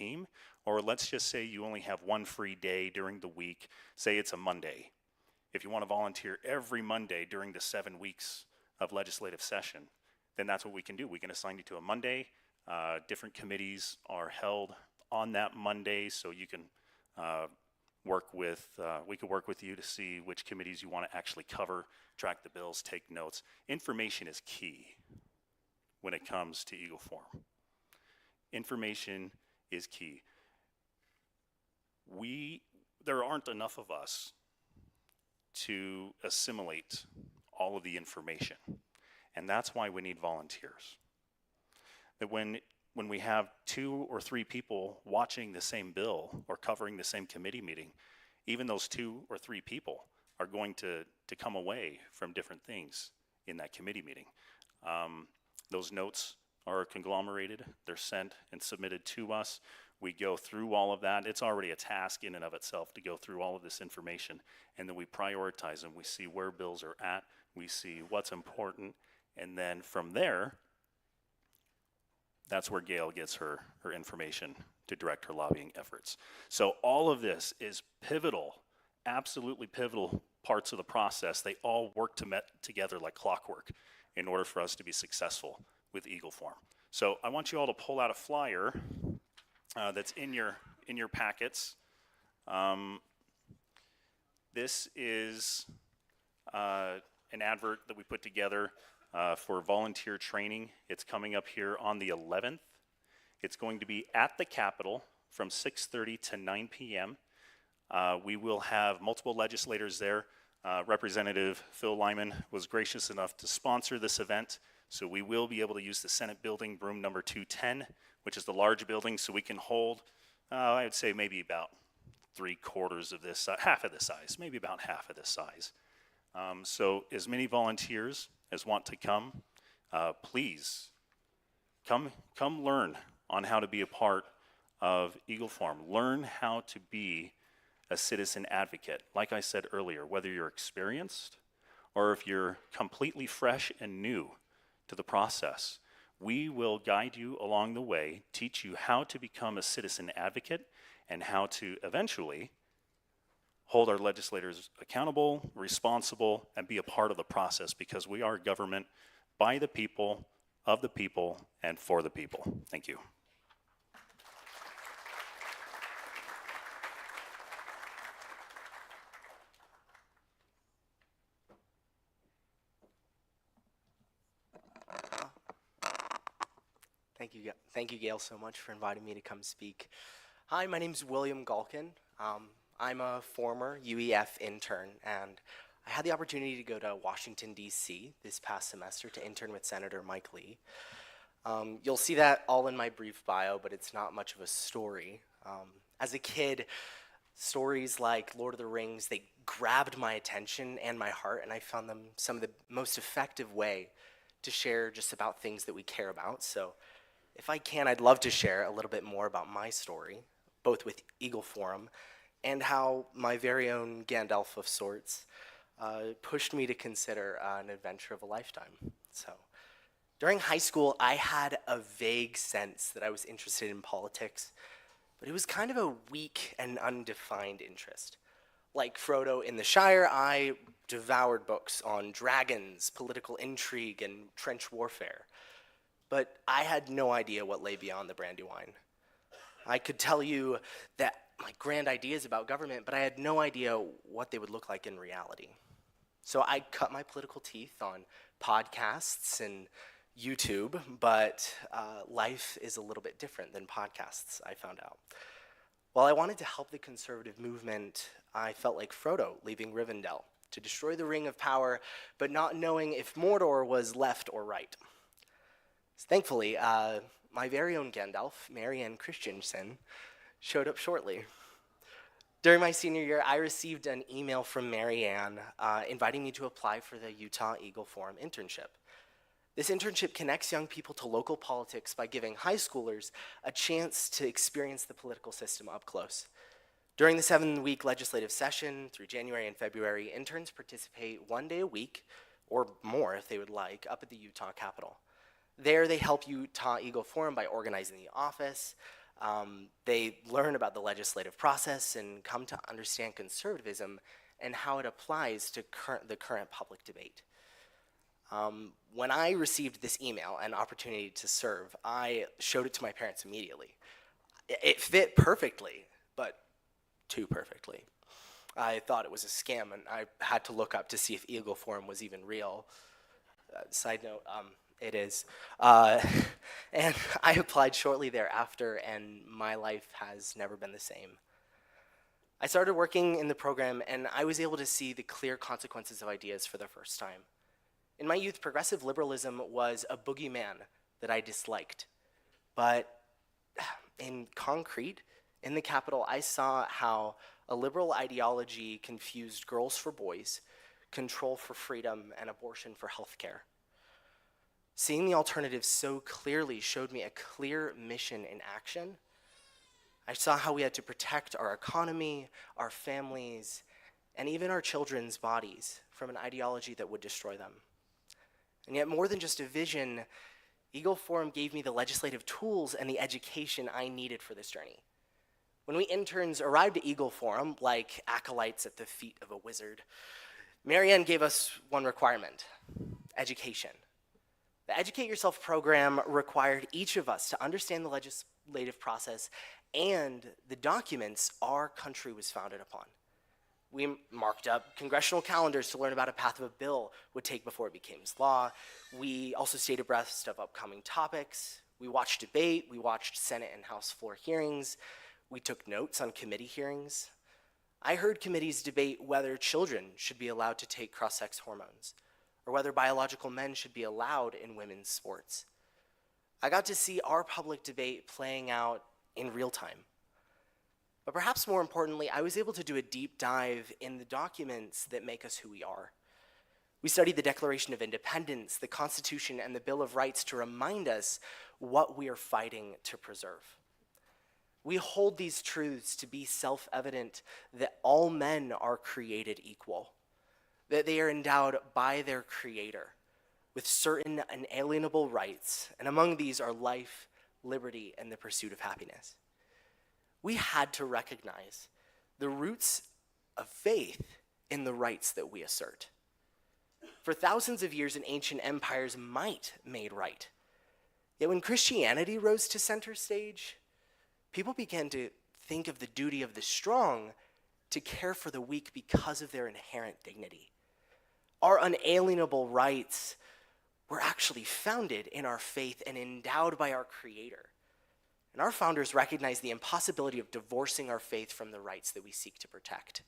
team, or let's just say you only have one free day during the week, say it's a Monday. If you want to volunteer every Monday during the 7 weeks of legislative session, then that's what we can do. We can assign you to a Monday. Different committees are held on that Monday, so you can we could work with you to see which committees you want to actually cover, track the bills, take notes. Information is key when it comes to Eagle Forum. Information is key. There aren't enough of us to assimilate all of the information, and that's why we need volunteers. That when we have 2 or 3 people watching the same bill or covering the same committee meeting, even those 2 or 3 people are going to come away from different things in that committee meeting. Those notes are conglomerated, they're sent and submitted to us. We go through all of that. It's already a task in and of itself to go through all of this information, and then we prioritize them. We see where bills are at, we see what's important, and then from there, that's where Gail gets her information to direct her lobbying efforts. So all of this is pivotal, absolutely pivotal parts of the process. They all work together like clockwork in order for us to be successful with Eagle Forum. So I want you all to pull out a flyer that's in your packets. This is an advert that we put together for volunteer training. It's coming up here on the 11th. It's going to be at the Capitol from 6:30 to 9 p.m. We will have multiple legislators there. Representative Phil Lyman was gracious enough to sponsor this event, so we will be able to use the Senate building, room number 210, which is the large building, so we can hold, I would say maybe about 3/4 of this, half of this size, maybe about half of this size. So as many volunteers as want to come, please come learn on how to be a part of Eagle Forum. Learn how to be a citizen advocate. Like I said earlier, whether you're experienced or if you're completely fresh and new to the process, we will guide you along the way, teach you how to become a citizen advocate and how to eventually hold our legislators accountable, responsible, and be a part of the process, because we are government by the people, of the people, and for the people. Thank you. Thank you, Gail, so much for inviting me to come speak. Hi, my name's William Galkin. I'm a former UEF intern, and I had the opportunity to go to Washington, D.C. this past semester to intern with Senator Mike Lee. You'll see that all in my brief bio, but it's not much of a story. As a kid, stories like Lord of the Rings, they grabbed my attention and my heart, and I found them some of the most effective way to share just about things that we care about. So if I can, I'd love to share a little bit more about my story, both with Eagle Forum and how my very own Gandalf of sorts pushed me to consider an adventure of a lifetime. So during high school, I had a vague sense that I was interested in politics, but it was kind of a weak and undefined interest. Like Frodo in the Shire, I devoured books on dragons, political intrigue, and trench warfare. But I had no idea what lay beyond the Brandywine. I could tell you that my grand ideas about government, but I had no idea what they would look like in reality. So I cut my political teeth on podcasts and YouTube, but life is a little bit different than podcasts, I found out. While I wanted to help the conservative movement, I felt like Frodo leaving Rivendell to destroy the Ring of Power, but not knowing if Mordor was left or right. Thankfully, my very own Gandalf, Marianne Christensen, showed up shortly. During my senior year, I received an email from Marianne inviting me to apply for the Utah Eagle Forum internship. This internship connects young people to local politics by giving high schoolers a chance to experience the political system up close. During the 7-week legislative session through January and February, interns participate 1 day a week, or more if they would like, up at the Utah Capitol. There, they help Utah Eagle Forum by organizing the office, They learn about the legislative process and come to understand conservatism and how it applies to the current public debate. When I received this email and opportunity to serve, I showed it to my parents immediately. It fit perfectly, but too perfectly. I thought it was a scam, and I had to look up to see if Eagle Forum was even real. Side note, it is. And I applied shortly thereafter, and my life has never been the same. I started working in the program, and I was able to see the clear consequences of ideas for the first time. In my youth, progressive liberalism was a boogeyman that I disliked. But in concrete, in the Capitol, I saw how a liberal ideology confused girls for boys, control for freedom, and abortion for healthcare. Seeing the alternatives so clearly showed me a clear mission in action. I saw how we had to protect our economy, our families, and even our children's bodies from an ideology that would destroy them. And yet, more than just a vision, Eagle Forum gave me the legislative tools and the education I needed for this journey. When we interns arrived at Eagle Forum, like acolytes at the feet of a wizard, Marianne gave us one requirement: education. The Educate Yourself program required each of us to understand the legislative process and the documents our country was founded upon. We marked up congressional calendars to learn about a path of a bill would take before it became law. We also stayed abreast of upcoming topics. We watched debate. We watched Senate and House floor hearings. We took notes on committee hearings. I heard committees debate whether children should be allowed to take cross-sex hormones, or whether biological men should be allowed in women's sports. I got to see our public debate playing out in real time. But perhaps more importantly, I was able to do a deep dive in the documents that make us who we are. We studied the Declaration of Independence, the Constitution, and the Bill of Rights to remind us what we are fighting to preserve. We hold these truths to be self-evident that all men are created equal, that they are endowed by their Creator with certain inalienable rights, and among these are life, liberty, and the pursuit of happiness. We had to recognize the roots of faith in the rights that we assert. For thousands of years in ancient empires, might made right. Yet when Christianity rose to center stage, people began to think of the duty of the strong to care for the weak because of their inherent dignity. Our unalienable rights were actually founded in our faith and endowed by our Creator. And our founders recognized the impossibility of divorcing our faith from the rights that we seek to protect.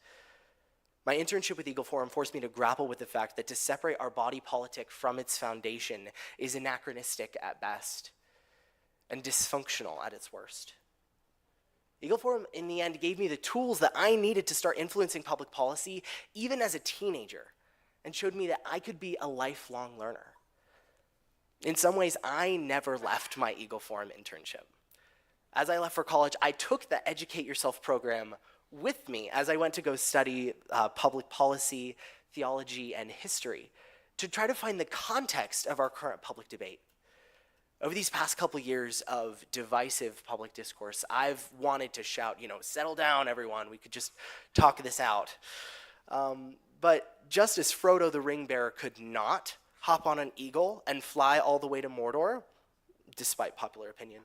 My internship with Eagle Forum forced me to grapple with the fact that to separate our body politic from its foundation is anachronistic at best and dysfunctional at its worst. Eagle Forum, in the end, gave me the tools that I needed to start influencing public policy, even as a teenager, and showed me that I could be a lifelong learner. In some ways, I never left my Eagle Forum internship. As I left for college, I took the Educate Yourself program with me as I went to go study public policy, theology, and history to try to find the context of our current public debate. Over these past couple years of divisive public discourse, I've wanted to shout, settle down, everyone. We could just talk this out. But just as Frodo the ring bearer could not hop on an eagle and fly all the way to Mordor, despite popular opinion,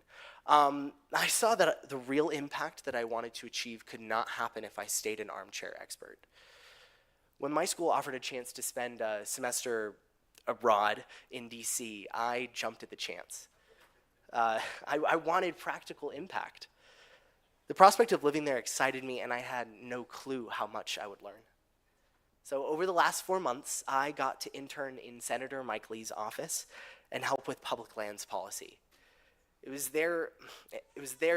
I saw that the real impact that I wanted to achieve could not happen if I stayed an armchair expert. When my school offered a chance to spend a semester abroad in DC, I jumped at the chance. I wanted practical impact. The prospect of living there excited me, and I had no clue how much I would learn. So over the last 4 months, I got to intern in Senator Mike Lee's office and help with public lands policy. It was there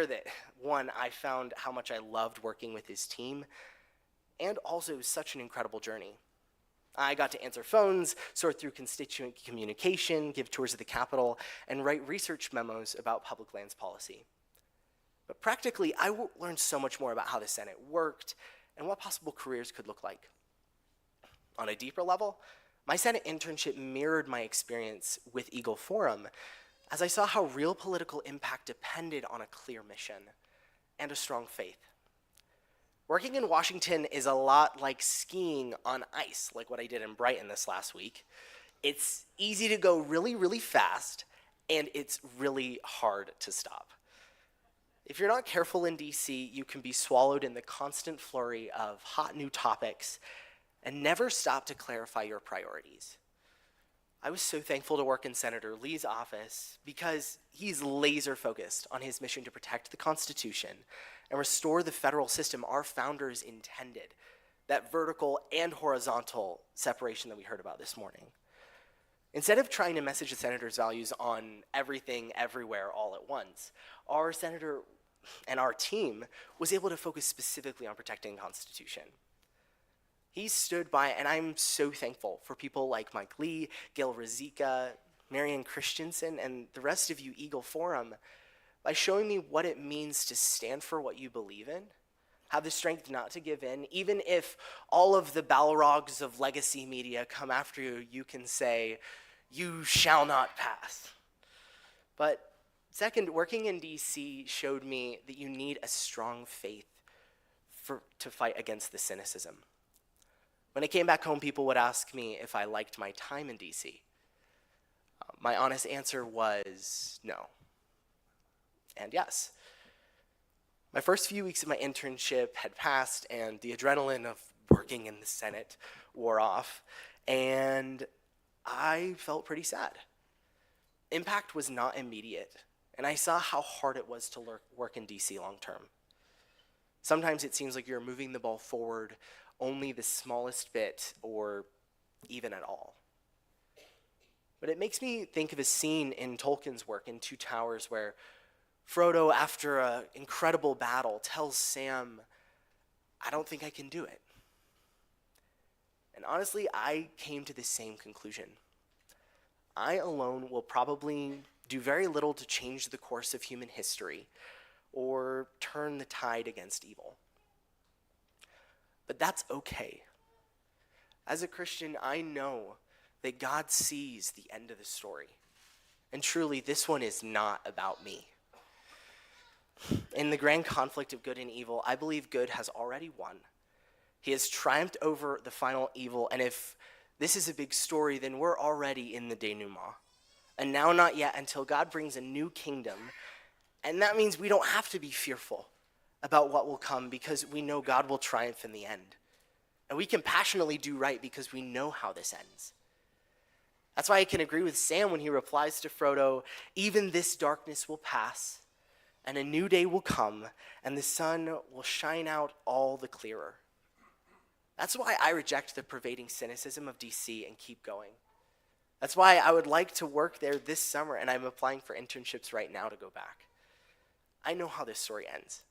that, one, I found how much I loved working with his team, and also it was such an incredible journey. I got to answer phones, sort through constituent communication, give tours of the Capitol, and write research memos about public lands policy. But practically, I learned so much more about how the Senate worked and what possible careers could look like. On a deeper level, my Senate internship mirrored my experience with Eagle Forum, as I saw how real political impact depended on a clear mission. and a strong faith. Working in Washington is a lot like skiing on ice, like what I did in Brighton this last week. It's easy to go really, really fast, and it's really hard to stop. If you're not careful in DC, you can be swallowed in the constant flurry of hot new topics and never stop to clarify your priorities. I was so thankful to work in Senator Lee's office because he's laser focused on his mission to protect the Constitution and restore the federal system our founders intended, that vertical and horizontal separation that we heard about this morning. Instead of trying to message the senator's values on everything, everywhere, all at once, our senator and our team was able to focus specifically on protecting the Constitution. He stood by, and I'm so thankful for people like Mike Lee, Gail Rizika, Marianne Christensen, and the rest of you Eagle Forum by showing me what it means to stand for what you believe in, have the strength not to give in, even if all of the Balrogs of legacy media come after you, you can say, "You shall not pass." But second, working in DC showed me that you need a strong faith to fight against the cynicism. When I came back home, people would ask me if I liked my time in DC. My honest answer was no. And yes. My first few weeks of my internship had passed, and the adrenaline of working in the Senate wore off, and I felt pretty sad. Impact was not immediate, and I saw how hard it was to work in DC long term. Sometimes it seems like you're moving the ball forward only the smallest bit, or even at all. But it makes me think of a scene in Tolkien's work in Two Towers where Frodo, after an incredible battle, tells Sam, "I don't think I can do it." And honestly, I came to the same conclusion. I alone will probably do very little to change the course of human history or turn the tide against evil. But that's okay. As a Christian, I know that God sees the end of the story. And truly, this one is not about me. In the grand conflict of good and evil, I believe good has already won. He has triumphed over the final evil, and if this is a big story, then we're already in the denouement. And now not yet until God brings a new kingdom, and that means we don't have to be fearful about what will come because we know God will triumph in the end. And we can passionately do right because we know how this ends. That's why I can agree with Sam when he replies to Frodo, "Even this darkness will pass, and a new day will come, and the sun will shine out all the clearer." That's why I reject the pervading cynicism of DC and keep going. That's why I would like to work there this summer, and I'm applying for internships right now to go back. I know how this story ends.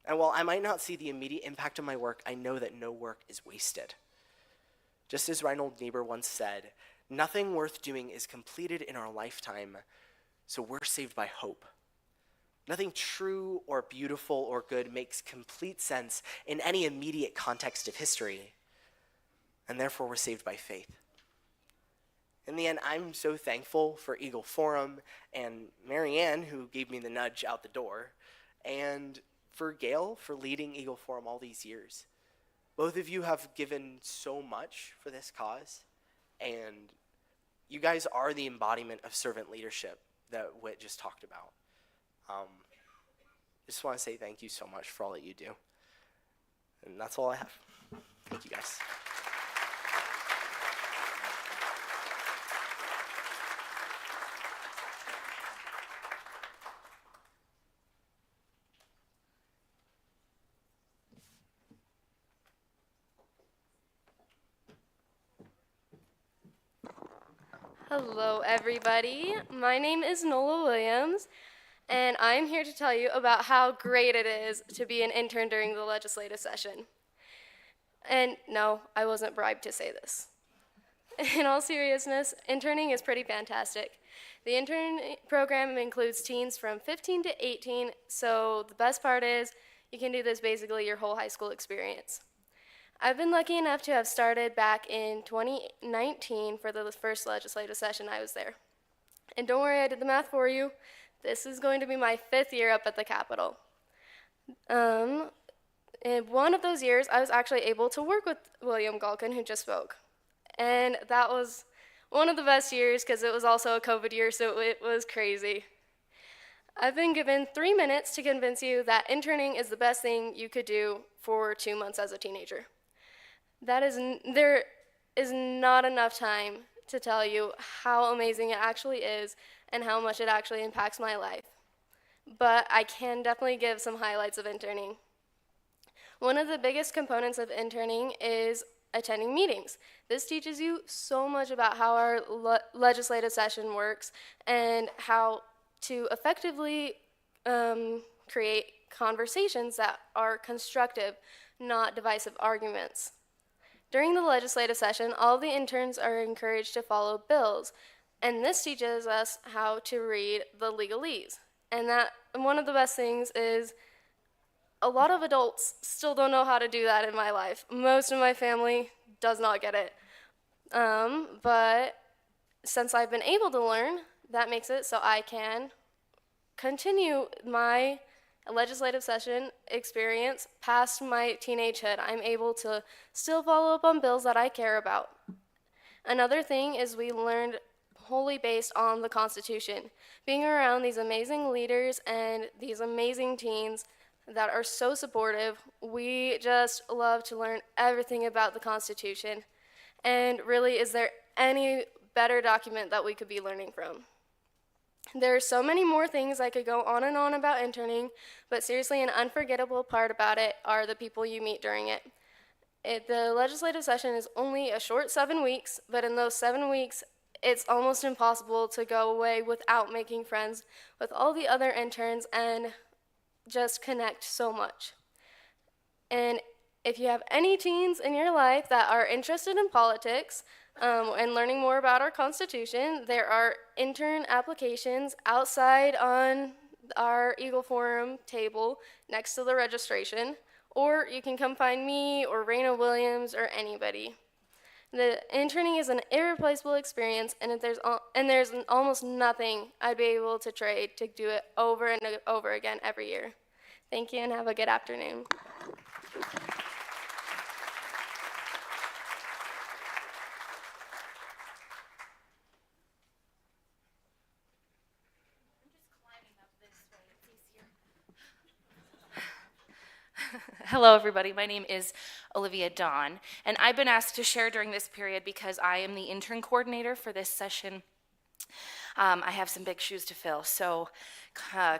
And while I might not see the immediate impact of my work, I know that no work is wasted. Just as Reinhold Niebuhr once said, "Nothing worth doing is completed in our lifetime, so we're saved by hope." Nothing true or beautiful or good makes complete sense in any immediate context of history, and therefore we're saved by faith. In the end, I'm so thankful for Eagle Forum and Marianne, who gave me the nudge out the door, and for Gail for leading Eagle Forum all these years. Both of you have given so much for this cause, and you guys are the embodiment of servant leadership that Whit just talked about. I just want to say thank you so much for all that you do. And that's all I have. Thank you, guys. Hello, everybody. My name is Nola Williams, and I'm here to tell you about how great it is to be an intern during the legislative session. And no, I wasn't bribed to say this. In all seriousness, interning is pretty fantastic. The intern program includes teens from 15 to 18, so the best part is you can do this basically your whole high school experience. I've been lucky enough to have started back in 2019 for the first legislative session I was there. And don't worry, I did the math for you. This is going to be my 5th year up at the Capitol. In one of those years, I was actually able to work with William Galkin, who just spoke. And that was one of the best years because it was also a COVID year, so it was crazy. I've been given 3 minutes to convince you that interning is the best thing you could do for 2 months as a teenager. There is not enough time to tell you how amazing it actually is and how much it actually impacts my life. But I can definitely give some highlights of interning. One of the biggest components of interning is attending meetings. This teaches you so much about how our legislative session works and how to effectively create conversations that are constructive, not divisive arguments. During the legislative session, all of the interns are encouraged to follow bills, and this teaches us how to read the legalese. And that one of the best things is a lot of adults still don't know how to do that in my life. Most of my family does not get it. But since I've been able to learn, that makes it so I can continue my legislative session experience past my teenagehood. I'm able to still follow up on bills that I care about. Another thing is we learned wholly based on the Constitution. Being around these amazing leaders and these amazing teens that are so supportive, we just love to learn everything about the Constitution. And really, is there any better document that we could be learning from? There are so many more things I could go on and on about interning, but seriously, an unforgettable part about it are the people you meet during it. The legislative session is only a short 7 weeks, but in those 7 weeks, it's almost impossible to go away without making friends with all the other interns and just connect so much. And if you have any teens in your life that are interested in politics and learning more about our Constitution, there are intern applications outside on our Eagle Forum table next to the registration, or you can come find me or Raina Williams or anybody. The interning is an irreplaceable experience, and there's almost nothing I'd be able to trade to do it over and over again every year. Thank you, and have a good afternoon. Hello, everybody. My name is Olivia Dawn, and I've been asked to share during this period because I am the intern coordinator for this session. I have some big shoes to fill, so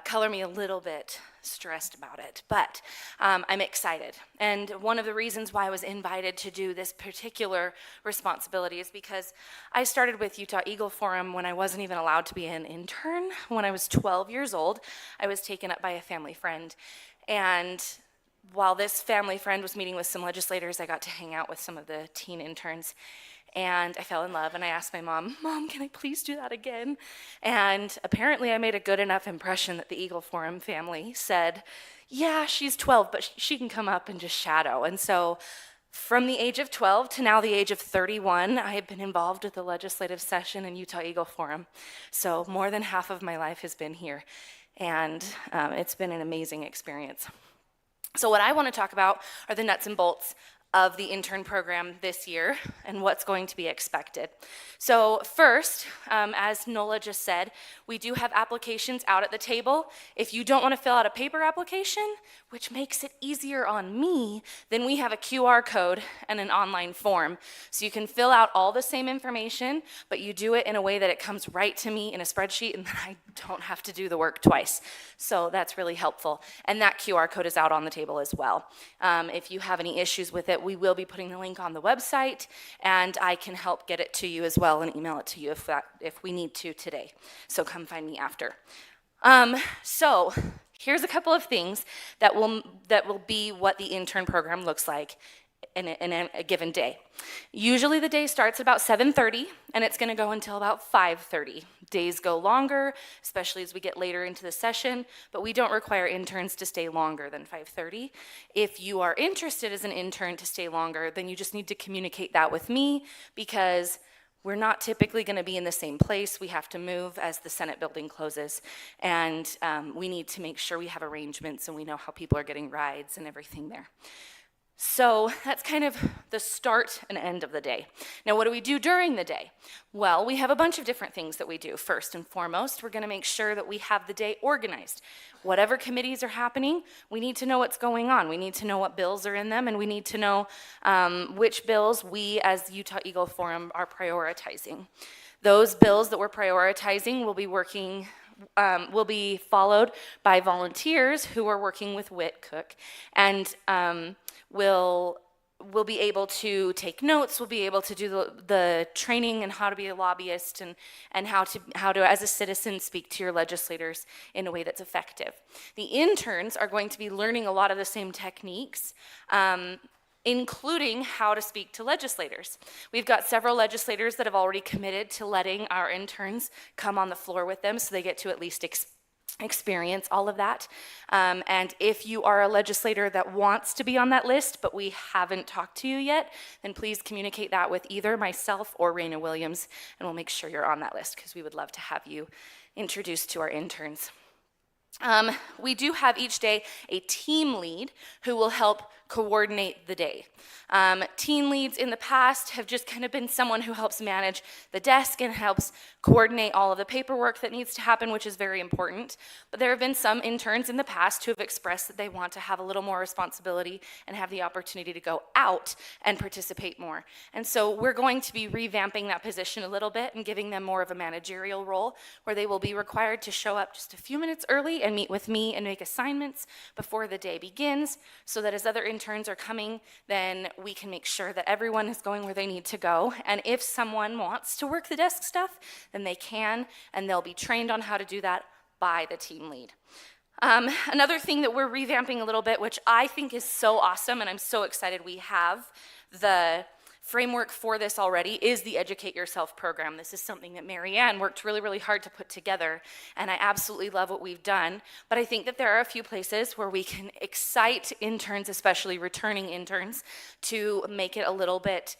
color me a little bit stressed about it, but I'm excited. And one of the reasons why I was invited to do this particular responsibility is because I started with Utah Eagle Forum when I wasn't even allowed to be an intern. When I was 12 years old, I was taken up by a family friend, and while this family friend was meeting with some legislators, I got to hang out with some of the teen interns, and I fell in love, and I asked my mom, can I please do that again? And apparently I made a good enough impression that the Eagle Forum family said, yeah, she's 12, but she can come up and just shadow. And so from the age of 12 to now the age of 31, I have been involved with the legislative session in Utah Eagle Forum. So more than half of my life has been here, and it's been an amazing experience. So what I want to talk about are the nuts and bolts of the intern program this year and what's going to be expected. So first, as Nola just said, we do have applications out at the table. If you don't want to fill out a paper application, which makes it easier on me, then we have a QR code and an online form. So you can fill out all the same information, but you do it in a way that it comes right to me in a spreadsheet, and then I don't have to do the work twice. So that's really helpful. And that QR code is out on the table as well. If you have any issues with it, we will be putting the link on the website, and I can help get it to you as well and email it to you if we need to today. So come find me after. So here's a couple of things that will be what the intern program looks like in a given day. Usually the day starts at about 7:30, and it's going to go until about 5:30. Days go longer, especially as we get later into the session, but we don't require interns to stay longer than 5:30. If you are interested as an intern to stay longer, then you just need to communicate that with me, because we're not typically going to be in the same place. We have to move as the Senate building closes, and we need to make sure we have arrangements and we know how people are getting rides and everything there. So that's kind of the start and end of the day. Now, what do we do during the day? Well, we have a bunch of different things that we do. First and foremost, we're going to make sure that we have the day organized. Whatever committees are happening, we need to know what's going on. We need to know what bills are in them, and we need to know which bills we as Utah Eagle Forum are prioritizing. Those bills that we're prioritizing will be followed by volunteers who are working with Whit Cook, and we'll be able to take notes. We'll be able to do the training and how to be a lobbyist and how to as a citizen speak to your legislators in a way that's effective. The interns are going to be learning a lot of the same techniques, including how to speak to legislators. We've got several legislators that have already committed to letting our interns come on the floor with them so they get to at least experience all of that. And if you are a legislator that wants to be on that list, but we haven't talked to you yet, then please communicate that with either myself or Raina Williams, and we'll make sure you're on that list because we would love to have you introduced to our interns. We do have each day a team lead who will help coordinate the day. Team leads in the past have just kind of been someone who helps manage the desk and helps coordinate all of the paperwork that needs to happen, which is very important. But there have been some interns in the past who have expressed that they want to have a little more responsibility and have the opportunity to go out and participate more. And so we're going to be revamping that position a little bit and giving them more of a managerial role where they will be required to show up just a few minutes early and meet with me and make assignments before the day begins, so that as other interns are coming, then we can make sure that everyone is going where they need to go. And if someone wants to work the desk stuff, then they can, and they'll be trained on how to do that by the team lead. Another thing that we're revamping a little bit, which I think is so awesome, and I'm so excited we have the framework for this already, is the Educate Yourself program. This is something that Mary Ann worked really, really hard to put together, and I absolutely love what we've done. But I think that there are a few places where we can excite interns, especially returning interns, to make it a little bit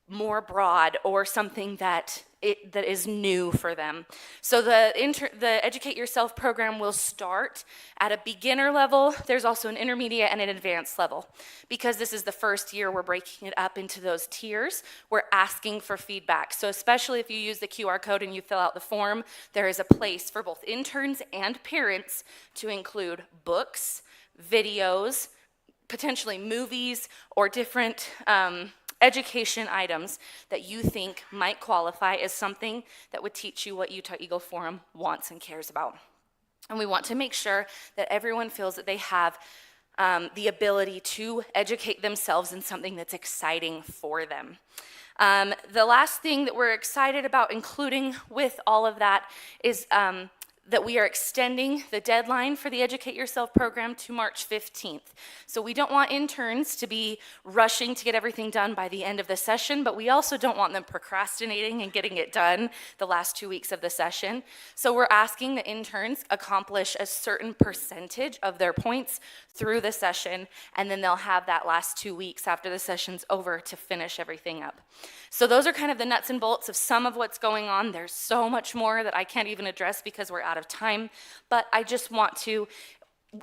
more broad or something that is new for them. So the Educate Yourself program will start at a beginner level. There's also an intermediate and an advanced level. Because this is the first year, we're breaking it up into those tiers. We're asking for feedback. So especially if you use the QR code and you fill out the form, there is a place for both interns and parents to include books, videos, potentially movies, or different education items that you think might qualify as something that would teach you what Utah Eagle Forum wants and cares about. And we want to make sure that everyone feels that they have the ability to educate themselves in something that's exciting for them. The last thing that we're excited about including with all of that is that we are extending the deadline for the Educate Yourself program to March 15th. So we don't want interns to be rushing to get everything done by the end of the session, but we also don't want them procrastinating and getting it done the last 2 weeks of the session. So we're asking the interns accomplish a certain percentage of their points through the session, and then they'll have that last 2 weeks after the session's over to finish everything up. So those are kind of the nuts and bolts of some of what's going on. There's so much more that I can't even address because we're out of time, but I just want to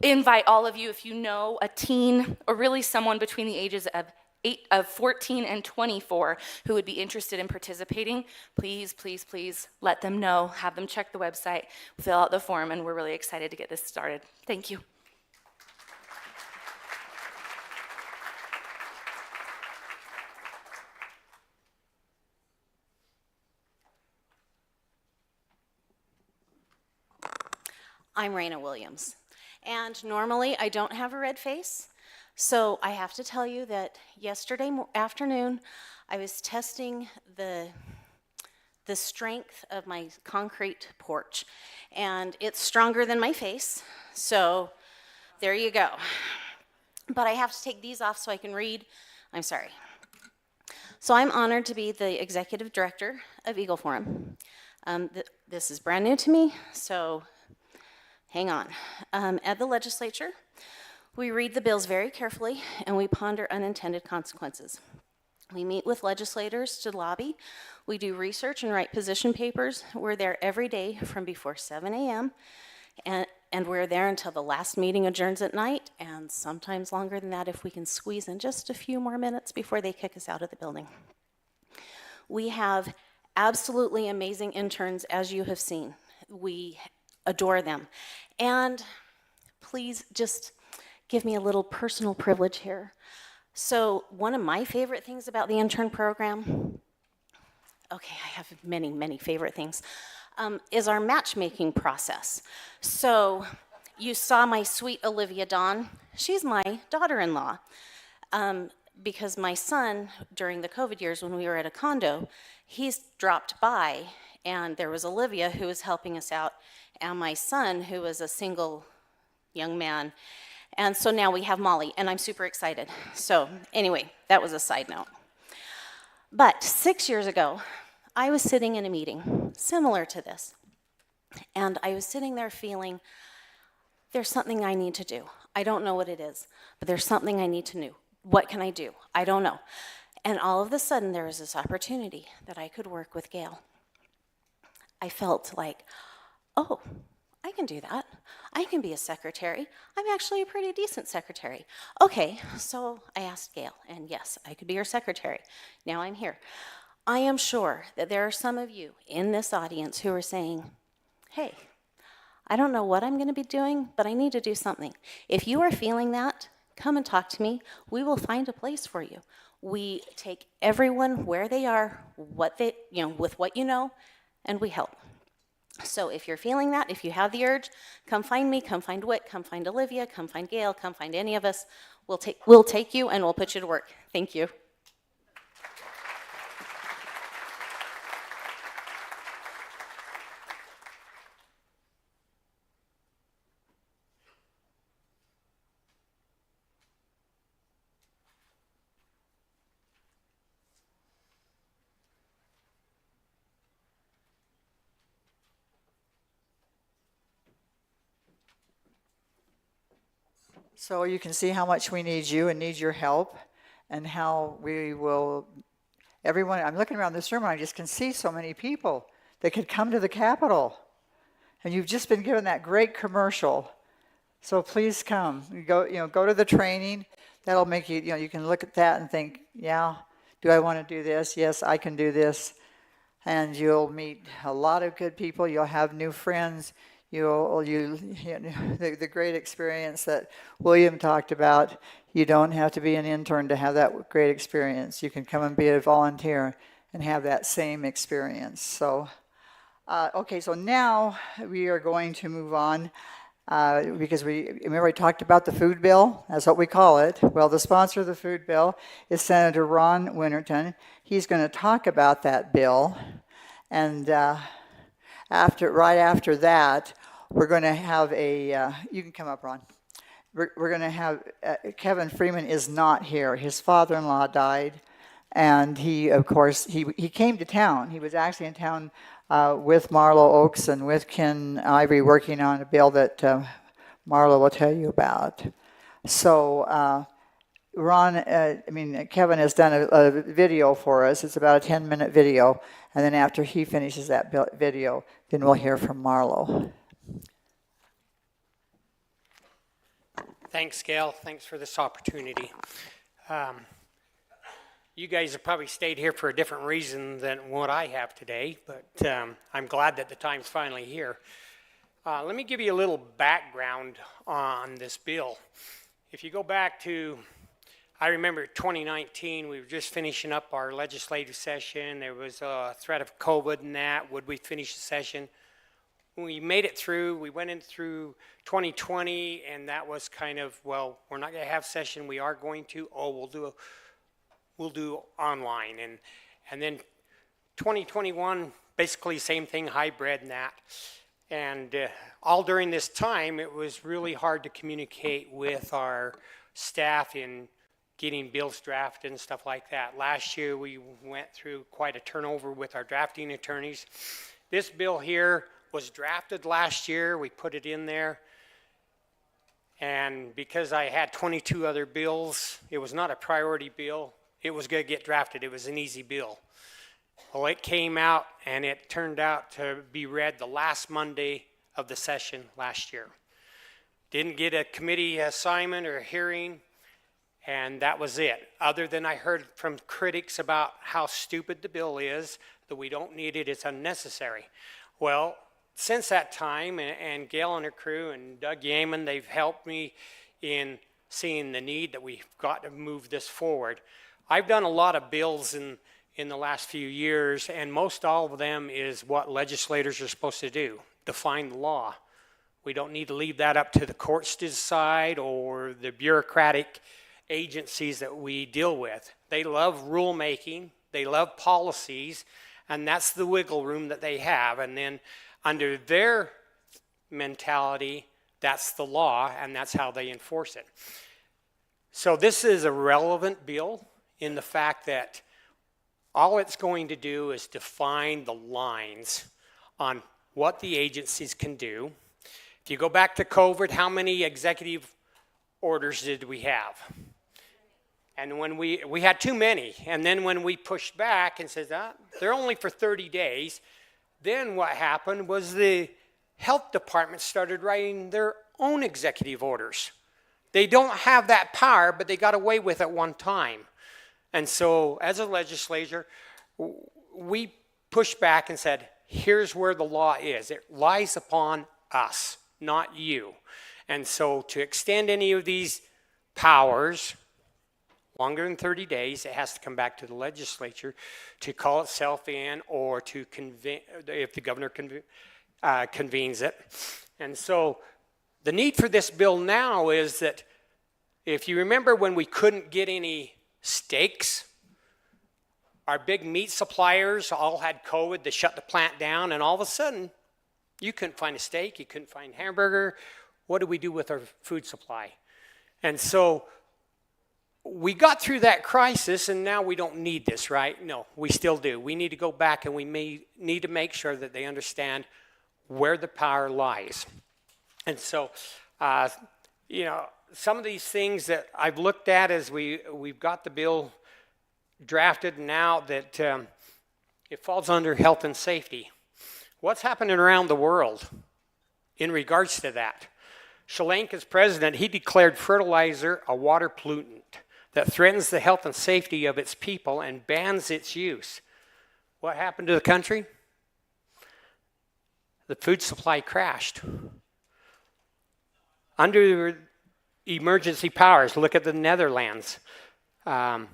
invite all of you, if you know a teen or really someone between the ages of 14 and 24 who would be interested in participating, please, please, please let them know, have them check the website, fill out the form, and we're really excited to get this started. Thank you. I'm Raina Williams, and normally I don't have a red face, so I have to tell you that yesterday afternoon I was testing the strength of my concrete porch, and it's stronger than my face, so there you go. But I have to take these off so I can read. I'm sorry. So I'm honored to be the executive director of Eagle Forum. This is brand new to me, so hang on. At the legislature, we read the bills very carefully and we ponder unintended consequences. We meet with legislators to lobby. We do research and write position papers. We're there every day from before 7 a.m. And we're there until the last meeting adjourns at night, and sometimes longer than that if we can squeeze in just a few more minutes before they kick us out of the building. We have absolutely amazing interns, as you have seen. We adore them. And please just give me a little personal privilege here. So one of my favorite things about the intern program, okay, I have many, many favorite things, is our matchmaking process. So you saw my sweet Olivia Dawn. She's my daughter-in-law. Because my son, during the COVID years when we were at a condo, he's dropped by, and there was Olivia who was helping us out, and my son, who was a single young man. And so now we have Molly, and I'm super excited. So anyway, that was a side note. But 6 years ago, I was sitting in a meeting similar to this, and I was sitting there feeling, there's something I need to do. I don't know what it is, but there's something I need to know. What can I do? I don't know. And all of a sudden, there was this opportunity that I could work with Gail. I felt like, oh, I can do that. I can be a secretary. I'm actually a pretty decent secretary. Okay, so I asked Gail, and yes, I could be her secretary. Now I'm here. I am sure that there are some of you in this audience who are saying, hey, I don't know what I'm going to be doing, but I need to do something. If you are feeling that, come and talk to me. We will find a place for you. We take everyone where they are, what they, with what you know, and we help. So if you're feeling that, if you have the urge, come find me, come find Whit, come find Olivia, come find Gail, come find any of us. We'll take you and we'll put you to work. Thank you. So you can see how much we need you and need your help, and how we will, everyone, I'm looking around this room and I just can see so many people that could come to the Capitol. And you've just been given that great commercial. So please come. Go to the training. That'll make you, you can look at that and think, yeah, do I want to do this? Yes, I can do this. And you'll meet a lot of good people. You'll have new friends. The great experience that William talked about, you don't have to be an intern to have that great experience. You can come and be a volunteer and have that same experience. So, okay, so now we are going to move on because remember I talked about the food bill? That's what we call it. Well, the sponsor of the food bill is Senator Ron Winterton. He's going to talk about that bill, and right after that, we're going to have you can come up, Ron. We're going to have, Kevin Freeman is not here. His father-in-law died, and he, of course, he came to town. He was actually in town with Marlo Oaks and with Ken Ivory working on a bill that Marlo will tell you about. So Kevin has done a video for us. It's about a 10-minute video, and then after he finishes that video, then we'll hear from Marlo. Thanks, Gail. Thanks for this opportunity. You guys have probably stayed here for a different reason than what I have today, but I'm glad that the time's finally here. Let me give you a little background on this bill. If you go back to, I remember 2019, we were just finishing up our legislative session. There was a threat of COVID and that. Would we finish the session? We made it through. We went in through 2020, and that was kind of, well, we're not going to have session. We are going to. We'll do online, and then 2021, basically same thing, hybrid and that. And all during this time, it was really hard to communicate with our staff in getting bills drafted and stuff like that. Last year, we went through quite a turnover with our drafting attorneys. This bill here was drafted last year. We put it in there. And because I had 22 other bills, it was not a priority bill. it was going to get drafted. It was an easy bill. Well, it came out, and it turned out to be read the last Monday of the session last year. Didn't get a committee assignment or a hearing, and that was it. Other than I heard from critics about how stupid the bill is, that we don't need it, it's unnecessary. Well, since that time, and Gail and her crew and Doug Yeaman, they've helped me in seeing the need that we've got to move this forward. I've done a lot of bills in the last few years, and most all of them is what legislators are supposed to do, define the law. We don't need to leave that up to the courts to decide or the bureaucratic agencies that we deal with. They love rulemaking, they love policies, and that's the wiggle room that they have. And then under their mentality, that's the law, and that's how they enforce it. So this is a relevant bill in the fact that all it's going to do is define the lines on what the agencies can do. If you go back to COVID, how many executive orders did we have? And when we had too many. And then when we pushed back and said, they're only for 30 days, then what happened was the health department started writing their own executive orders. They don't have that power, but they got away with it one time. And so as a legislature, we pushed back and said, here's where the law is. It lies upon us, not you. And so to extend any of these powers longer than 30 days, it has to come back to the legislature to call itself in or to convene, if the governor convenes it. And so the need for this bill now is that if you remember when we couldn't get any steaks, our big meat suppliers all had COVID, they shut the plant down, and all of a sudden, you couldn't find a steak, you couldn't find a hamburger. What do we do with our food supply? And so we got through that crisis, and now we don't need this, right? No, we still do. We need to go back, and we need to make sure that they understand where the power lies. And so, some of these things that I've looked at as we've got the bill drafted now that it falls under health and safety. What's happening around the world in regards to that? Sri Lanka's president, he declared fertilizer a water pollutant that threatens the health and safety of its people and bans its use. What happened to the country? The food supply crashed. Under emergency powers, look at the Netherlands. The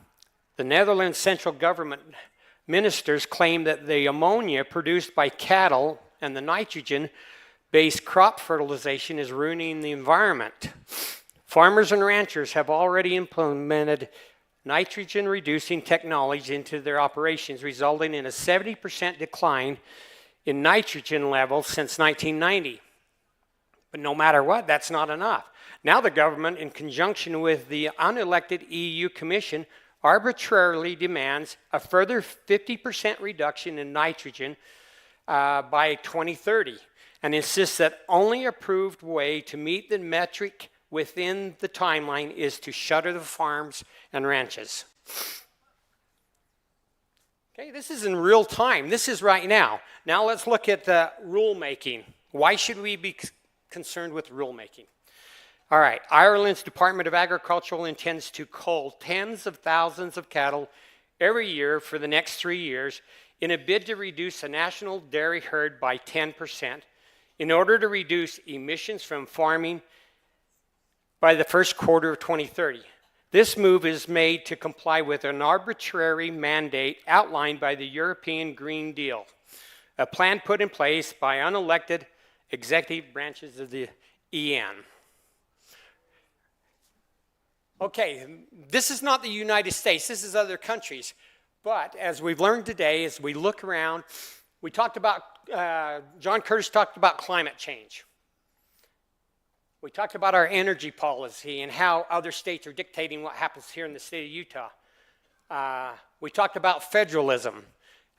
Netherlands central government ministers claim that the ammonia produced by cattle and the nitrogen-based crop fertilization is ruining the environment. Farmers and ranchers have already implemented nitrogen-reducing technology into their operations, resulting in a 70% decline in nitrogen levels since 1990. But no matter what, that's not enough. Now the government, in conjunction with the unelected EU Commission, arbitrarily demands a further 50% reduction in nitrogen by 2030 and insists that only approved way to meet the metric within the timeline is to shutter the farms and ranches. Okay, this is in real time. This is right now. Now let's look at the rulemaking. Why should we be concerned with rulemaking? All right, Ireland's Department of Agriculture intends to cull tens of thousands of cattle every year for the next 3 years in a bid to reduce the national dairy herd by 10% in order to reduce emissions from farming by the first quarter of 2030. This move is made to comply with an arbitrary mandate outlined by the European Green Deal, a plan put in place by unelected executive branches of the EN. Okay, this is not the United States, this is other countries. But as we've learned today, as we look around, we talked about, John Curtis talked about climate change. We talked about our energy policy and how other states are dictating what happens here in the state of Utah. We talked about federalism.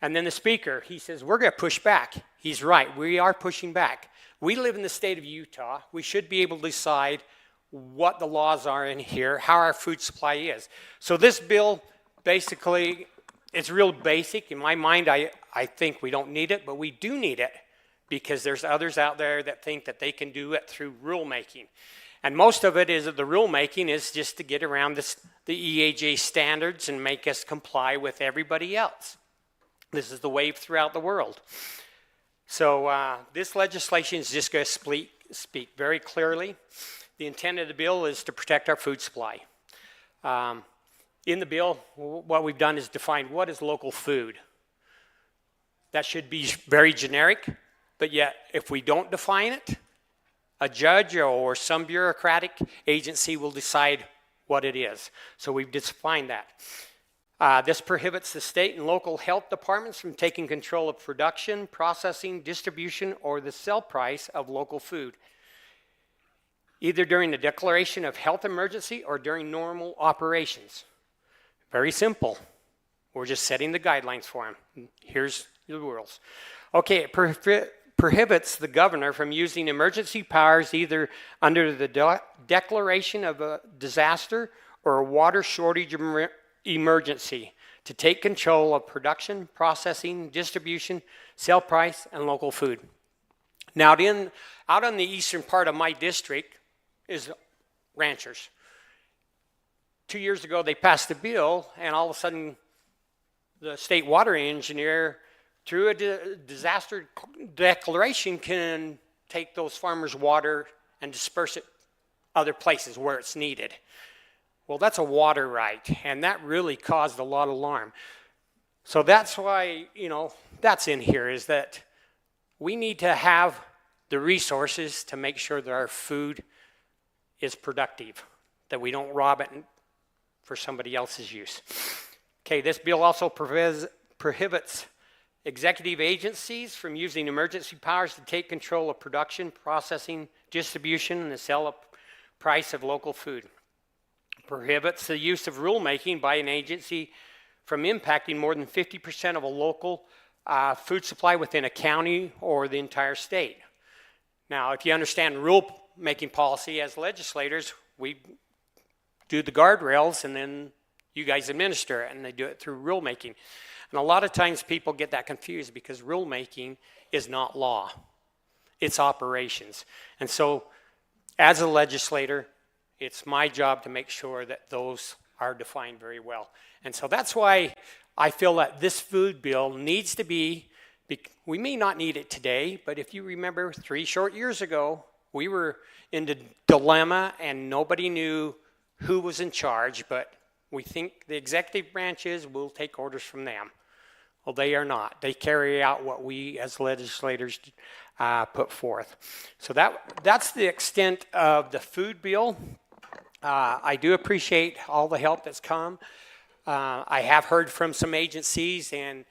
And then the speaker, he says, we're going to push back. He's right, we are pushing back. We live in the state of Utah. We should be able to decide what the laws are in here, how our food supply is. So this bill basically, it's real basic. In my mind, I think we don't need it, but we do need it because there's others out there that think that they can do it through rulemaking. And most of it is the rulemaking is just to get around the EAJ standards and make us comply with everybody else. This is the wave throughout the world. So this legislation is just going to speak very clearly. The intent of the bill is to protect our food supply. In the bill, what we've done is define what is local food. That should be very generic, but yet if we don't define it, a judge or some bureaucratic agency will decide what it is. So we've defined that. This prohibits the state and local health departments from taking control of production, processing, distribution, or the sale price of local food, either during the declaration of health emergency or during normal operations. Very simple. We're just setting the guidelines for them. Here's the rules. Okay, it prohibits the governor from using emergency powers either under the declaration of a disaster or a water shortage emergency to take control of production, processing, distribution, sale price, and local food. Now, out on the eastern part of my district is ranchers. 2 years ago, they passed a bill, and all of a sudden, the state water engineer, through a disaster declaration, can take those farmers' water and disperse it other places where it's needed. Well, that's a water right, and that really caused a lot of alarm. So that's why, that's in here, is that we need to have the resources to make sure that our food is productive, that we don't rob it for somebody else's use. Okay, this bill also prohibits executive agencies from using emergency powers to take control of production, processing, distribution, and the sale price of local food. Prohibits the use of rulemaking by an agency from impacting more than 50% of a local food supply within a county or the entire state. Now, if you understand rulemaking policy as legislators, we do the guardrails and then you guys administer it, and they do it through rulemaking. And a lot of times people get that confused because rulemaking is not law. It's operations. And so as a legislator, it's my job to make sure that those are defined very well. And so that's why I feel that this food bill needs to be, we may not need it today, but if you remember 3 short years ago, we were in the dilemma and nobody knew who was in charge, but we think the executive branches will take orders from them. Well, they are not. They carry out what we as legislators put forth. So that's the extent of the food bill. I do appreciate all the help that's come. I have heard from some agencies, and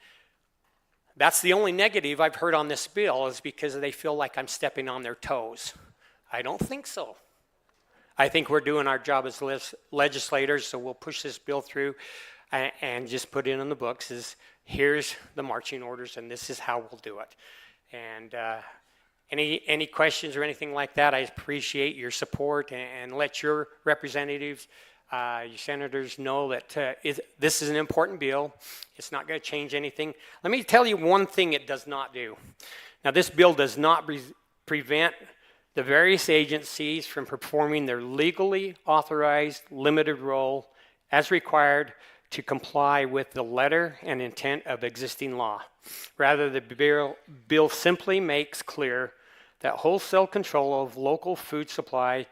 that's the only negative I've heard on this bill is because they feel like I'm stepping on their toes. I don't think so. I think we're doing our job as legislators, so we'll push this bill through and just put it in the books is here's the marching orders and this is how we'll do it. And any questions or anything like that, I appreciate your support and let your representatives, your senators know that this is an important bill. It's not going to change anything. Let me tell you one thing it does not do. Now, this bill does not prevent the various agencies from performing their legally authorized limited role as required to comply with the letter and intent of existing law. Rather, the bill simply makes clear that wholesale control of local food supply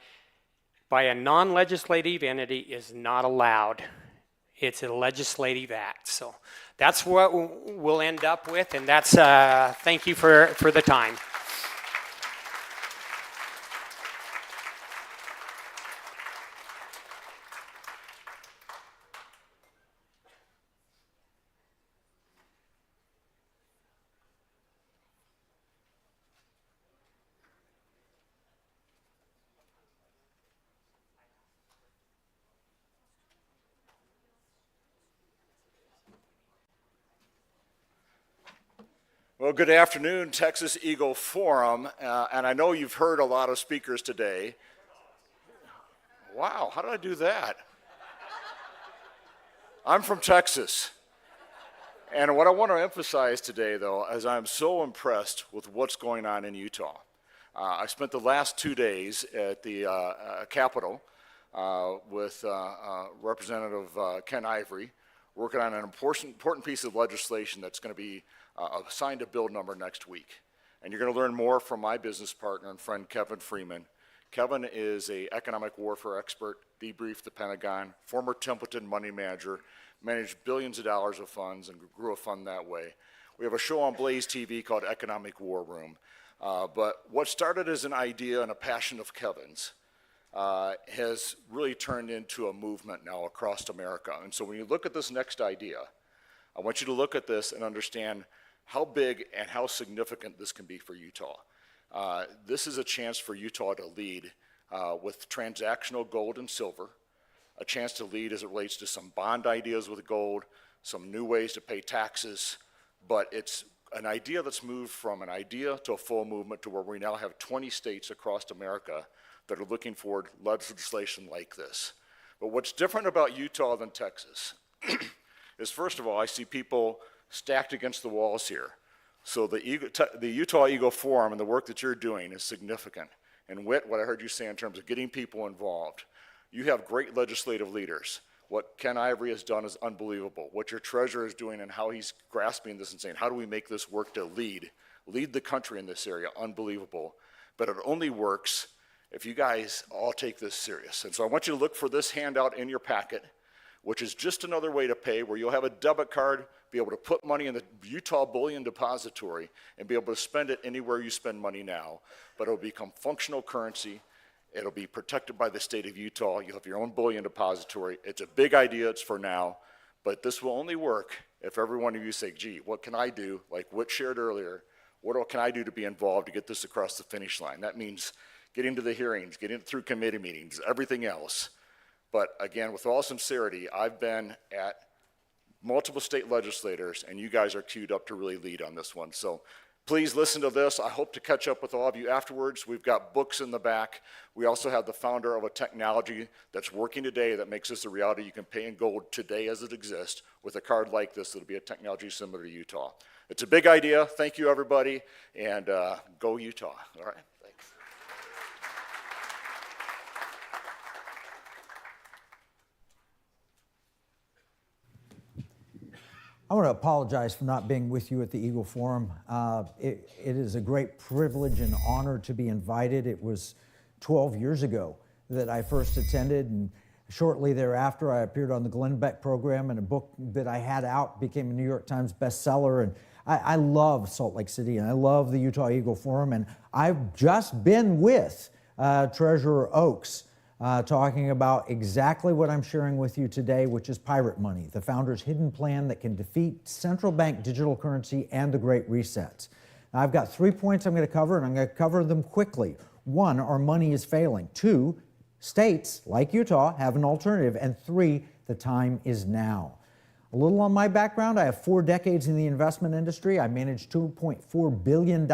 by a non-legislative entity is not allowed. It's a legislative act. So that's what we'll end up with, and that's thank you for the time. Well, good afternoon, Texas Eagle Forum, and I know you've heard a lot of speakers today. Wow, how did I do that? I'm from Texas. And what I want to emphasize today, though, is I'm so impressed with what's going on in Utah. I spent the last 2 days at the Capitol with Representative Ken Ivory, working on an important piece of legislation that's going to be assigned a bill number next week. And you're going to learn more from my business partner and friend, Kevin Freeman. Kevin is an economic warfare expert, debriefed the Pentagon, former Templeton money manager, managed billions of dollars of funds and grew a fund that way. We have a show on Blaze TV called Economic War Room. But what started as an idea and a passion of Kevin's has really turned into a movement now across America. And so when you look at this next idea, I want you to look at this and understand how big and how significant this can be for Utah. This is a chance for Utah to lead with transactional gold and silver, a chance to lead as it relates to some bond ideas with gold, some new ways to pay taxes, but it's an idea that's moved from an idea to a full movement to where we now have 20 states across America that are looking for legislation like this. But what's different about Utah than Texas is, first of all, I see people stacked against the walls here. So the Utah Eagle Forum and the work that you're doing is significant. And Whit, what I heard you say in terms of getting people involved, you have great legislative leaders. What Ken Ivory has done is unbelievable. What your treasurer is doing and how he's grasping this and saying, how do we make this work to lead the country in this area, unbelievable. But it only works if you guys all take this serious. And so I want you to look for this handout in your packet, which is just another way to pay, where you'll have a debit card, be able to put money in the Utah Bullion Depository and be able to spend it anywhere you spend money now, but it'll become functional currency. It'll be protected by the state of Utah. You'll have your own bullion depository. It's a big idea, it's for now, but this will only work if every one of you say, gee, what can I do, like Whit shared earlier, what can I do to be involved to get this across the finish line? That means getting to the hearings, getting through committee meetings, everything else. But again, with all sincerity, I've been at multiple state legislators, and you guys are queued up to really lead on this one. So please listen to this. I hope to catch up with all of you afterwards. We've got books in the back. We also have the founder of a technology that's working today that makes this a reality. You can pay in gold today as it exists with a card like this that'll be a technology similar to Utah. It's a big idea. Thank you, everybody, and go Utah. All right, thanks. I want to apologize for not being with you at the Eagle Forum. It is a great privilege and honor to be invited. It was 12 years ago that I first attended, and shortly thereafter I appeared on the Glenn Beck program, and a book that I had out became a New York Times bestseller. And I love Salt Lake City, and I love the Utah Eagle Forum, and I've just been with Treasurer Oaks talking about exactly what I'm sharing with you today, which is pirate money, the founder's hidden plan that can defeat central bank digital currency and the Great Resets. Now, I've got 3 points I'm going to cover, and I'm going to cover them quickly. 1, our money is failing. 2, states like Utah have an alternative. And 3, the time is now. A little on my background: I have 4 decades in the investment industry. I managed $2.4 billion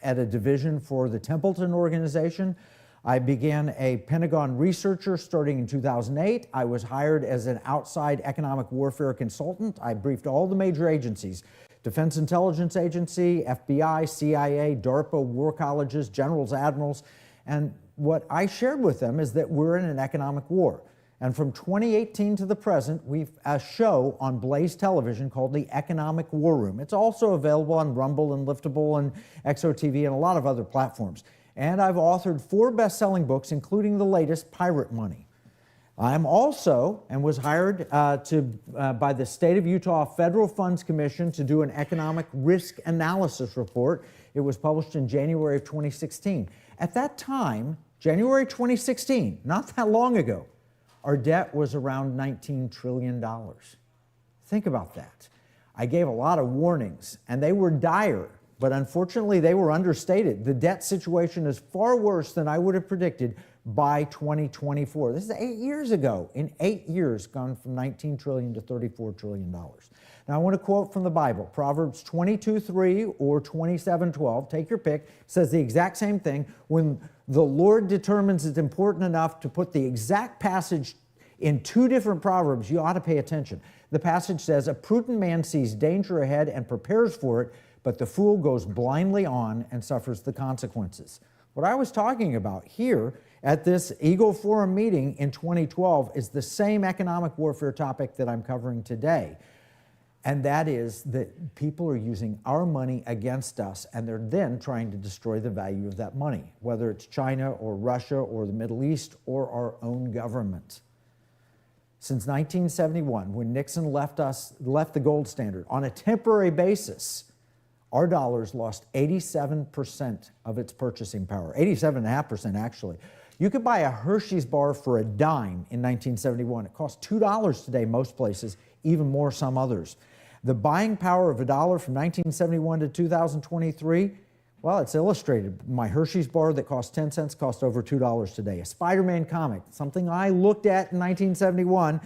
at a division for the Templeton organization. I began a Pentagon researcher starting in 2008. I was hired as an outside economic warfare consultant. I briefed all the major agencies: Defense Intelligence Agency, FBI, CIA, DARPA, war colleges, generals, admirals. And what I shared with them is that we're in an economic war. And from 2018 to the present, we've a show on Blaze Television called the Economic War Room. It's also available on Rumble and Liftable and XOTV and a lot of other platforms. And I've authored 4 best-selling books, including the latest, Pirate Money. I'm also, and was hired by the State of Utah Federal Funds Commission to do an economic risk analysis report. It was published in January of 2016. At that time, January 2016, not that long ago, our debt was around $19 trillion. Think about that. I gave a lot of warnings, and they were dire, but unfortunately they were understated. The debt situation is far worse than I would have predicted by 2024. This is 8 years ago. In 8 years, gone from 19 trillion to $34 trillion. Now I want to quote from the Bible, Proverbs 22:3 or 27:12, take your pick, says the exact same thing. When the Lord determines it's important enough to put the exact passage In 2 different Proverbs, you ought to pay attention. The passage says, "A prudent man sees danger ahead and prepares for it, but the fool goes blindly on and suffers the consequences." What I was talking about here at this Eagle Forum meeting in 2012 is the same economic warfare topic that I'm covering today. And that is that people are using our money against us, and they're then trying to destroy the value of that money, whether it's China or Russia or the Middle East or our own government. Since 1971, when Nixon left the gold standard on a temporary basis, our dollar's lost 87% of its purchasing power, 87.5% actually. You could buy a Hershey's bar for a dime in 1971. It costs $2 today most places, even more some others. The buying power of a dollar from 1971 to 2023, well, it's illustrated. My Hershey's bar that cost 10 cents costs over $2 today. A Spider-Man comic, something I looked at in 1971,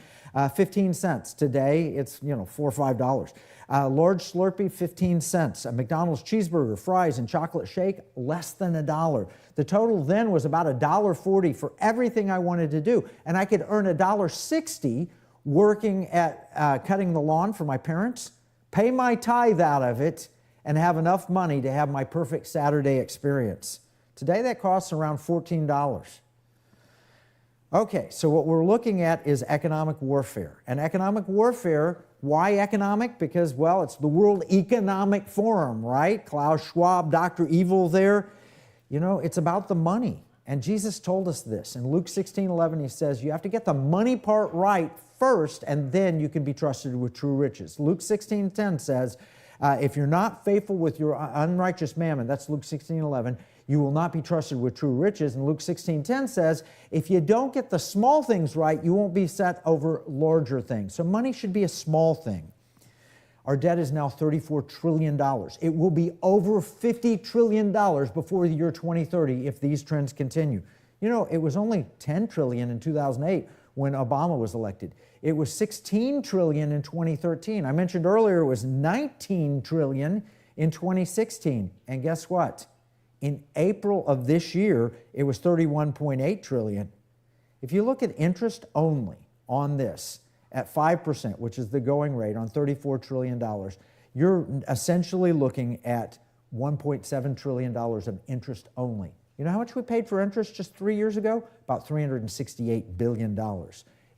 15 cents. Today, it's, $4 or $5. Large Slurpee, 15 cents. A McDonald's cheeseburger, fries, and chocolate shake, less than $1. The total then was about $1.40 for everything I wanted to do. And I could earn $1.60 working at cutting the lawn for my parents, pay my tithe out of it, and have enough money to have my perfect Saturday experience. Today that costs around $14. Okay, so what we're looking at is economic warfare. And economic warfare, why economic? Because, well, it's the World Economic Forum, right? Klaus Schwab, Dr. Evil there. It's about the money. And Jesus told us this. In Luke 16:11, he says, you have to get the money part right first, and then you can be trusted with true riches. Luke 16:10 says, if you're not faithful with your unrighteous mammon, that's Luke 16:11, you will not be trusted with true riches. And Luke 16:10 says, if you don't get the small things right, you won't be set over larger things. So money should be a small thing. Our debt is now $34 trillion. It will be over $50 trillion before the year 2030 if these trends continue. It was only $10 trillion in 2008 when Obama was elected. It was $16 trillion in 2013. I mentioned earlier it was $19 trillion in 2016. And guess what? In April of this year, it was $31.8 trillion. If you look at interest only on this, at 5%, which is the going rate on $34 trillion, you're essentially looking at $1.7 trillion of interest only. You know how much we paid for interest just 3 years ago? About $368 billion.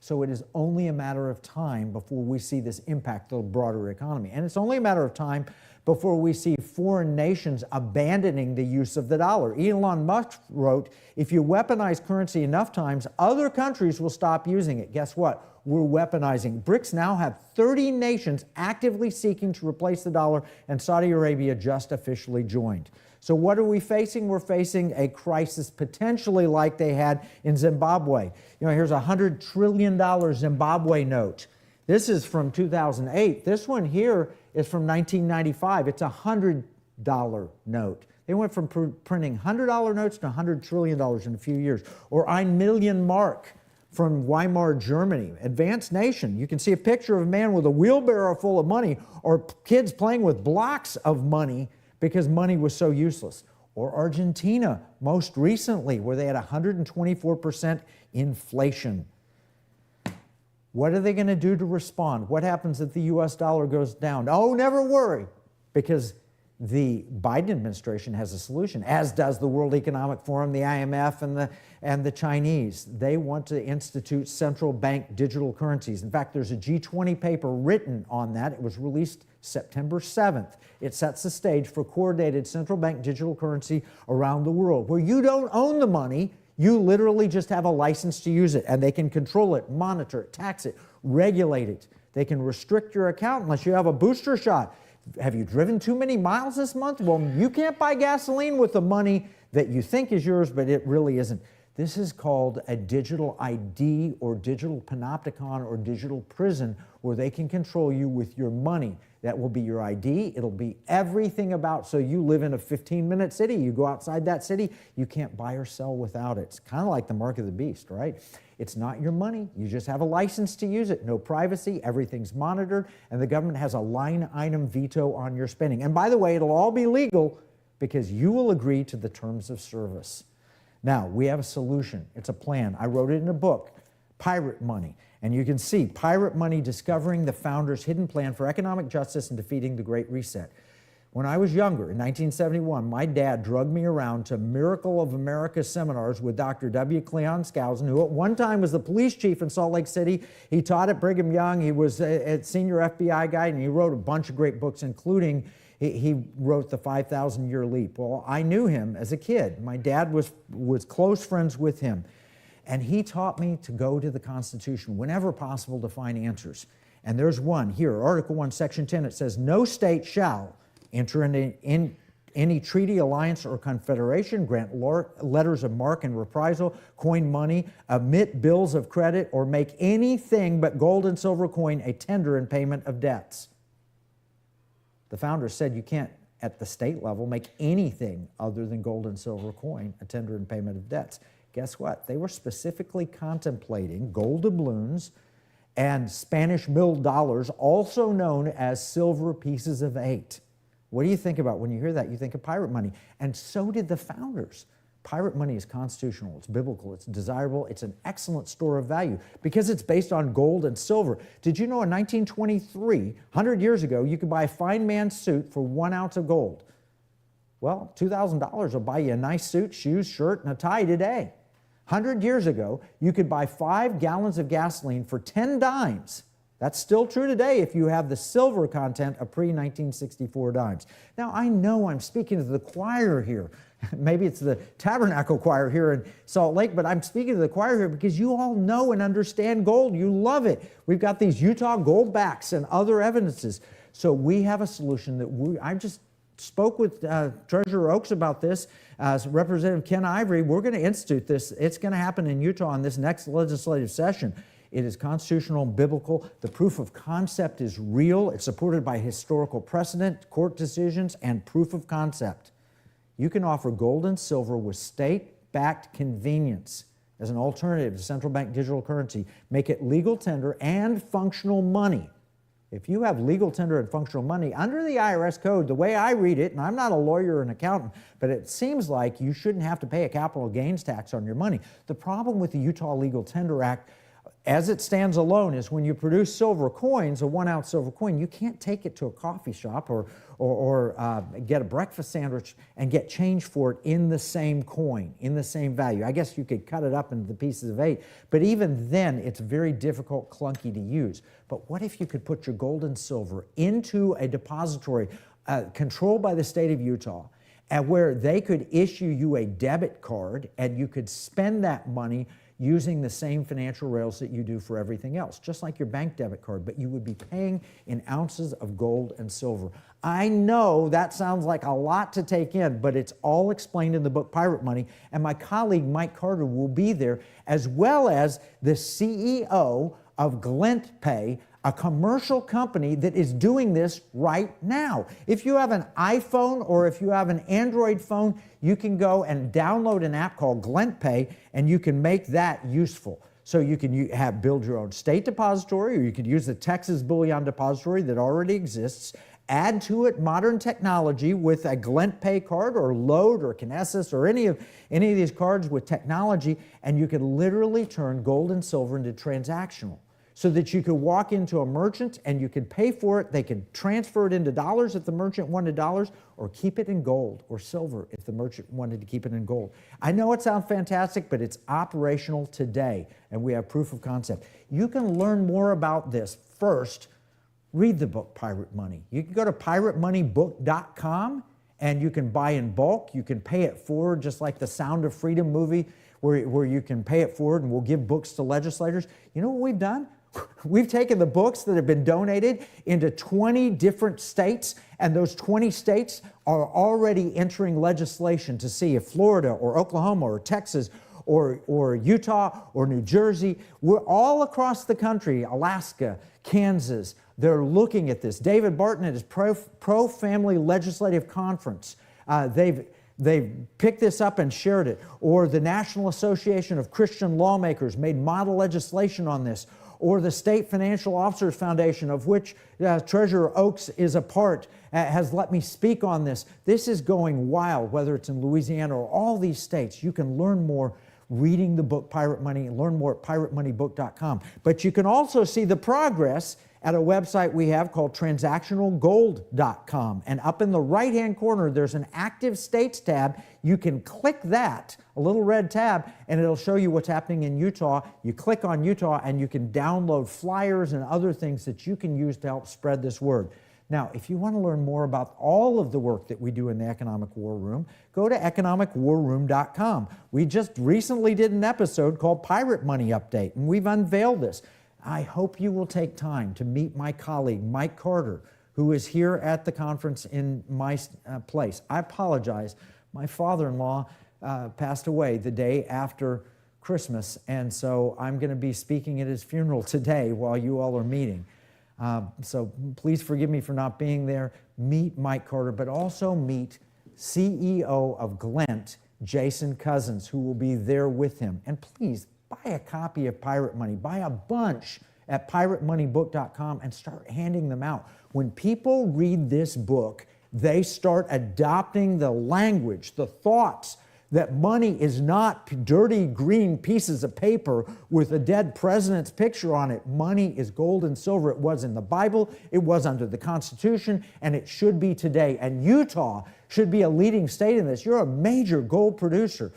So it is only a matter of time before we see this impact the broader economy. And it's only a matter of time before we see foreign nations abandoning the use of the dollar. Elon Musk wrote, if you weaponize currency enough times, other countries will stop using it. Guess what? We're weaponizing. BRICS now have 30 nations actively seeking to replace the dollar, and Saudi Arabia just officially joined. So what are we facing? We're facing a crisis potentially like they had in Zimbabwe. Here's a $100 trillion Zimbabwe note. This is from 2008. This one here is from 1995. It's a $100 note. They went from printing $100 notes to $100 trillion in a few years. Or 1 million Mark from Weimar, Germany. Advanced nation. You can see a picture of a man with a wheelbarrow full of money, or kids playing with blocks of money because money was so useless. Or Argentina, most recently, where they had 124% inflation. What are they going to do to respond? What happens if the U.S. dollar goes down? Oh, never worry, because the Biden administration has a solution, as does the World Economic Forum, the IMF, and the Chinese. They want to institute central bank digital currencies. In fact, there's a G20 paper written on that. It was released September 7th. It sets the stage for coordinated central bank digital currency around the world, where you don't own the money. You literally just have a license to use it, and they can control it, monitor it, tax it, regulate it. They can restrict your account unless you have a booster shot. Have you driven too many miles this month? Well, you can't buy gasoline with the money that you think is yours, but it really isn't. This is called a digital ID or digital panopticon or digital prison, where they can control you with your money. That will be your ID. It'll be everything about, so you live in a 15-minute city. You go outside that city, you can't buy or sell without it. It's kind of like the mark of the beast, right? It's not your money. You just have a license to use it. No privacy. Everything's monitored. And the government has a line item veto on your spending. And by the way, it'll all be legal because you will agree to the terms of service. Now, we have a solution. It's a plan. I wrote it in a book. Pirate Money. And you can see Pirate Money discovering the founders' hidden plan for economic justice and defeating the Great Reset. When I was younger, in 1971, my dad drugged me around to Miracle of America seminars with Dr. W. Cleon Skousen, who at one time was the police chief in Salt Lake City. He taught at Brigham Young. He was a senior FBI guy, and he wrote a bunch of great books, including he wrote The 5,000-Year Leap. Well, I knew him as a kid. My dad was close friends with him. And he taught me to go to the Constitution whenever possible to find answers. And there's one here, Article 1, Section 10. It says, no state shall enter into any treaty, alliance, or confederation, grant letters of marque and reprisal, coin money, emit bills of credit, or make anything but gold and silver coin a tender in payment of debts. The founders said you can't, at the state level, make anything other than gold and silver coin a tender in payment of debts. Guess what? They were specifically contemplating gold doubloons and Spanish milled dollars, also known as silver pieces of 8. What do you think about when you hear that? You think of pirate money. And so did the founders. Pirate money is constitutional, it's biblical, it's desirable, it's an excellent store of value because it's based on gold and silver. Did you know in 1923, 100 years ago, you could buy a fine man's suit for 1 ounce of gold? Well, $2,000 will buy you a nice suit, shoes, shirt, and a tie today. 100 years ago, you could buy 5 gallons of gasoline for 10 dimes. That's still true today if you have the silver content of pre-1964 dimes. Now, I know I'm speaking to the choir here. Maybe it's the Tabernacle Choir here in Salt Lake, but I'm speaking to the choir here because you all know and understand gold. You love it. We've got these Utah gold backs and other evidences. So we have a solution that I just spoke with Treasurer Oaks about this. Representative Ken Ivory, we're going to institute this. It's going to happen in Utah in this next legislative session. It is constitutional and biblical. The proof of concept is real. It's supported by historical precedent, court decisions, and proof of concept. You can offer gold and silver with state-backed convenience as an alternative to central bank digital currency. Make it legal tender and functional money. If you have legal tender and functional money under the IRS code, the way I read it, and I'm not a lawyer or an accountant, but it seems like you shouldn't have to pay a capital gains tax on your money. The problem with the Utah Legal Tender Act, as it stands alone, is when you produce silver coins, a 1 ounce silver coin, you can't take it to a coffee shop or get a breakfast sandwich and get change for it in the same coin, in the same value. I guess you could cut it up into the pieces of 8, but even then it's very difficult, clunky to use. But what if you could put your gold and silver into a depository controlled by the state of Utah, and where they could issue you a debit card and you could spend that money using the same financial rails that you do for everything else, just like your bank debit card, but you would be paying in ounces of gold and silver. I know that sounds like a lot to take in, but it's all explained in the book Pirate Money, and my colleague Mike Carter will be there, as well as the CEO of GlintPay, a commercial company that is doing this right now. If you have an iPhone or if you have an Android phone, you can go and download an app called GlintPay, and you can make that useful. So you can build your own state depository, or you could use the Texas Bullion Depository that already exists, add to it modern technology with a GlintPay card or Load or Kinesis or any of these cards with technology, and you could literally turn gold and silver into transactional, so that you could walk into a merchant and you could pay for it. They could transfer it into dollars if the merchant wanted dollars, or keep it in gold or silver if the merchant wanted to keep it in gold. I know it sounds fantastic, but it's operational today, and we have proof of concept. You can learn more about this. First, read the book Pirate Money. You can go to piratemoneybook.com and you can buy in bulk. You can pay it forward, just like the Sound of Freedom movie, where you can pay it forward, and we'll give books to legislators. You know what we've done? We've taken the books that have been donated into 20 different states, and those 20 states are already entering legislation to see if Florida or Oklahoma or Texas or Utah or New Jersey, we're all across the country, Alaska, Kansas, they're looking at this. David Barton at his Pro-Family Legislative Conference, they've picked this up and shared it. Or the National Association of Christian Lawmakers made model legislation on this. Or the State Financial Officers Foundation, of which Treasurer Oaks is a part, has let me speak on this. This is going wild, whether it's in Louisiana or all these states. You can learn more reading the book Pirate Money, and learn more at piratemoneybook.com. But you can also see the progress at a website we have called transactionalgold.com. And up in the right-hand corner, there's an active states tab. You can click that, a little red tab, and it'll show you what's happening in Utah. You click on Utah, and you can download flyers and other things that you can use to help spread this word. Now, if you want to learn more about all of the work that we do in the Economic War Room, go to economicwarroom.com. We just recently did an episode called Pirate Money Update, and we've unveiled this. I hope you will take time to meet my colleague, Mike Carter, who is here at the conference in my place. I apologize. My father-in-law passed away the day after Christmas, and so I'm going to be speaking at his funeral today while you all are meeting. So please forgive me for not being there. Meet Mike Carter, but also meet CEO of Glent, Jason Cousins, who will be there with him. And please, buy a copy of Pirate Money. Buy a bunch at piratemoneybook.com and start handing them out. When people read this book, they start adopting the language, the thoughts, that money is not dirty green pieces of paper with a dead president's picture on it. Money is gold and silver. It was in the Bible, it was under the Constitution, and it should be today. And Utah should be a leading state in this. You're a major gold producer.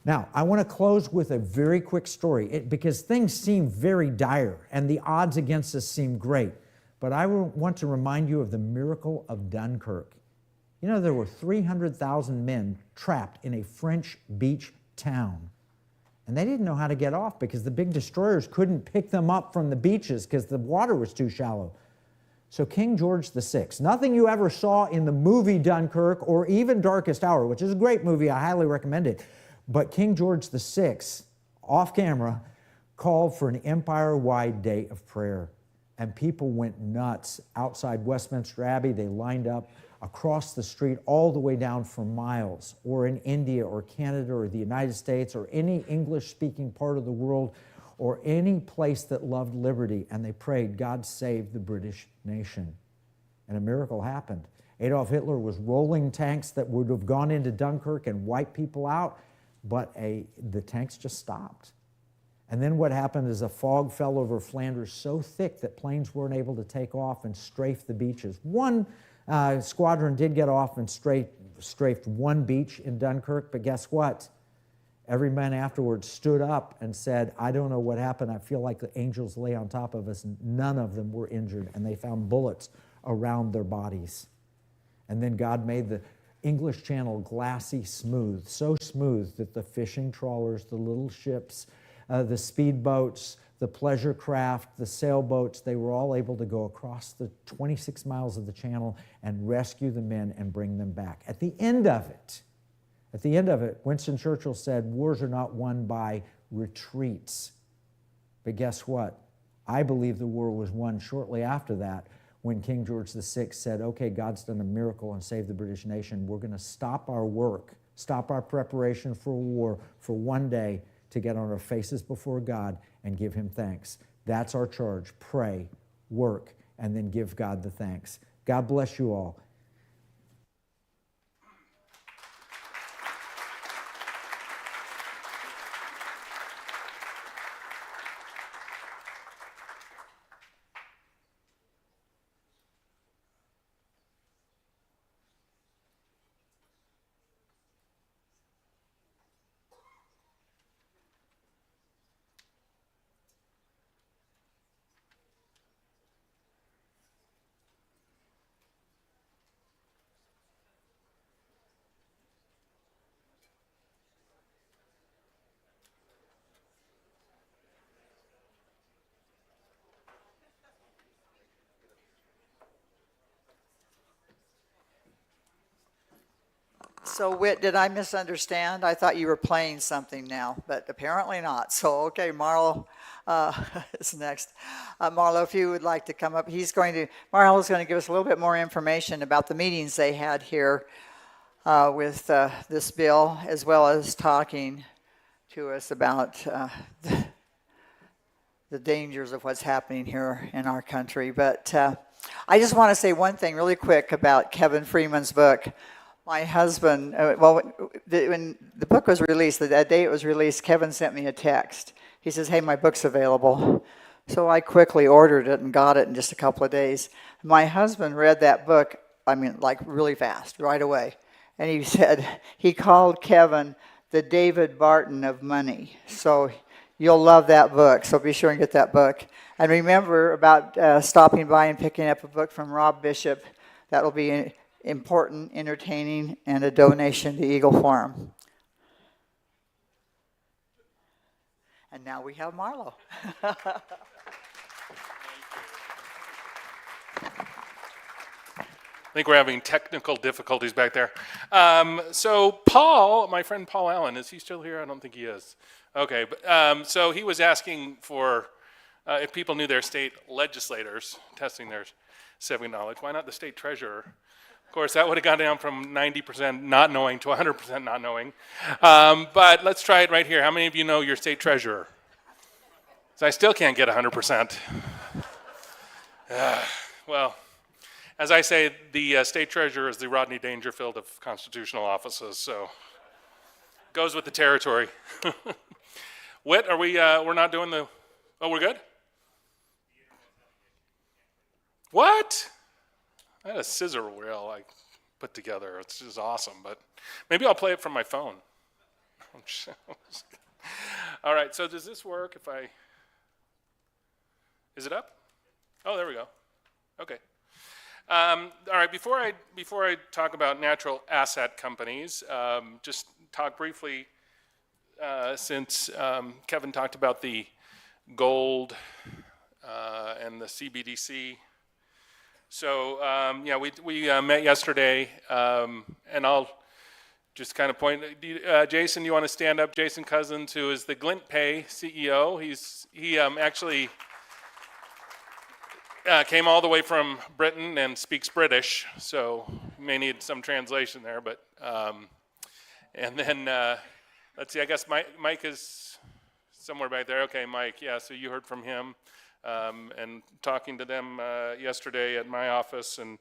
Now, I want to close with a very quick story because things seem very dire and the odds against us seem great. But I want to remind you of the miracle of Dunkirk. You know, there were 300,000 men trapped in a French beach town. And they didn't know how to get off because the big destroyers couldn't pick them up from the beaches because the water was too shallow. So King George VI, nothing you ever saw in the movie Dunkirk or even Darkest Hour, which is a great movie, I highly recommend it. But King George VI, off camera, called for an empire-wide day of prayer. And people went nuts outside Westminster Abbey. They lined up across the street all the way down for miles, or in India or Canada or the United States or any English-speaking part of the world or any place that loved liberty. And they prayed, God save the British nation. And a miracle happened. Adolf Hitler was rolling tanks that would have gone into Dunkirk and wiped people out. But the tanks just stopped. And then what happened is a fog fell over Flanders so thick that planes weren't able to take off and strafe the beaches. One squadron did get off and strafed one beach in Dunkirk, but guess what? Every man afterwards stood up and said, I don't know what happened. I feel like the angels lay on top of us. And none of them were injured, and they found bullets around their bodies. And then God made the English Channel glassy smooth, so smooth that the fishing trawlers, the little ships, the speedboats, the pleasure craft, the sailboats, they were all able to go across the 26 miles of the channel and rescue the men and bring them back. At the end of it, Winston Churchill said, wars are not won by retreats. But guess what? I believe the war was won shortly after that when King George VI said, okay, God's done a miracle and saved the British nation. We're going to stop our work, stop our preparation for war for one day to get on our faces before God and give him thanks. That's our charge. Pray, work, and then give God the thanks. God bless you all. So, Whit, did I misunderstand? I thought you were playing something now, but apparently not. So, okay, Marlo is next. Marlo, if you would like to come up, Marlo's going to give us a little bit more information about the meetings they had here with this bill, as well as talking to us about the dangers of what's happening here in our country. But I just want to say one thing really quick about Kevin Freeman's book. My husband, when the book was released, that day it was released, Kevin sent me a text. He says, hey, my book's available. So I quickly ordered it and got it in just a couple of days. My husband read that book, like really fast, right away. And he said, he called Kevin the David Barton of money. So you'll love that book, so be sure and get that book. And remember about stopping by and picking up a book from Rob Bishop. That'll be important, entertaining, and a donation to Eagle Forum. And now we have Marlo. I think we're having technical difficulties back there. So Paul, my friend Paul Allen, is he still here? I don't think he is. Okay, but, so he was asking for if people knew their state legislators, testing their civic knowledge, why not the state treasurer? Of course, that would have gone down from 90% not knowing to 100% not knowing. But let's try it right here. How many of you know your state treasurer? So I still can't get 100%. Well, as I say, the state treasurer is the Rodney Dangerfield of constitutional offices, so goes with the territory. Whit, are we? We're not doing the. Oh, we're good. What? I had a scissor reel I put together. It's just awesome, but maybe I'll play it from my phone. All right. So does this work? If I. Is it up? Oh, there we go. Okay. All right, before I talk about natural asset companies, just talk briefly, since Kevin talked about the gold and the CBDC. So yeah, we met yesterday, and I'll just kind of point. Jason, you want to stand up? Jason Cousins, who is the Glint Pay CEO. He actually. Came all the way from Britain and speaks British, so you may need some translation there. But and then let's see. I guess Mike is somewhere back there. Okay, Mike. Yeah. So you heard from him, and talking to them yesterday at my office, and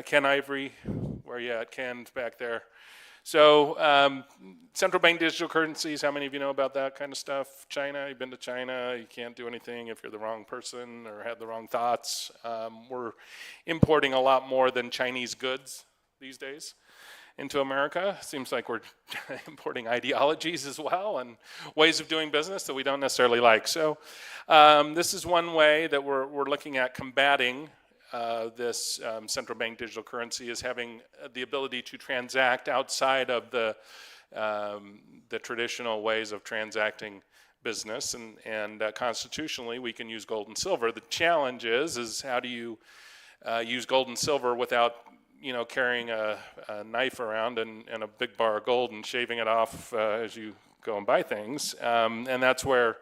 Ken Ivory, where you at? Ken's back there. So central bank digital currencies, how many of you know about that kind of stuff? China, you've been to China, you can't do anything if you're the wrong person or had the wrong thoughts. We're importing a lot more than Chinese goods these days into America. Seems like we're importing ideologies as well and ways of doing business that we don't necessarily like. So this is one way that we're looking at combating this central bank digital currency, is having the ability to transact outside of the traditional ways of transacting business, and constitutionally we can use gold and silver. The challenge is how do you use gold and silver without carrying a knife around and a big bar of gold and shaving it off as you go and buy things, and that's where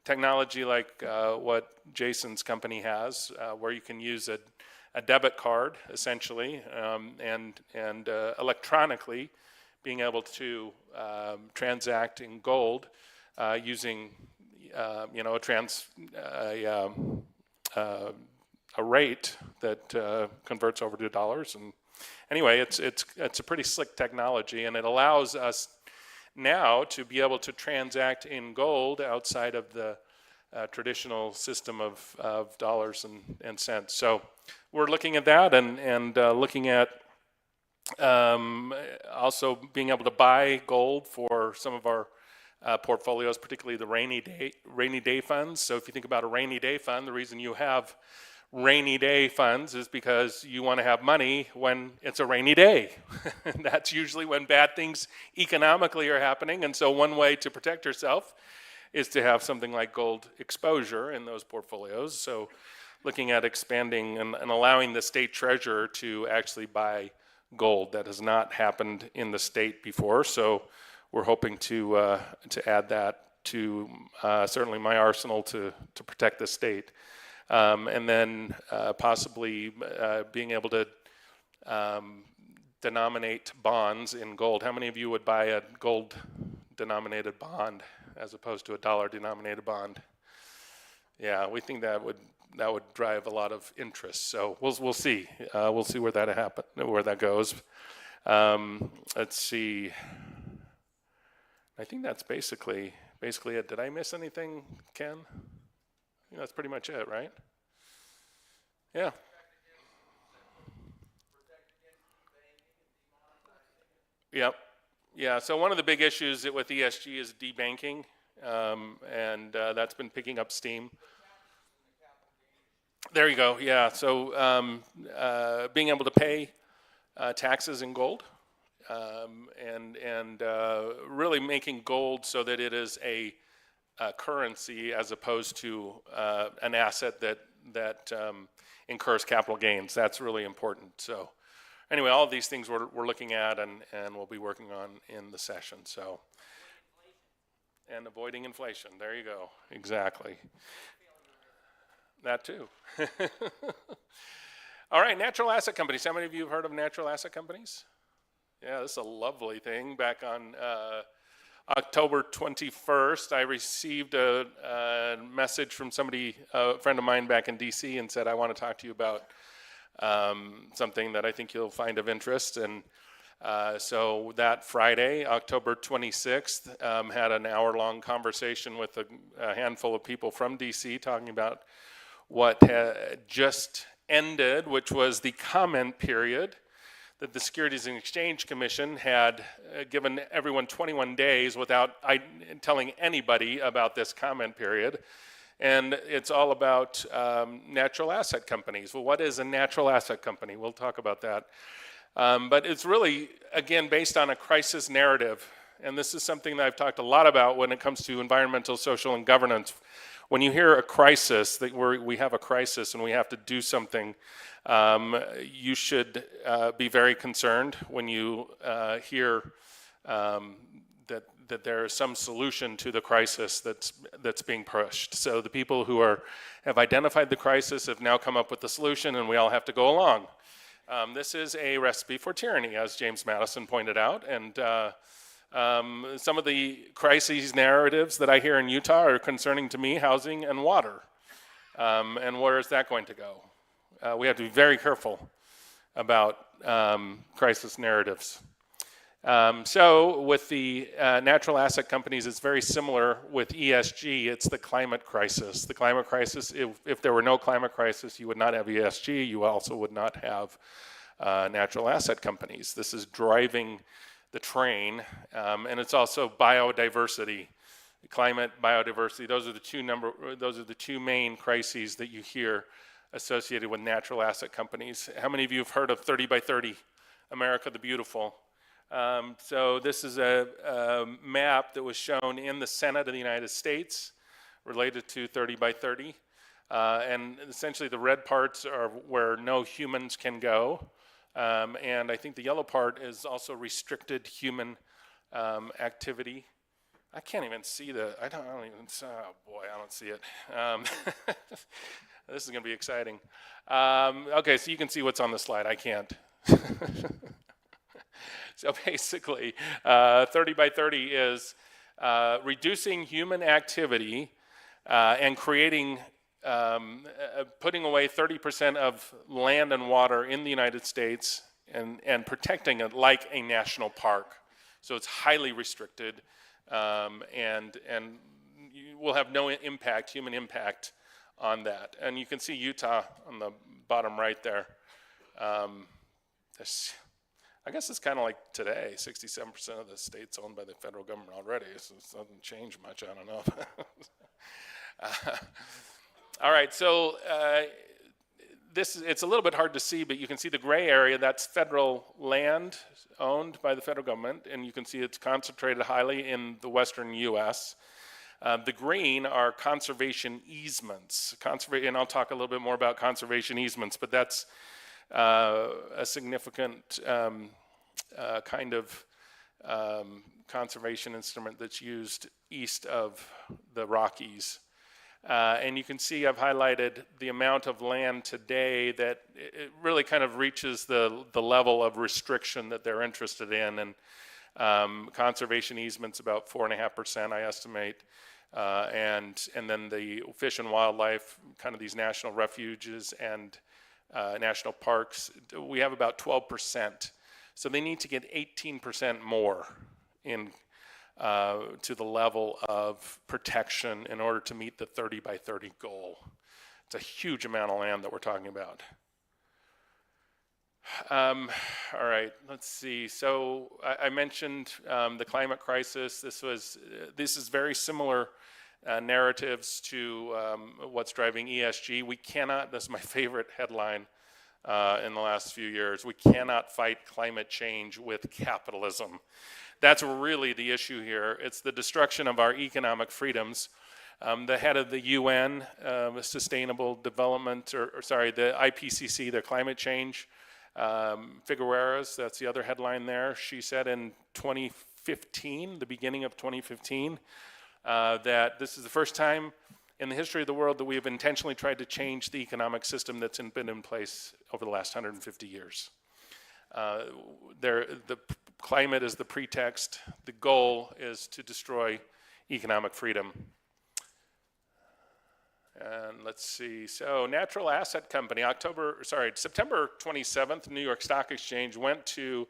technology like what Jason's company has, where you can use a debit card essentially, and electronically being able to transact in gold using a rate that converts over to dollars. And anyway, it's a pretty slick technology, and it allows us now to be able to transact in gold outside of the traditional system of dollars and cents. So we're looking at that, and looking at also being able to buy gold for some of our portfolios, particularly the rainy day funds. So if you think about a rainy day fund, the reason you have rainy day funds is because you want to have money when it's a rainy day. That's usually when bad things economically are happening, and so one way to protect yourself is to have something like gold exposure in those portfolios. So looking at expanding and allowing the state treasurer to actually buy gold. That has not happened in the state before, so we're hoping to add that to certainly my arsenal to protect the state. And then possibly being able to denominate bonds in gold. How many of you would buy a gold denominated bond as opposed to a dollar denominated bond? Yeah, we think that would drive a lot of interest. So we'll see. We'll see where that goes. Let's see. I think that's basically it. Did I miss anything, Ken? I think that's pretty much it, right? Yeah. Yep. Yeah, so one of the big issues with ESG is debanking, and that's been picking up steam. There you go, yeah. So being able to pay taxes in gold, and really making gold so that it is a currency as opposed to an asset that incurs capital gains. That's really important. So anyway, all of these things we're looking at and we'll be working on in the session. So, and avoiding inflation. There you go. Exactly. That too. All right, natural asset companies. How many of you have heard of natural asset companies? Yeah, this is a lovely thing. Back on October 21st, I received a message from somebody, a friend of mine back in DC, and said, I want to talk to you about something that I think you'll find of interest. And so that Friday, October 26th, had an hour-long conversation with a handful of people from DC talking about what had just ended, which was the comment period that the Securities and Exchange Commission had given everyone 21 days without telling anybody about this comment period. And it's all about natural asset companies. Well, what is a natural asset company? We'll talk about that. But it's really, again, based on a crisis narrative. And this is something that I've talked a lot about when it comes to environmental, social, and governance. When you hear a crisis, that we have a crisis and we have to do something, you should be very concerned when you hear that there is some solution to the crisis that's being pushed. So the people who have identified the crisis have now come up with the solution, and we all have to go along. This is a recipe for tyranny, as James Madison pointed out, and some of the crises narratives that I hear in Utah are concerning to me housing and water. And where is that going to go? We have to be very careful about crisis narratives. So with the natural asset companies, it's very similar with ESG. It's the climate crisis. The climate crisis, if there were no climate crisis, you would not have ESG. You also would not have natural asset companies. This is driving the train, and it's also biodiversity, climate, biodiversity. Those are the two main crises that you hear associated with natural asset companies. How many of you have heard of 30 by 30, America the Beautiful? So this is a map that was shown in the Senate of the United States related to 30 by 30. And essentially the red parts are where no humans can go. And I think the yellow part is also restricted human activity. I can't even see I don't see it. This is going to be exciting. Okay, so you can see what's on the slide. I can't. So basically, 30 by 30 is reducing human activity and creating, putting away 30% of land and water in the United States and protecting it like a national park. So it's highly restricted, and you will have no impact, human impact on that. And you can see Utah on the bottom right there. I guess it's kind of like today, 67% of the state's owned by the federal government already, so it doesn't change much, I don't know. All right, so it's a little bit hard to see, but you can see the gray area, that's federal land owned by the federal government, and you can see it's concentrated highly in the western US. The green are conservation easements. And I'll talk a little bit more about conservation easements, but that's a significant kind of conservation instrument that's used east of the Rockies. And you can see I've highlighted the amount of land today that it really kind of reaches the level of restriction that they're interested in. And conservation easements about 4.5%, I estimate. and then the fish and wildlife, kind of these national refuges and national parks, we have about 12%. So they need to get 18% more in to the level of protection in order to meet the 30 by 30 goal. It's a huge amount of land that we're talking about. All right, let's see. So I mentioned the climate crisis. This is very similar narratives to what's driving ESG. We cannot, this is my favorite headline in the last few years, we cannot fight climate change with capitalism. That's really the issue here. It's the destruction of our economic freedoms. The head of the UN, Sustainable Development, the IPCC, the climate change, Figueres, that's the other headline there. She said in 2015, the beginning of 2015, that this is the first time in the history of the world that we have intentionally tried to change the economic system that's been in place over the last 150 years. The climate is the pretext. The goal is to destroy economic freedom. And let's see, so Natural Asset Company, September 27th, New York Stock Exchange went to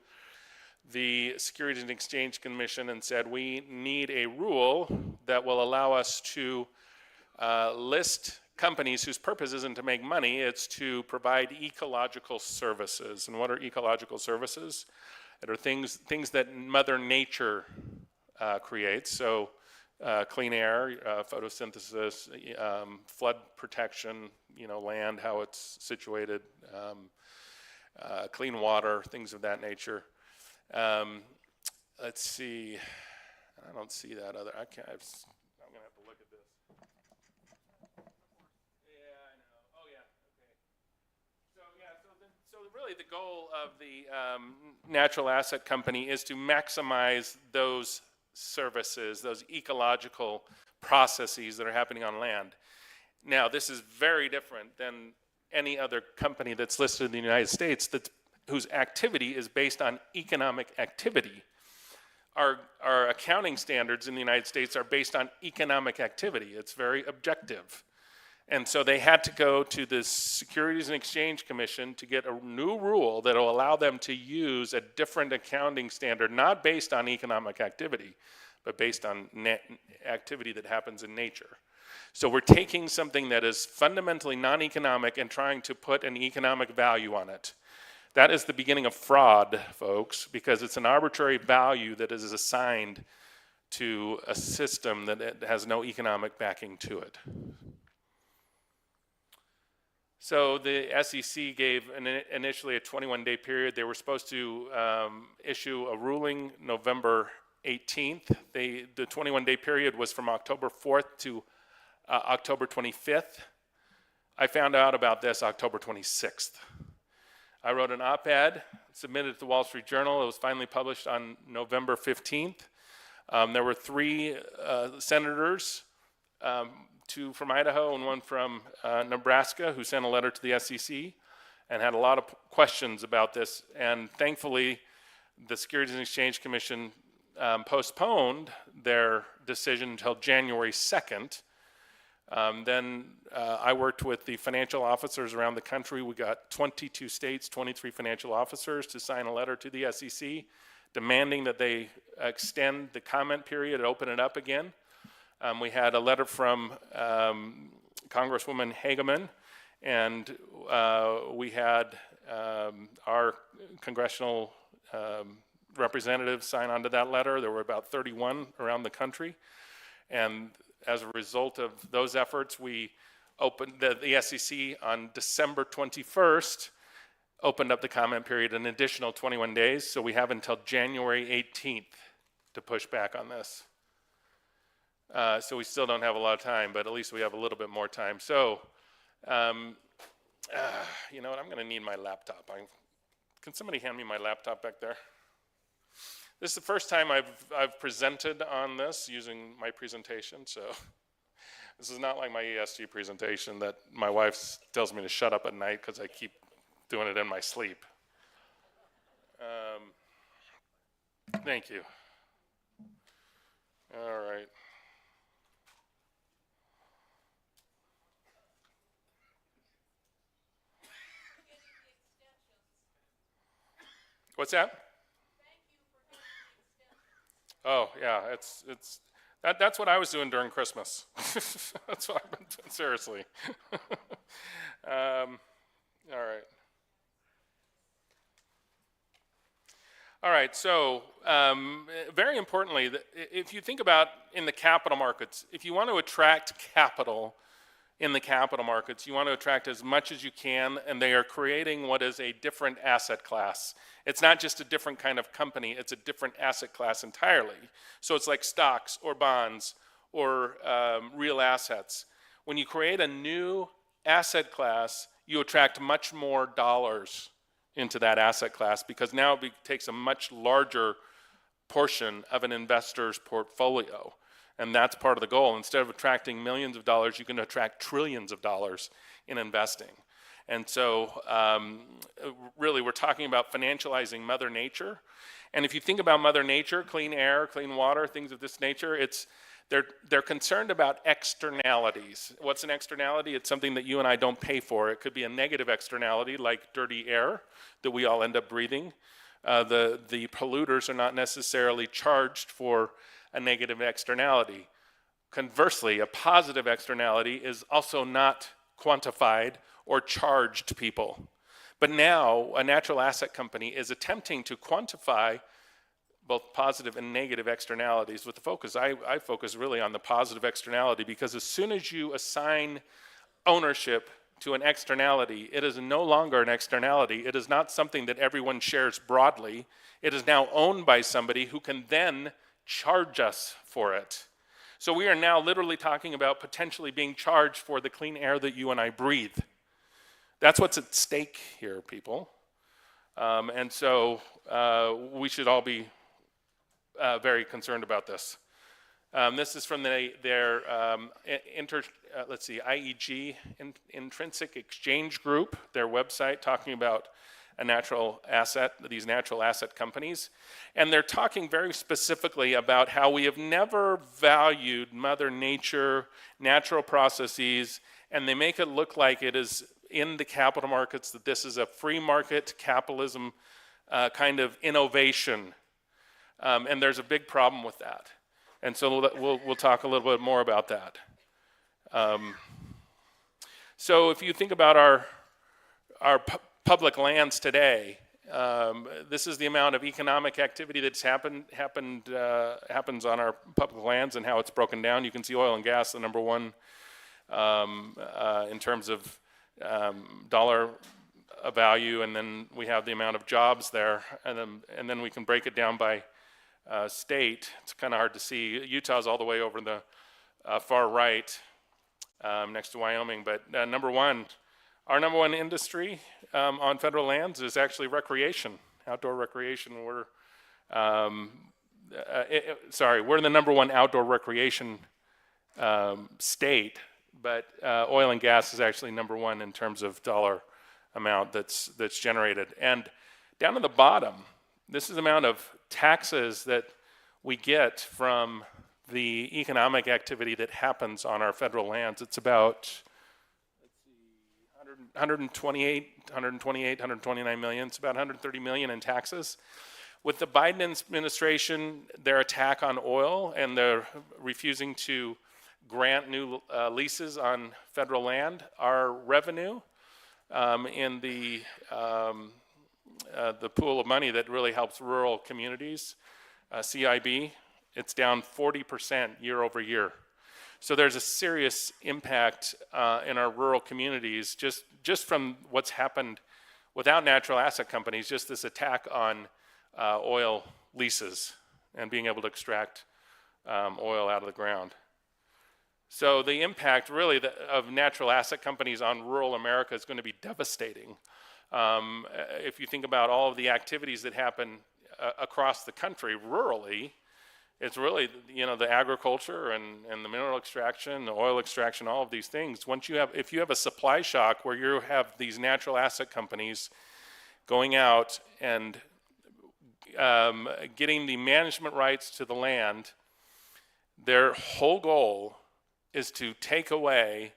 the Securities and Exchange Commission and said, we need a rule that will allow us to list companies whose purpose isn't to make money, it's to provide ecological services. And what are ecological services? It are things that Mother Nature creates. So clean air, photosynthesis, flood protection, land, how it's situated, clean water, things of that nature. Let's see. I don't see that other. I'm gonna have to look at this. Yeah, I know. Oh yeah. Okay. So really, the goal of the Natural Asset Company is to maximize those services, those ecological processes that are happening on land. Now, this is very different than any other company that's listed in the United States whose activity is based on economic activity. Our accounting standards in the United States are based on economic activity. It's very objective. And so they had to go to the Securities and Exchange Commission to get a new rule that will allow them to use a different accounting standard, not based on economic activity, but based on activity that happens in nature. So we're taking something that is fundamentally non-economic and trying to put an economic value on it. That is the beginning of fraud, folks, because it's an arbitrary value that is assigned to a system that has no economic backing to it. So the SEC gave initially a 21-day period. They were supposed to issue a ruling November 18th. The 21-day period was from October 4th to October 25th. I found out about this October 26th. I wrote an op-ed, submitted it to the Wall Street Journal. It was finally published on November 15th. There were 3 senators, 2 from Idaho and 1 from Nebraska, who sent a letter to the SEC and had a lot of questions about this. And thankfully, the Securities and Exchange Commission postponed their decision until January 2nd. Then I worked with the financial officers around the country. We got 22 states, 23 financial officers to sign a letter to the SEC demanding that they extend the comment period and open it up again. We had a letter from Congresswoman Hageman, and we had our congressional representatives sign onto that letter. There were about 31 around the country. And as a result of those efforts, we opened the SEC on December 21st, opened up the comment period an additional 21 days. So we have until January 18th to push back on this. So we still don't have a lot of time, but at least we have a little bit more time. So, you know what, I'm going to need my laptop. Can somebody hand me my laptop back there? This is the first time I've presented on this using my presentation, so this is not like my ESG presentation that my wife tells me to shut up at night because I keep doing it in my sleep. Thank you. All right. What's that? Oh, yeah, that's what I was doing during Christmas. That's what I've been doing, seriously. All right. All right, so very importantly, if you think about in the capital markets, if you want to attract capital in the capital markets, you want to attract as much as you can, and they are creating what is a different asset class. It's not just a different kind of company, it's a different asset class entirely. So it's like stocks or bonds or real assets. When you create a new asset class, you attract much more dollars into that asset class because now it takes a much larger portion of an investor's portfolio. And that's part of the goal. Instead of attracting millions of dollars, you can attract trillions of dollars in investing. And so really we're talking about financializing Mother Nature. And if you think about Mother Nature, clean air, clean water, things of this nature, they're concerned about externalities. What's an externality? It's something that you and I don't pay for. It could be a negative externality like dirty air that we all end up breathing. The polluters are not necessarily charged for a negative externality. Conversely, a positive externality is also not quantified or charged to people. But now a natural asset company is attempting to quantify both positive and negative externalities with the focus. I focus really on the positive externality because as soon as you assign ownership to an externality, it is no longer an externality. It is not something that everyone shares broadly. It is now owned by somebody who can then charge us for it. So we are now literally talking about potentially being charged for the clean air that you and I breathe. That's what's at stake here, people. And so we should all be very concerned about this. This is from their IEG, Intrinsic Exchange Group, their website, talking about a natural asset, these natural asset companies. And they're talking very specifically about how we have never valued Mother Nature, natural processes, and they make it look like it is in the capital markets, that this is a free market capitalism kind of innovation. And there's a big problem with that. And so we'll talk a little bit more about that. So if you think about our public lands today, this is the amount of economic activity that's happens on our public lands and how it's broken down. You can see oil and gas, the number one in terms of dollar value, and then we have the amount of jobs there, and then we can break it down by state. It's kind of hard to see. Utah's all the way over in the far right, next to Wyoming. But our number one industry on federal lands is actually recreation, outdoor recreation. We're the number one outdoor recreation state, but oil and gas is actually number one in terms of dollar amount that's generated. And down at the bottom, this is the amount of taxes that we get from the economic activity that happens on our federal lands. It's about 129 million. It's about 130 million in taxes. With the Biden administration, their attack on oil and their refusing to grant new leases on federal land, our revenue in the pool of money that really helps rural communities, CIB, it's down 40% year over year. So there's a serious impact in our rural communities just from what's happened without natural asset companies, just this attack on oil leases and being able to extract oil out of the ground. So the impact really of natural asset companies on rural America is going to be devastating. If you think about all of the activities that happen across the country rurally, it's really, the agriculture and the mineral extraction, the oil extraction, all of these things. If you have a supply shock where you have these natural asset companies going out and getting the management rights to the land, their whole goal is to take away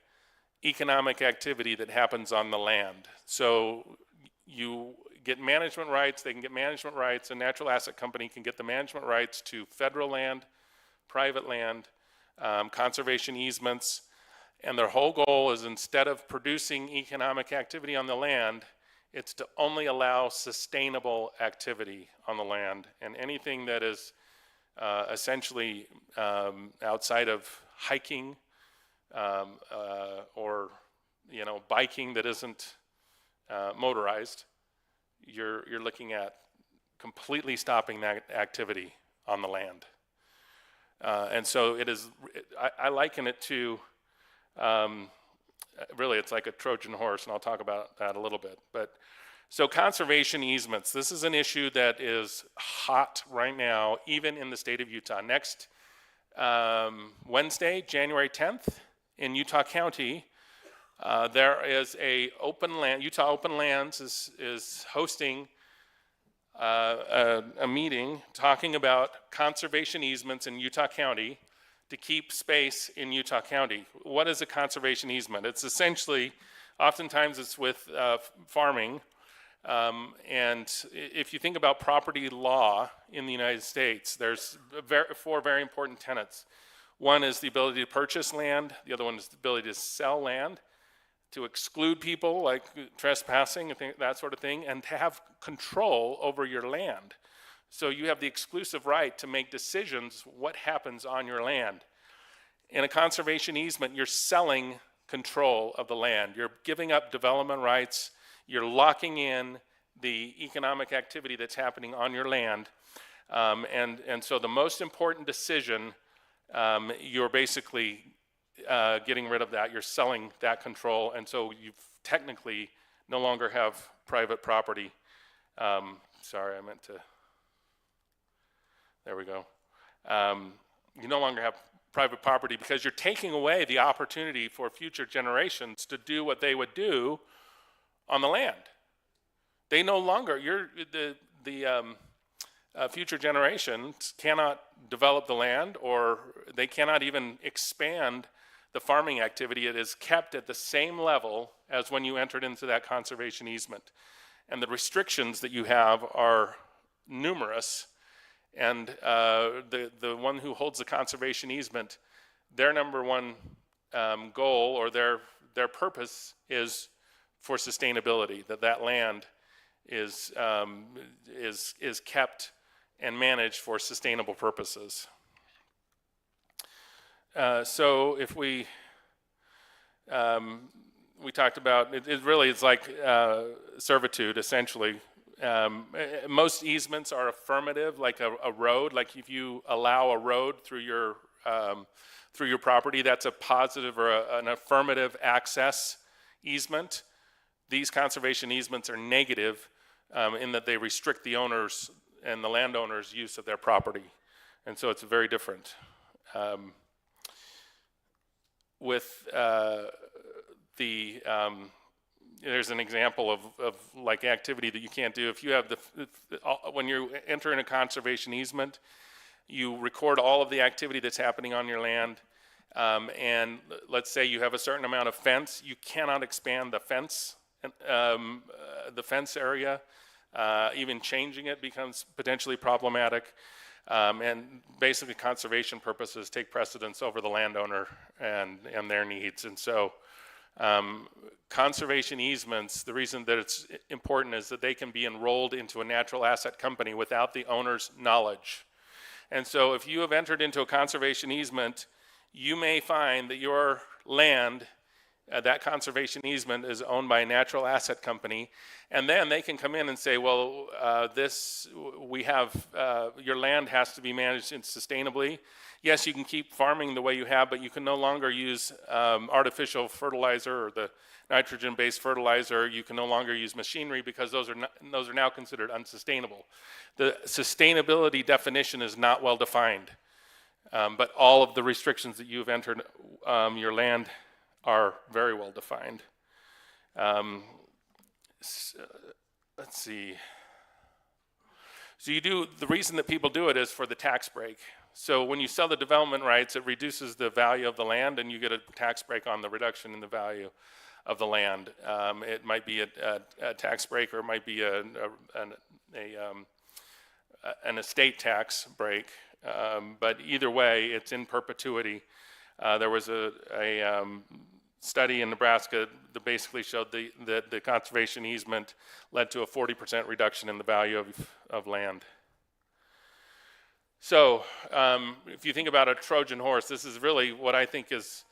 economic activity that happens on the land. So you get management rights. They can get management rights. A natural asset company can get the management rights to federal land, private land, conservation easements. And their whole goal is, instead of producing economic activity on the land, it's to only allow sustainable activity on the land. And anything that is essentially outside of hiking or biking that isn't motorized, you're looking at completely stopping that activity on the land. And so I liken it to, really it's like a Trojan horse, and I'll talk about that a little bit. But so conservation easements, this is an issue that is hot right now, even in the state of Utah. Next Wednesday, January 10th, in Utah County, there is a open land, Utah Open Lands is hosting a meeting talking about conservation easements in Utah County to keep space in Utah County. What is a conservation easement? It's essentially, oftentimes it's with farming, and if you think about property law in the United States, there's four very important tenets. One is the ability to purchase land. The other one is the ability to sell land, to exclude people like trespassing, that sort of thing, and to have control over your land. So you have the exclusive right to make decisions what happens on your land. In a conservation easement, you're selling control of the land. You're giving up development rights. You're locking in the economic activity that's happening on your land. And so the most important decision, you're basically getting rid of that. You're selling that control. And so you technically no longer have private property. Sorry, I meant to. There we go. You no longer have private property because you're taking away the opportunity for future generations to do what they would do on the land. They no longer, future generations cannot develop the land, or they cannot even expand the farming activity. It is kept at the same level as when you entered into that conservation easement. And the restrictions that you have are numerous. And the one who holds the conservation easement, their number one goal, or their purpose, is for sustainability. That land is kept and managed for sustainable purposes. So if we talked about it really is like servitude essentially. Most easements are affirmative, like a road. Like if you allow a road through your property, that's a positive or an affirmative access easement. These conservation easements are negative in that they restrict the owners and the landowners' use of their property, and so it's very different. There's an example of like activity that you can't do. If you have when you enter in a conservation easement, you record all of the activity that's happening on your land, and let's say you have a certain amount of fence, you cannot expand the fence area. Even changing it becomes potentially problematic, and basically conservation purposes take precedence over the landowner and their needs. And so conservation easements, the reason that it's important is that they can be enrolled into a natural asset company without the owner's knowledge. And so if you have entered into a conservation easement, you may find that your land, that conservation easement, is owned by a natural asset company, and then they can come in and say, well, your land has to be managed sustainably. Yes, you can keep farming the way you have, but you can no longer use artificial fertilizer or the nitrogen-based fertilizer. You can no longer use machinery because those are now considered unsustainable. The sustainability definition is not well defined, but all of the restrictions that you've entered your land are very well defined. Let's see. So the reason that people do it is for the tax break. So when you sell the development rights, it reduces the value of the land and you get a tax break on the reduction in the value of the land. It might be a tax break, or it might be an estate tax break. But either way, it's in perpetuity. There was a study in Nebraska that basically showed that the conservation easement led to a 40% reduction in the value of land. So if you think about a Trojan horse, this is really what I think is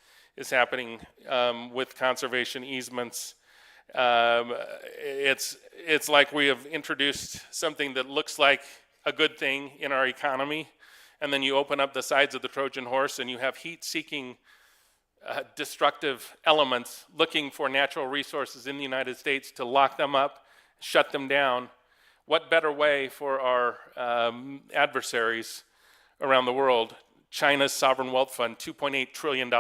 happening with conservation easements. It's like we have introduced something that looks like a good thing in our economy, and then you open up the sides of the Trojan horse and you have heat-seeking destructive elements looking for natural resources in the United States to lock them up, shut them down. What better way for our adversaries around the world? China's sovereign wealth fund, $2.8 trillion.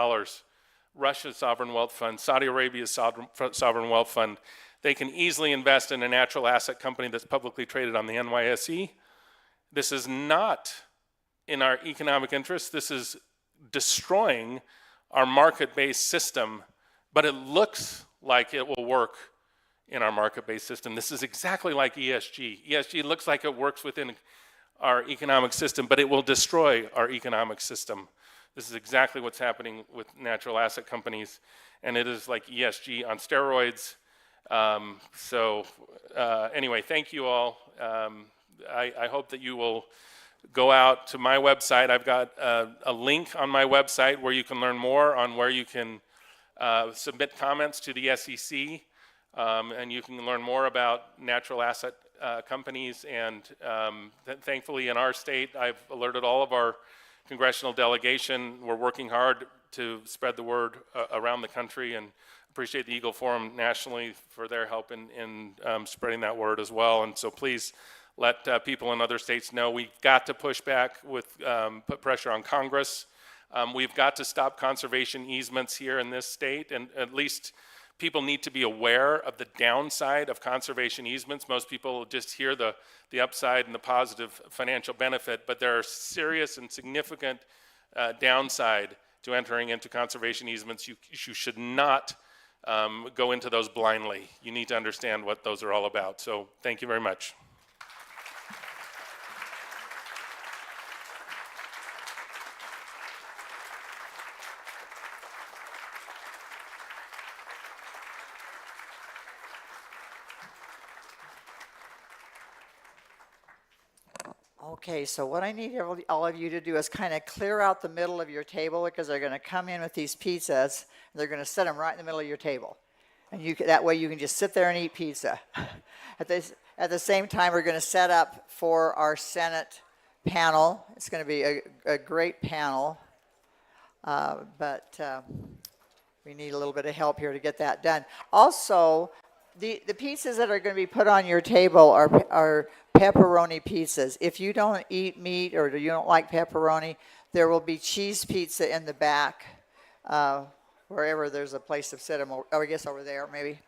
Russia's sovereign wealth fund, Saudi Arabia's sovereign wealth fund. They can easily invest in a natural asset company that's publicly traded on the NYSE. This is not in our economic interest. This is destroying our market-based system, but it looks like it will work in our market-based system. This is exactly like ESG. ESG looks like it works within our economic system, but it will destroy our economic system. This is exactly what's happening with natural asset companies, and it is like ESG on steroids. Anyway, thank you all. I hope that you will go out to my website. I've got a link on my website where you can learn more on where you can submit comments to the SEC, and you can learn more about natural asset companies. And thankfully in our state, I've alerted all of our congressional delegation. We're working hard to spread the word around the country, and appreciate the Eagle Forum nationally for their help in spreading that word as well. And so please let people in other states know. We've got to push back with, put pressure on Congress. We've got to stop conservation easements here in this state, and at least people need to be aware of the downside of conservation easements. Most people just hear the upside and the positive financial benefit, but there are serious and significant downside to entering into conservation easements. You should not go into those blindly. You need to understand what those are all about. So thank you very much. Okay, so what I need all of you to do is kind of clear out the middle of your table, because they're going to come in with these pizzas, and they're going to set them right in the middle of your table. And that way you can just sit there and eat pizza. At the same time, we're going to set up for our Senate panel. It's going to be a great panel, but we need a little bit of help here to get that done. Also, the pizzas that are going to be put on your table are pepperoni pizzas. If you don't eat meat or you don't like pepperoni, there will be cheese pizza in the back, wherever there's a place to sit them. Or I guess over there, maybe,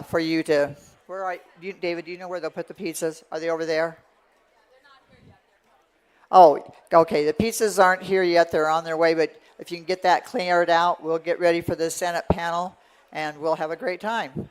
for you to. David, do you know where they'll put the pizzas? Are they over there? They're not here yet. Oh, okay. The pizzas aren't here yet. They're on their way. But if you can get that cleared out, we'll get ready for the Senate panel, and we'll have a great time.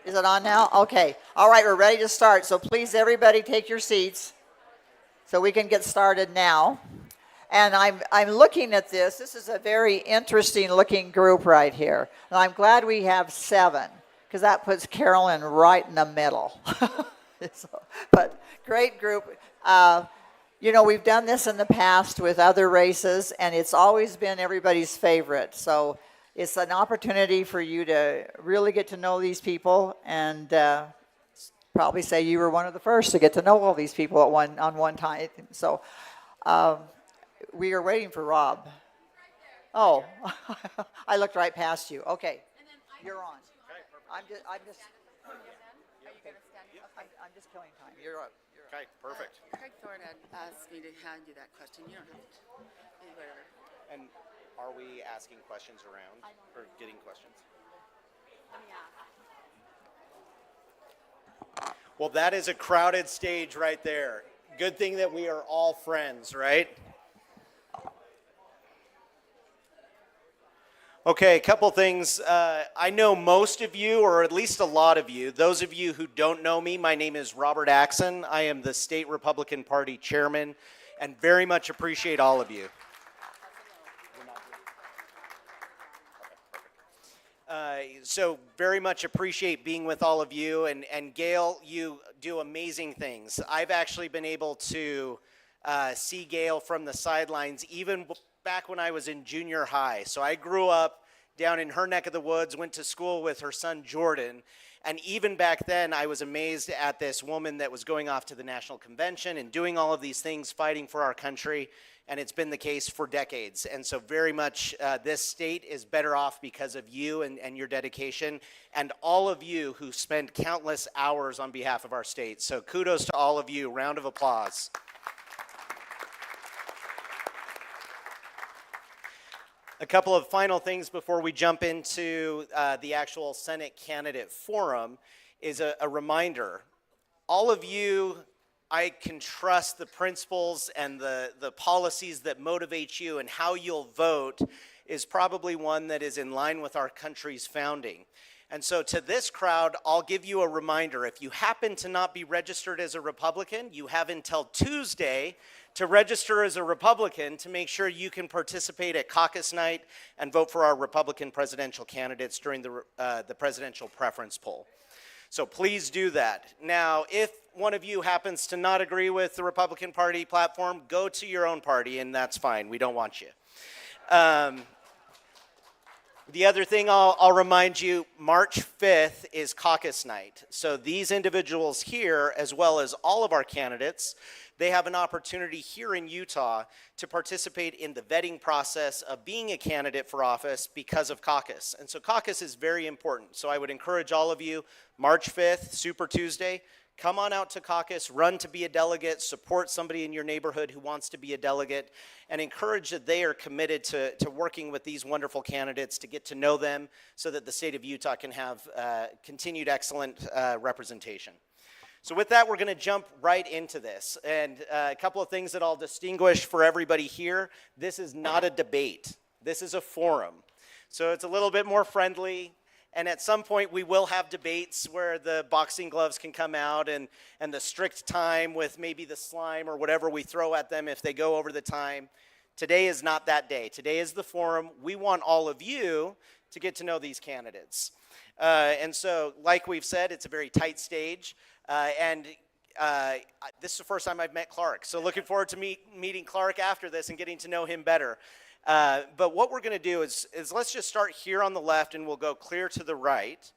Is it on now? Okay. All right, we're ready to start. So please, everybody, take your seats so we can get started now. And I'm looking at this. This is a very interesting looking group right here. And I'm glad we have 7 because that puts Carolyn right in the middle. But great group. We've done this in the past with other races, and it's always been everybody's favorite. So it's an opportunity for you to really get to know these people, and probably say you were one of the first to get to know all these people on one time. So we are waiting for Rob. Oh, I looked right past you. Okay, you're on. I'm just killing time. You're up. Okay, perfect. Craig Thorne had asked me to hand you that question. You don't have to. Whatever. And are we asking questions around or getting questions? Well, that is a crowded stage right there. Good thing that we are all friends, right? Okay, a couple things. I know most of you, or at least a lot of you. Those of you who don't know me, my name is Robert Axon. I am the State Republican Party Chairman, and very much appreciate all of you. So very much appreciate being with all of you. And Gail, you do amazing things. I've actually been able to see Gail from the sidelines even back when I was in junior high. So I grew up down in her neck of the woods, went to school with her son Jordan. And even back then, I was amazed at this woman that was going off to the National Convention and doing all of these things, fighting for our country. And it's been the case for decades. And so very much this state is better off because of you and your dedication and all of you who spend countless hours on behalf of our state. So kudos to all of you. Round of applause. A couple of final things before we jump into the actual Senate candidate forum is a reminder. All of you, I can trust the principles and the policies that motivate you, and how you'll vote is probably one that is in line with our country's founding. And so to this crowd, I'll give you a reminder. If you happen to not be registered as a Republican, you have until Tuesday to register as a Republican to make sure you can participate at caucus night and vote for our Republican presidential candidates during the presidential preference poll. So please do that. Now, if one of you happens to not agree with the Republican Party platform, go to your own party, and that's fine. We don't want you. The other thing I'll remind you, March 5th is caucus night. So these individuals here, as well as all of our candidates, they have an opportunity here in Utah to participate in the vetting process of being a candidate for office because of caucus. And so caucus is very important. So I would encourage all of you, March 5th, Super Tuesday, come on out to caucus, run to be a delegate, support somebody in your neighborhood who wants to be a delegate, and encourage that they are committed to working with these wonderful candidates to get to know them so that the state of Utah can have continued excellent representation. So with that, we're going to jump right into this. And a couple of things that I'll distinguish for everybody here. This is not a debate. This is a forum. So it's a little bit more friendly. And at some point, we will have debates where the boxing gloves can come out and the strict time with maybe the slime or whatever we throw at them if they go over the time. Today is not that day. Today is the forum. We want all of you to get to know these candidates. And so, like we've said, it's a very tight stage. This is the first time I've met Clark. So looking forward to meeting Clark after this and getting to know him better. But what we're going to do is let's just start here on the left, and we'll go clear to the right.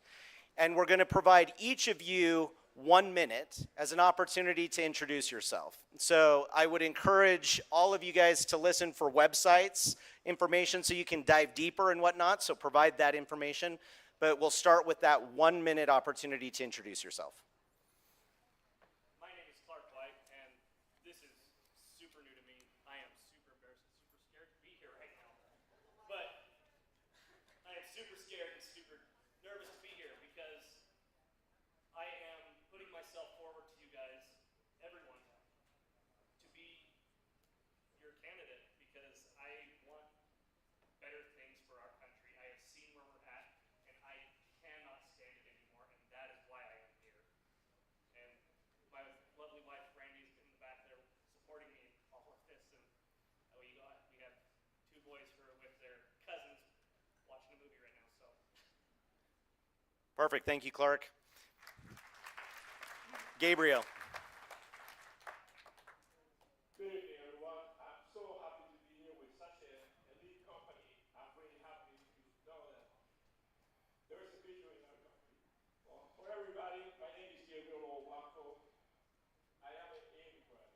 And we're going to provide each of you 1 minute as an opportunity to introduce yourself. So I would encourage all of you guys to listen for websites, information so you can dive deeper and whatnot. So provide that information. But we'll start with that 1 minute opportunity to introduce yourself. My name is Clark White, and this is super new to me. I am super embarrassed and super scared to be here right now. But I am super scared and super nervous to be here because I am putting myself forward to you guys, everyone, to be your candidate because I want better things for our country. I have seen where we're at, and I cannot stand it anymore. boys who are with their cousins watching a movie right now. So. Perfect. Thank you, Clark. Gabriel. Good evening, everyone. I'm so happy to be here with such an elite company. I'm really happy to know them. There is a picture in our country. Well, for everybody, my name is Gabriel Owaco. I am an immigrant.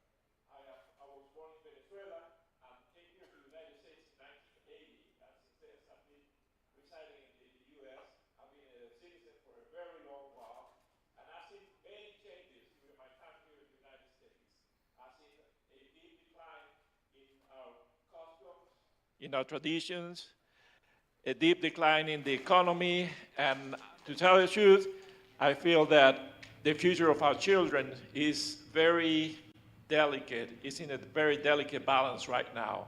I was born in Venezuela and came here to the United States in 1980. And since then, I've been residing in the U.S. I've been a citizen for a very long while. And I've seen many changes during my time here in the United States. I've seen a deep decline in our customs, in our traditions, a deep decline in the economy, and to tell the truth, I feel that the future of our children is very delicate. It's in a very delicate balance right now.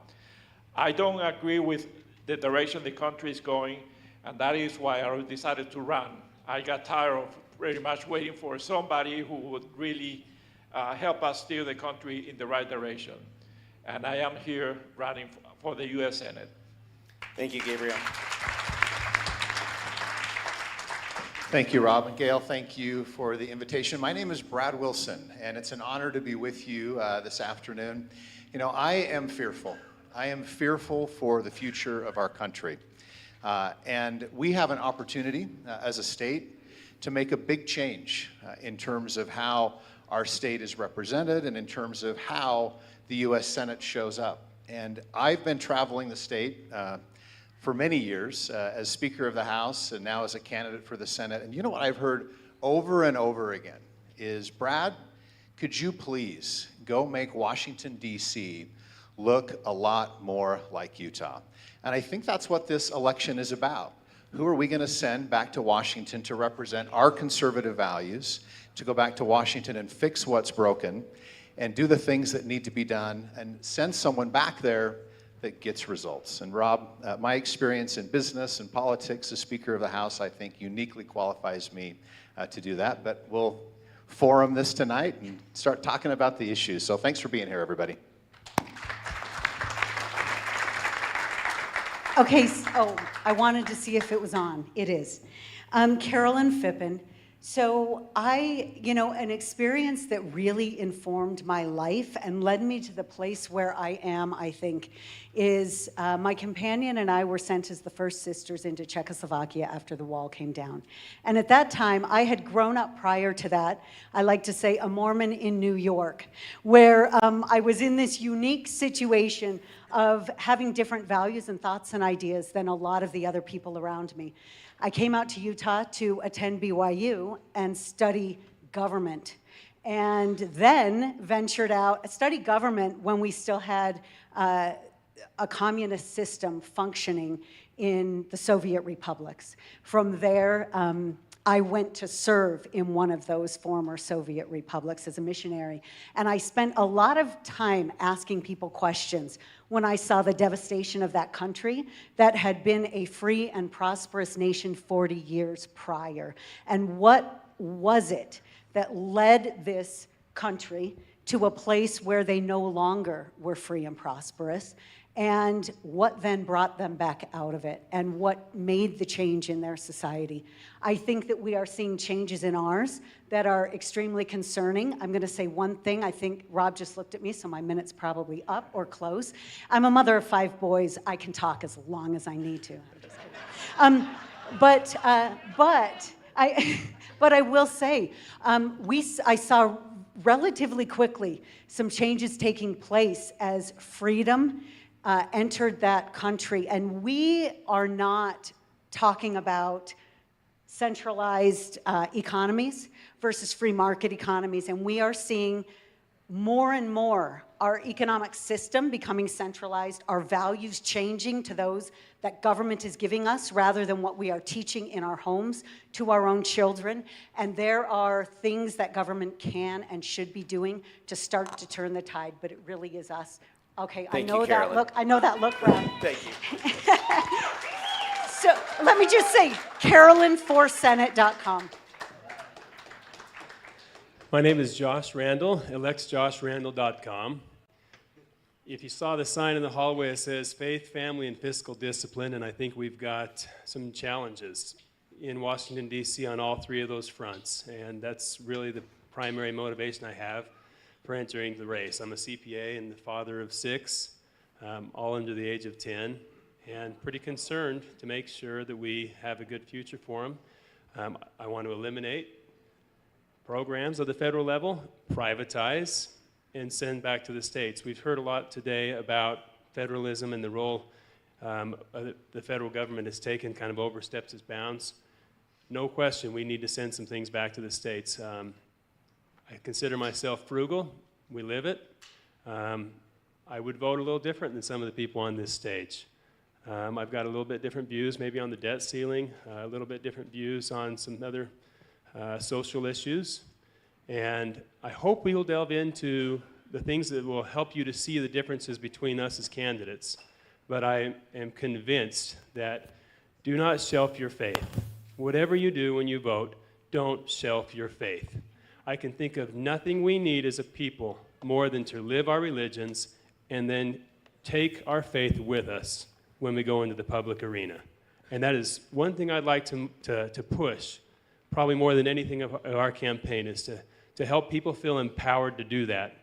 I don't agree with the direction the country is going, and that is why I decided to run. I got tired of pretty much waiting for somebody who would really help us steer the country in the right direction. And I am here running for the U.S. Senate. Thank you, Gabriel. Thank you, Rob and Gail. Thank you for the invitation. My name is Brad Wilson, and it's an honor to be with you this afternoon. You know, I am fearful. I am fearful for the future of our country. And we have an opportunity as a state to make a big change in terms of how our state is represented and in terms of how the U.S. Senate shows up. And I've been traveling the state for many years as Speaker of the House and now as a candidate for the Senate. And you know what I've heard over and over again is, Brad, could you please go make Washington, D.C. look a lot more like Utah? And I think that's what this election is about. Who are we going to send back to Washington to represent our conservative values, to go back to Washington and fix what's broken, and do the things that need to be done, and send someone back there that gets results? And Rob, my experience in business and politics as Speaker of the House, I think uniquely qualifies me to do that. But we'll forum this tonight and start talking about the issues. So thanks for being here, everybody. Okay, so I wanted to see if it was on. It is. Carolyn Phippen. So an experience that really informed my life and led me to the place where I am, I think, is my companion and I were sent as the first sisters into Czechoslovakia after the wall came down. And at that time, I had grown up prior to that, I like to say, a Mormon in New York, where I was in this unique situation of having different values and thoughts and ideas than a lot of the other people around me. I came out to Utah to attend BYU and study government, and then ventured out, study government when we still had a communist system functioning in the Soviet republics. From there, I went to serve in one of those former Soviet republics as a missionary. And I spent a lot of time asking people questions when I saw the devastation of that country that had been a free and prosperous nation 40 years prior. And what was it that led this country to a place where they no longer were free and prosperous? And what then brought them back out of it, and what made the change in their society? I think that we are seeing changes in ours that are extremely concerning. I'm going to say one thing. I think Rob just looked at me, so my minute's probably up or close. I'm a mother of 5 boys. I can talk as long as I need to. I'm just kidding. But I will say, I saw relatively quickly some changes taking place as freedom entered that country. And we are not talking about centralized economies versus free market economies. And we are seeing more and more our economic system becoming centralized, our values changing to those that government is giving us rather than what we are teaching in our homes to our own children. And there are things that government can and should be doing to start to turn the tide, but it really is us. Okay, I know that look. I know that look, Rob. Thank you. So let me just say, CarolynForSenate.com. My name is Josh Randall, electsjoshrandall.com. if you saw the sign in the hallway, it says faith, family, and fiscal discipline, and I think we've got some challenges in Washington, D.C. on all three of those fronts, and that's really the primary motivation I have for entering the race. I'm a CPA and the father of 6, all under the age of 10, and pretty concerned to make sure that we have a good future for them. I want to eliminate programs at the federal level, privatize, and send back to the states. We've heard a lot today about federalism and the role the federal government has taken, kind of oversteps its bounds. No question, we need to send some things back to the states. I consider myself frugal. We live it. I would vote a little different than some of the people on this stage. I've got a little bit different views maybe on the debt ceiling, a little bit different views on some other social issues. And I hope we will delve into the things that will help you to see the differences between us as candidates. But I am convinced that do not shelf your faith. Whatever you do when you vote, don't shelf your faith. I can think of nothing we need as a people more than to live our religions and then take our faith with us when we go into the public arena. And that is one thing I'd like to push, probably more than anything of our campaign, is to help people feel empowered to do that.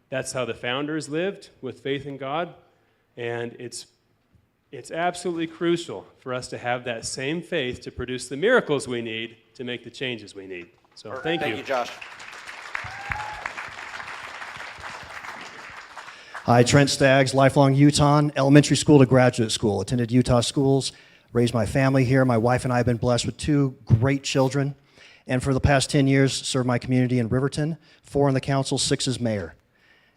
That's how the founders lived, with faith in God, and it's absolutely crucial for us to have that same faith to produce the miracles we need to make the changes we need. So thank you. Thank you, Josh. Hi, Trent Staggs, lifelong Utahn, elementary school to graduate school. Attended Utah schools, raised my family here. My wife and I have been blessed with 2 great children. And for the past 10 years, served my community in Riverton, 4 on the council, 6 as mayor.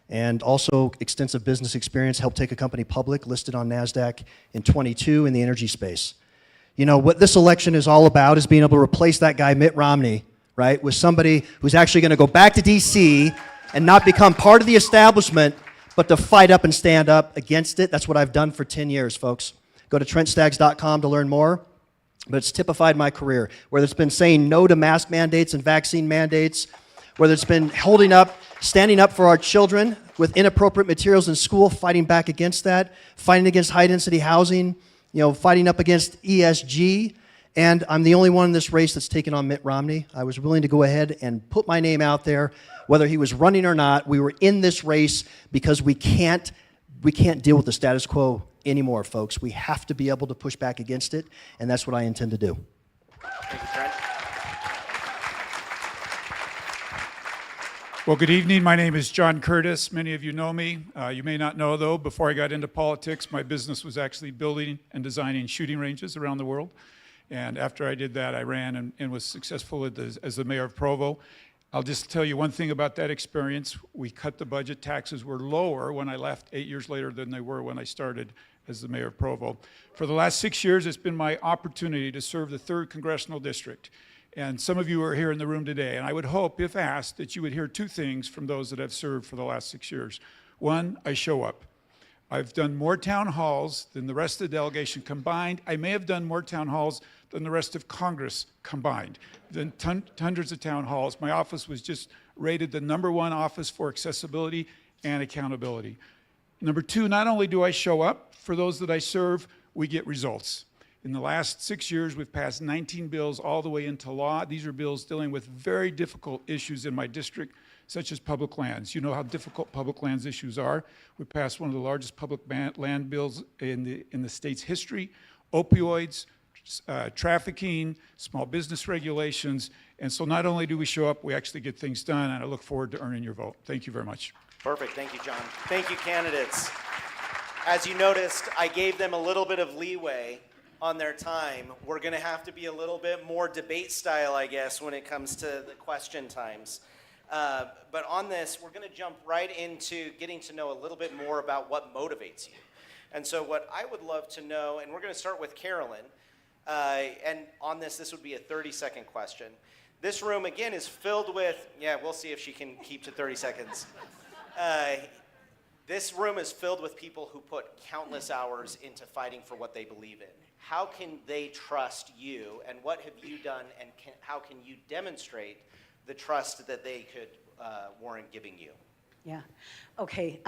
And also extensive business experience, helped take a company public, listed on NASDAQ in 22 in the energy space. You know, what this election is all about is being able to replace that guy, Mitt Romney, right, with somebody who's actually going to go back to D.C. and not become part of the establishment, but to fight up and stand up against it. That's what I've done for 10 years, folks. Go to TrentStaggs.com to learn more. But it's typified my career, whether it's been saying no to mask mandates and vaccine mandates, whether it's been standing up for our children with inappropriate materials in school, fighting back against that, fighting against high-density housing, fighting up against ESG. And I'm the only one in this race that's taken on Mitt Romney. I was willing to go ahead and put my name out there, whether he was running or not. We were in this race because we can't deal with the status quo anymore, folks. We have to be able to push back against it, and that's what I intend to do. Thank you, Trent. Well, good evening. My name is John Curtis. Many of you know me. You may not know, though, before I got into politics, my business was actually building and designing shooting ranges around the world. And after I did that, I ran and was successful as the mayor of Provo. I'll just tell you one thing about that experience. We cut the budget. Taxes were lower when I left 8 years later than they were when I started as the mayor of Provo. For the last 6 years, it's been my opportunity to serve the 3rd Congressional District. And some of you are here in the room today, and I would hope, if asked, that you would hear 2 things from those that have served for the last 6 years. One, I show up. I've done more town halls than the rest of the delegation combined. I may have done more town halls than the rest of Congress combined. Then hundreds of town halls. My office was just rated the #1 office for accessibility and accountability. Number 2, not only do I show up, for those that I serve, we get results. In the last 6 years, we've passed 19 bills all the way into law. These are bills dealing with very difficult issues in my district, such as public lands. You know how difficult public lands issues are. We passed one of the largest public land bills in the state's history, opioids, trafficking, small business regulations. And so not only do we show up, we actually get things done, and I look forward to earning your vote. Thank you very much. Perfect. Thank you, John. Thank you, candidates. As you noticed, I gave them a little bit of leeway on their time. We're going to have to be a little bit more debate style, I guess, when it comes to the question times. But on this, we're going to jump right into getting to know a little bit more about what motivates you. And so what I would love to know, and we're going to start with Carolyn, and on this would be a 30-second question. This room, again, is filled with, we'll see if she can keep to 30 seconds. This room is filled with people who put countless hours into fighting for what they believe in. How can they trust you, and what have you done, and how can you demonstrate the trust that they could warrant giving you? Yeah. Okay.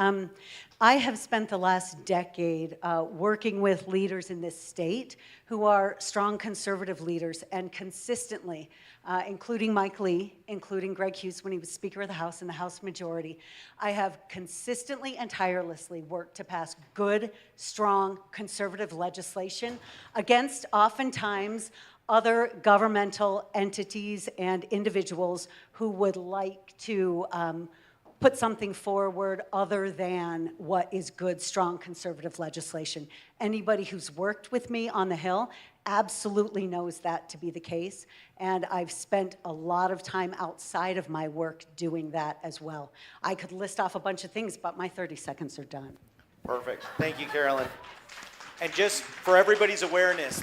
I have spent the last decade working with leaders in this state who are strong conservative leaders, and consistently, including Mike Lee, including Greg Hughes when he was Speaker of the House and the House Majority, I have consistently and tirelessly worked to pass good, strong, conservative legislation against oftentimes other governmental entities and individuals who would like to put something forward other than what is good, strong conservative legislation. Anybody who's worked with me on the Hill absolutely knows that to be the case, and I've spent a lot of time outside of my work doing that as well. I could list off a bunch of things, but my 30 seconds are done. Perfect. Thank you, Carolyn. And just for everybody's awareness,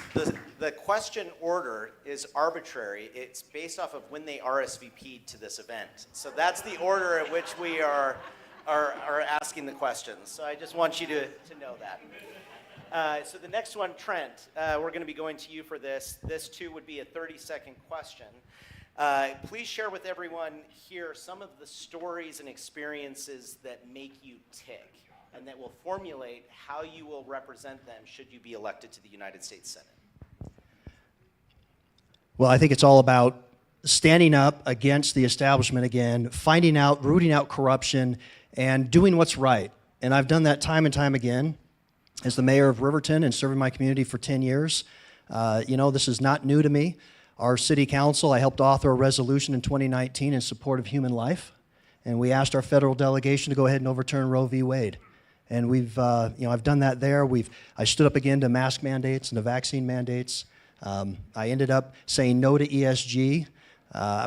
the question order is arbitrary. It's based off of when they RSVP'd to this event. So that's the order at which we are asking the questions. So I just want you to know that. So the next one, Trent, we're going to be going to you for this. This too would be a 30-second question. Please share with everyone here some of the stories and experiences that make you tick, and that will formulate how you will represent them should you be elected to the United States Senate. Well, I think it's all about standing up against the establishment again, finding out, rooting out corruption, and doing what's right. And I've done that time and time again as the mayor of Riverton and serving my community for 10 years. This is not new to me. Our city council, I helped author a resolution in 2019 in support of human life, and we asked our federal delegation to go ahead and overturn Roe v. Wade. And we've, I've done that there. I stood up again to mask mandates and to vaccine mandates. I ended up saying no to ESG.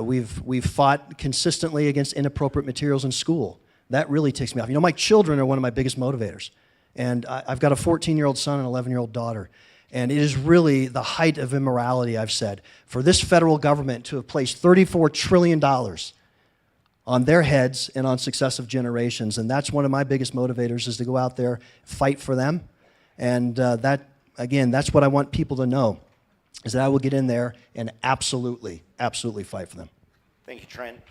We've fought consistently against inappropriate materials in school. That really ticks me off. My children are one of my biggest motivators. And I've got a 14-year-old son and an 11-year-old daughter. And it is really the height of immorality, I've said, for this federal government to have placed $34 trillion on their heads and on successive generations. And that's one of my biggest motivators, is to go out there, fight for them. And that's what I want people to know, is that I will get in there and absolutely, absolutely fight for them. Thank you, Trent.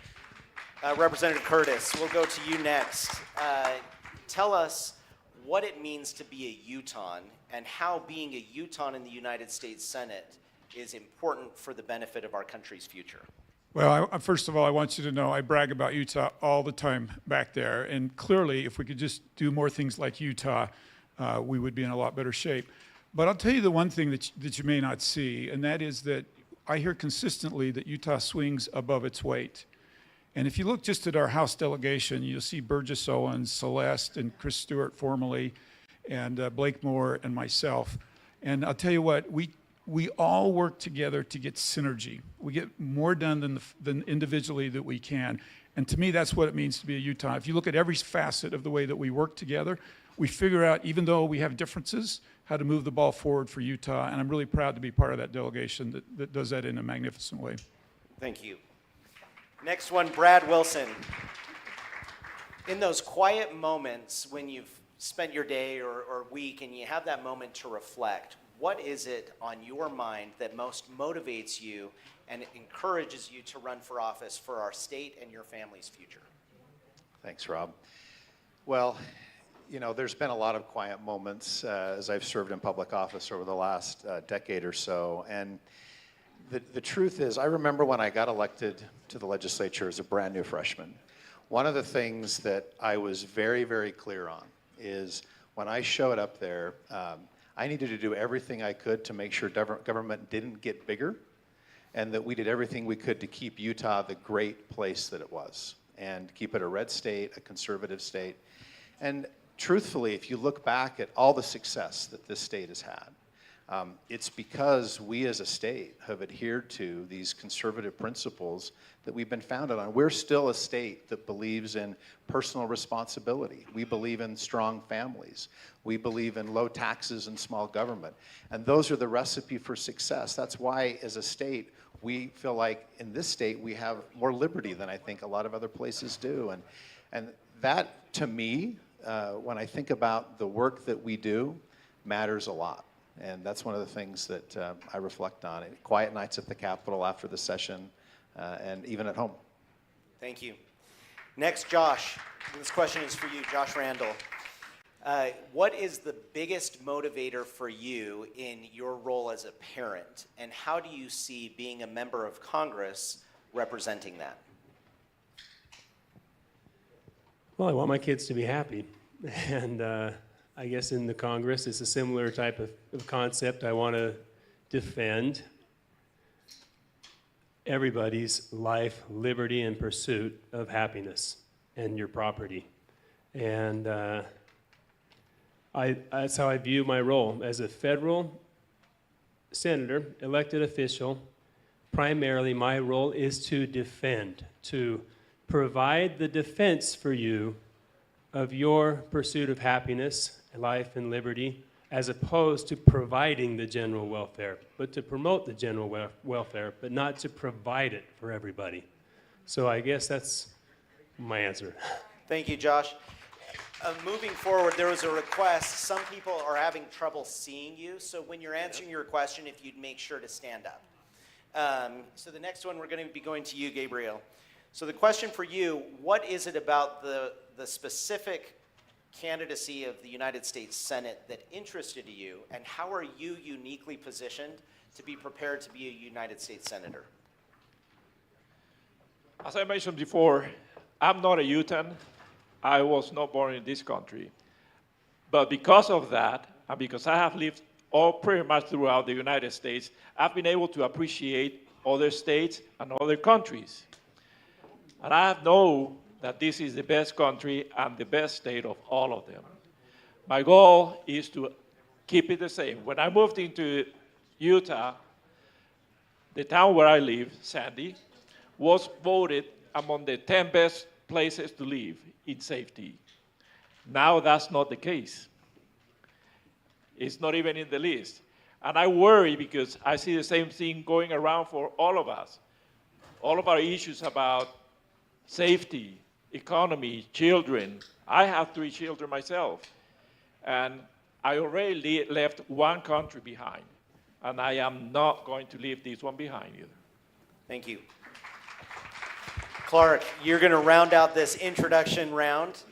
Representative Curtis, we'll go to you next. Tell us what it means to be a Utahn and how being a Utahn in the United States Senate is important for the benefit of our country's future. Well, first of all, I want you to know I brag about Utah all the time back there. And clearly, if we could just do more things like Utah, we would be in a lot better shape. But I'll tell you the one thing that you may not see, and that is that I hear consistently that Utah swings above its weight. And if you look just at our House delegation, you'll see Burgess Owens, Celeste, and Chris Stewart formerly, and Blake Moore and myself. And I'll tell you what, we all work together to get synergy. We get more done than individually that we can. And to me, that's what it means to be a Utah. If you look at every facet of the way that we work together, we figure out, even though we have differences, how to move the ball forward for Utah. And I'm really proud to be part of that delegation that does that in a magnificent way. Thank you. Next one, Brad Wilson. In those quiet moments when you've spent your day or week and you have that moment to reflect, what is it on your mind that most motivates you and encourages you to run for office for our state and your family's future? Thanks, Rob. Well, there's been a lot of quiet moments as I've served in public office over the last decade or so. And the truth is, I remember when I got elected to the legislature as a brand new freshman, one of the things that I was very, very clear on is when I showed up there, I needed to do everything I could to make sure government didn't get bigger, and that we did everything we could to keep Utah the great place that it was, and keep it a red state, a conservative state. And truthfully, if you look back at all the success that this state has had, it's because we as a state have adhered to these conservative principles that we've been founded on. We're still a state that believes in personal responsibility. We believe in strong families. We believe in low taxes and small government. And those are the recipe for success. That's why, as a state, we feel like in this state we have more liberty than I think a lot of other places do. And that, to me, when I think about the work that we do, matters a lot. And that's one of the things that I reflect on. Quiet nights at the Capitol after the session, and even at home. Thank you. Next, Josh. This question is for you, Josh Randall. What is the biggest motivator for you in your role as a parent, and how do you see being a member of Congress representing that? Well, I want my kids to be happy. And I guess in the Congress, it's a similar type of concept. I want to defend everybody's life, liberty, and pursuit of happiness and your property. And that's how I view my role as a federal senator, elected official. Primarily, my role is to defend, to provide the defense for you of your pursuit of happiness, life, and liberty, as opposed to providing the general welfare, but to promote the general welfare, but not to provide it for everybody. So I guess that's my answer. Thank you, Josh. Moving forward, there was a request. Some people are having trouble seeing you, so when you're answering your question, if you'd make sure to stand up. So the next one, we're going to be going to you, Gabriel. So the question for you, what is it about the specific candidacy of the United States Senate that interested you, and how are you uniquely positioned to be prepared to be a United States Senator? As I mentioned before, I'm not a Utah. I was not born in this country. But because of that, and because I have lived all pretty much throughout the United States, I've been able to appreciate other states and other countries. And I know that this is the best country and the best state of all of them. My goal is to keep it the same. When I moved into Utah, the town where I live, Sandy, was voted among the 10 best places to live in safety. Now that's not the case. It's not even in the list. And I worry because I see the same thing going around for all of us. All of our issues about safety, economy, children. I have 3 children myself. And I already left one country behind. And I am not going to leave this one behind either. Thank you. Clark, you're going to round out this introduction round.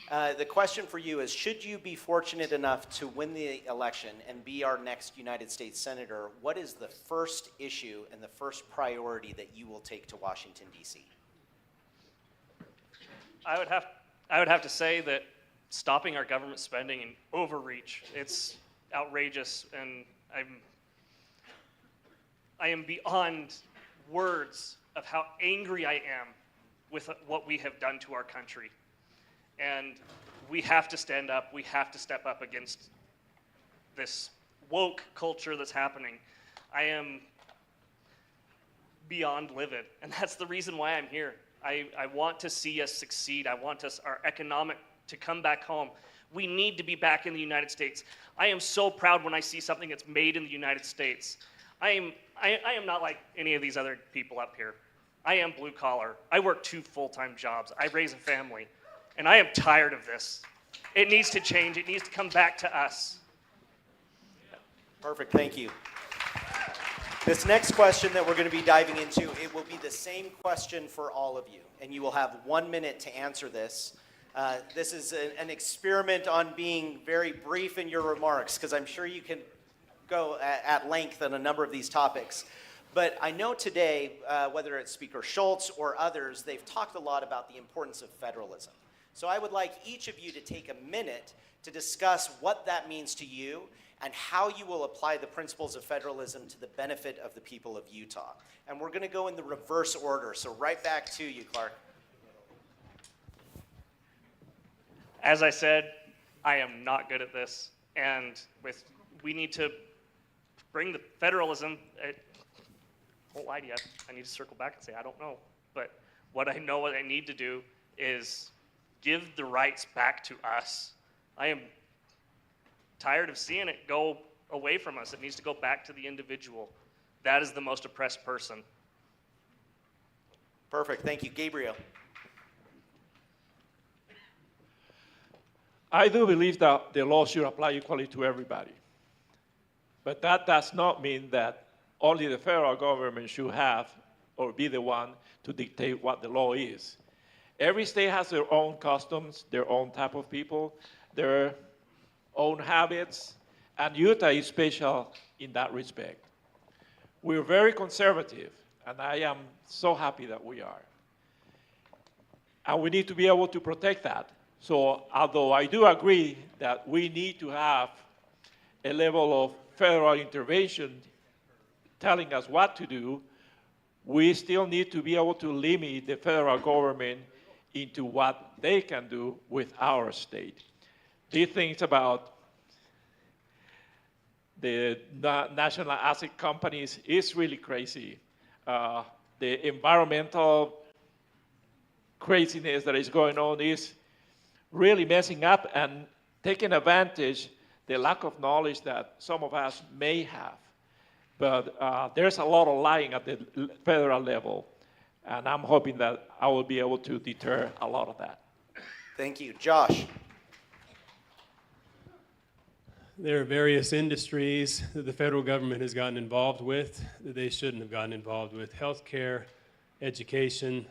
The question for you is, should you be fortunate enough to win the election and be our next United States Senator, what is the first issue and the first priority that you will take to Washington, D.C.? I would have to say that stopping our government spending and overreach, it's outrageous, and I am beyond words of how angry I am with what we have done to our country. And we have to stand up, we have to step up against this woke culture that's happening. I am beyond livid, and that's the reason why I'm here. I want to see us succeed. I want our economic to come back home. We need to be back in the United States. I am so proud when I see something that's made in the United States. I am not like any of these other people up here. I am blue collar. I work 2 full-time jobs. I raise a family, and I am tired of this. It needs to change. It needs to come back to us. Perfect, thank you. This next question that we're going to be diving into, it will be the same question for all of you, and you will have 1 minute to answer this. This is an experiment on being very brief in your remarks, because I'm sure you can go at length on a number of these topics. But I know today, whether it's Speaker Schultz or others, they've talked a lot about the importance of federalism. So I would like each of you to take a minute to discuss what that means to you and how you will apply the principles of federalism to the benefit of the people of Utah. And we're going to go in the reverse order, so right back to you, Clark. As I said, I am not good at this, and we need to bring the federalism. I won't lie to you, I need to circle back and say I don't know. But what I know what I need to do is give the rights back to us. I am tired of seeing it go away from us. It needs to go back to the individual. That is the most oppressed person. Perfect, thank you. Gabriel. I do believe that the law should apply equally to everybody. But that does not mean that only the federal government should have or be the one to dictate what the law is. Every state has their own customs, their own type of people, their own habits, and Utah is special in that respect. We're very conservative, and I am so happy that we are. And we need to be able to protect that. So although I do agree that we need to have a level of federal intervention telling us what to do, we still need to be able to limit the federal government into what they can do with our state. These things about the national asset companies is really crazy. The environmental craziness that is going on is really messing up and taking advantage the lack of knowledge that some of us may have. But there's a lot of lying at the federal level, and I'm hoping that I will be able to deter a lot of that. Thank you. Josh. There are various industries that the federal government has gotten involved with that they shouldn't have gotten involved with. Healthcare, education,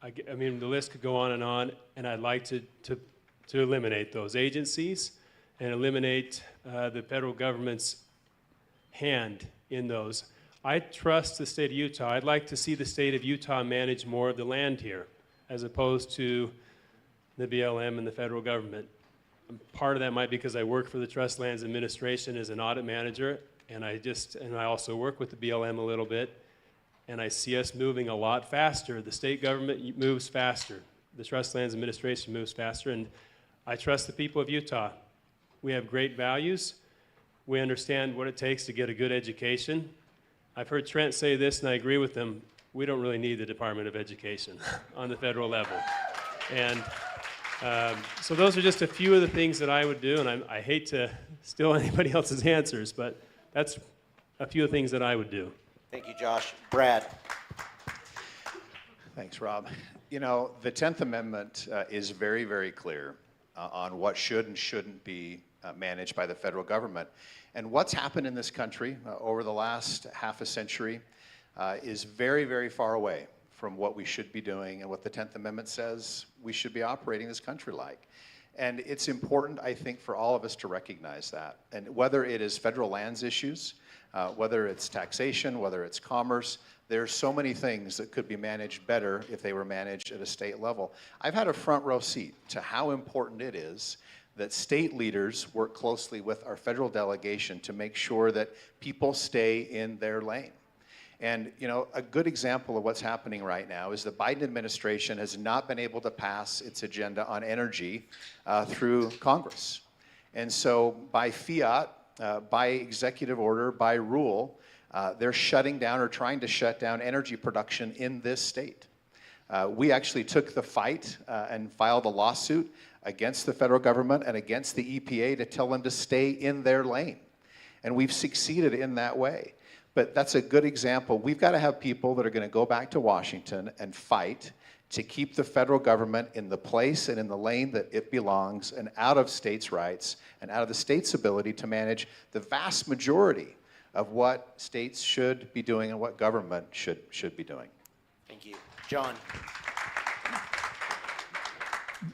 I mean, the list could go on, and I'd like to eliminate those agencies and eliminate the federal government's hand in those. I trust the state of Utah. I'd like to see the state of Utah manage more of the land here, as opposed to the BLM and the federal government. Part of that might be because I work for the Trust Lands Administration as an audit manager, and I also work with the BLM a little bit, and I see us moving a lot faster. The state government moves faster. The Trust Lands Administration moves faster, and I trust the people of Utah. We have great values. We understand what it takes to get a good education. I've heard Trent say this, and I agree with him. We don't really need the Department of Education on the federal level. And so those are just a few of the things that I would do, and I hate to steal anybody else's answers, but that's a few of the things that I would do. Thank you, Josh. Brad. Thanks, Rob. You know, the 10th Amendment is very, very clear on what should and shouldn't be managed by the federal government. And what's happened in this country over the last half a century is very, very far away from what we should be doing and what the 10th Amendment says we should be operating this country like. And it's important, I think, for all of us to recognize that. And whether it is federal lands issues, whether it's taxation, whether it's commerce, there's so many things that could be managed better if they were managed at a state level. I've had a front row seat to how important it is that state leaders work closely with our federal delegation to make sure that people stay in their lane. And you know, a good example of what's happening right now is the Biden administration has not been able to pass its agenda on energy through Congress. And so by fiat, by executive order, by rule, they're shutting down or trying to shut down energy production in this state. We actually took the fight and filed a lawsuit against the federal government and against the EPA to tell them to stay in their lane. And we've succeeded in that way. But that's a good example. We've got to have people that are going to go back to Washington and fight to keep the federal government in the place and in the lane that it belongs and out of states' rights and out of the state's ability to manage the vast majority of what states should be doing and what government should be doing. Thank you. John.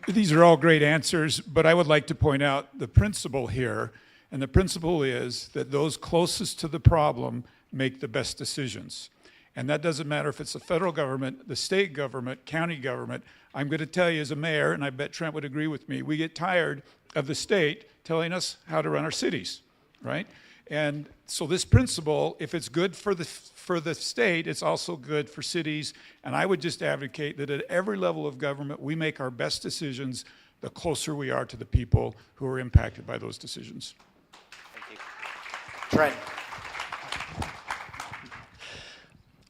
These are all great answers, but I would like to point out the principle here, and the principle is that those closest to the problem make the best decisions. And that doesn't matter if it's the federal government, the state government, county government. I'm going to tell you as a mayor, and I bet Trent would agree with me, we get tired of the state telling us how to run our cities, right? And so this principle, if it's good for the state, it's also good for cities. And I would just advocate that at every level of government, we make our best decisions the closer we are to the people who are impacted by those decisions. Thank you. Trent.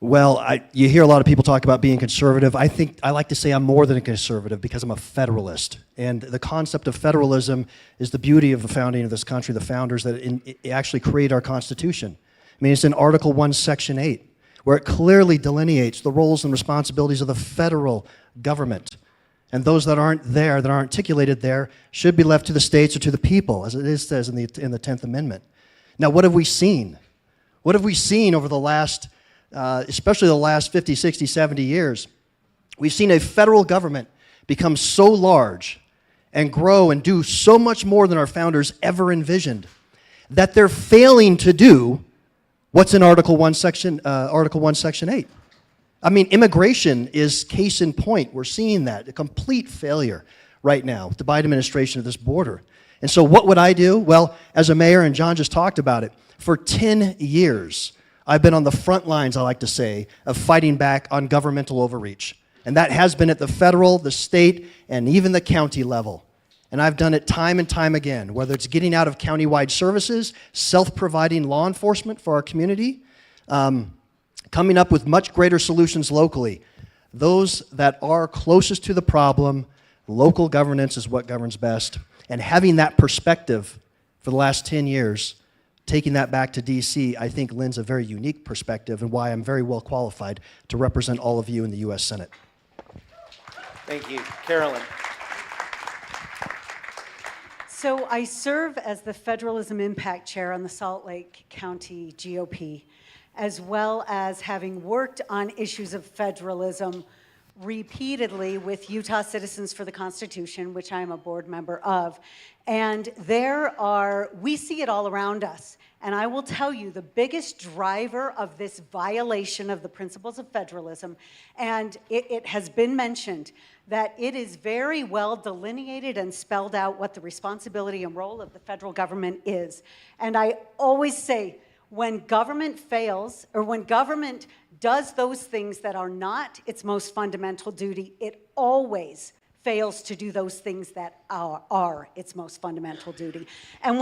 Well, you hear a lot of people talk about being conservative. I think I like to say I'm more than a conservative because I'm a federalist. And the concept of federalism is the beauty of the founding of this country, the founders that it actually create our Constitution. I mean, it's in Article 1, Section 8, where it clearly delineates the roles and responsibilities of the federal government. And those that aren't there, that aren't articulated there, should be left to the states or to the people, as it says in the 10th Amendment. Now, what have we seen? What have we seen over the last especially the last 50, 60, 70 years? We've seen a federal government become so large and grow and do so much more than our founders ever envisioned that they're failing to do what's in Article 1, Section 8. I mean, immigration is case in point. We're seeing that, a complete failure right now with the Biden administration of this border. And so what would I do? Well, as a mayor, and John just talked about it, for 10 years, I've been on the front lines, I like to say, of fighting back on governmental overreach. And that has been at the federal, the state, and even the county level. And I've done it time and time again, whether it's getting out of county-wide services, self-providing law enforcement for our community, coming up with much greater solutions locally. Those that are closest to the problem, local governance is what governs best. And having that perspective for the last 10 years, taking that back to DC, I think lends a very unique perspective and why I'm very well qualified to represent all of you in the U.S. Senate. Thank you. Carolyn. So I serve as the Federalism Impact Chair on the Salt Lake County GOP, as well as having worked on issues of federalism repeatedly with Utah Citizens for the Constitution, which I am a board member of. And we see it all around us. And I will tell you, the biggest driver of this violation of the principles of federalism, and it has been mentioned, that it is very well delineated and spelled out what the responsibility and role of the federal government is. And I always say, when government fails, or when government does those things that are not its most fundamental duty, it always fails to do those things that are its most fundamental duty. And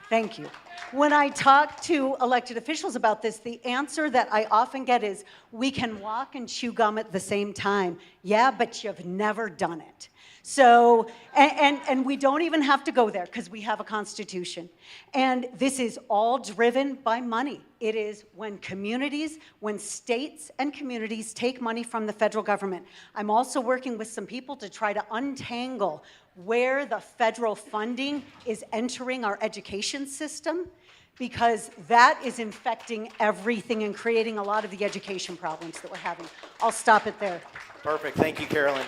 thank you. When I talk to elected officials about this, the answer that I often get is, we can walk and chew gum at the same time. Yeah, but you've never done it. So, and we don't even have to go there because we have a constitution. And this is all driven by money. It is when states and communities take money from the federal government. I'm also working with some people to try to untangle where the federal funding is entering our education system, because that is infecting everything and creating a lot of the education problems that we're having. I'll stop it there. Perfect. Thank you, Carolyn.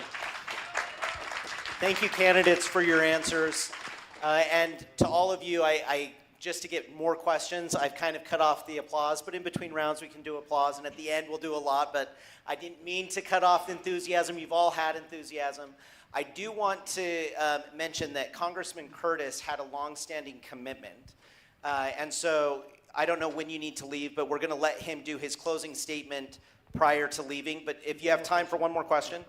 Thank you, candidates, for your answers. And to all of you, just to get more questions, I've kind of cut off the applause, but in between rounds we can do applause, and at the end we'll do a lot, but I didn't mean to cut off the enthusiasm. You've all had enthusiasm. I do want to mention that Congressman Curtis had a long-standing commitment. And so I don't know when you need to leave, but we're going to let him do his closing statement prior to leaving. But if you have time for one more question.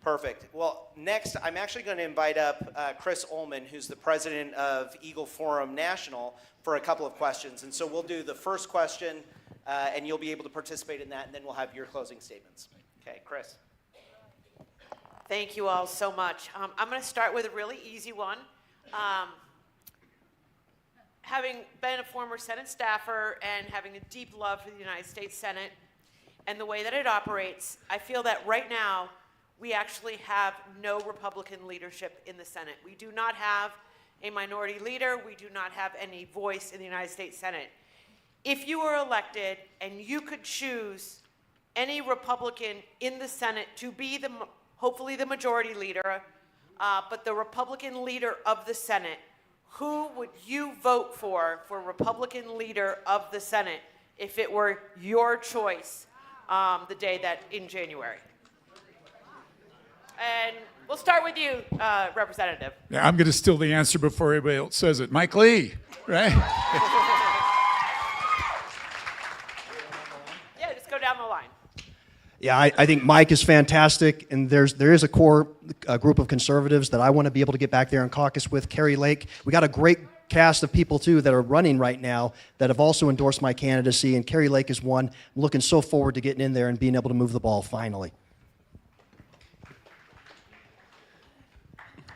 Perfect. Well, next, I'm actually going to invite up Chris Ullman, who's the president of Eagle Forum National, for a couple of questions. And so we'll do the first question, and you'll be able to participate in that, and then we'll have your closing statements. Okay, Chris. Thank you all so much. I'm going to start with a really easy one. Having been a former Senate staffer and having a deep love for the United States Senate and the way that it operates, I feel that right now, we actually have no Republican leadership in the Senate. We do not have a minority leader. We do not have any voice in the United States Senate. If you were elected and you could choose any Republican in the Senate to be hopefully the majority leader, but the Republican leader of the Senate, who would you vote for Republican leader of the Senate if it were your choice the day that in January? And we'll start with you, Representative. Yeah, I'm going to steal the answer before everybody else says it. Mike Lee, right? Yeah, just go down the line. Yeah, I think Mike is fantastic, and there is a core group of conservatives that I want to be able to get back there and caucus with. Carrie Lake, we got a great cast of people too that are running right now that have also endorsed my candidacy, and Carrie Lake is one. I'm looking so forward to getting in there and being able to move the ball finally.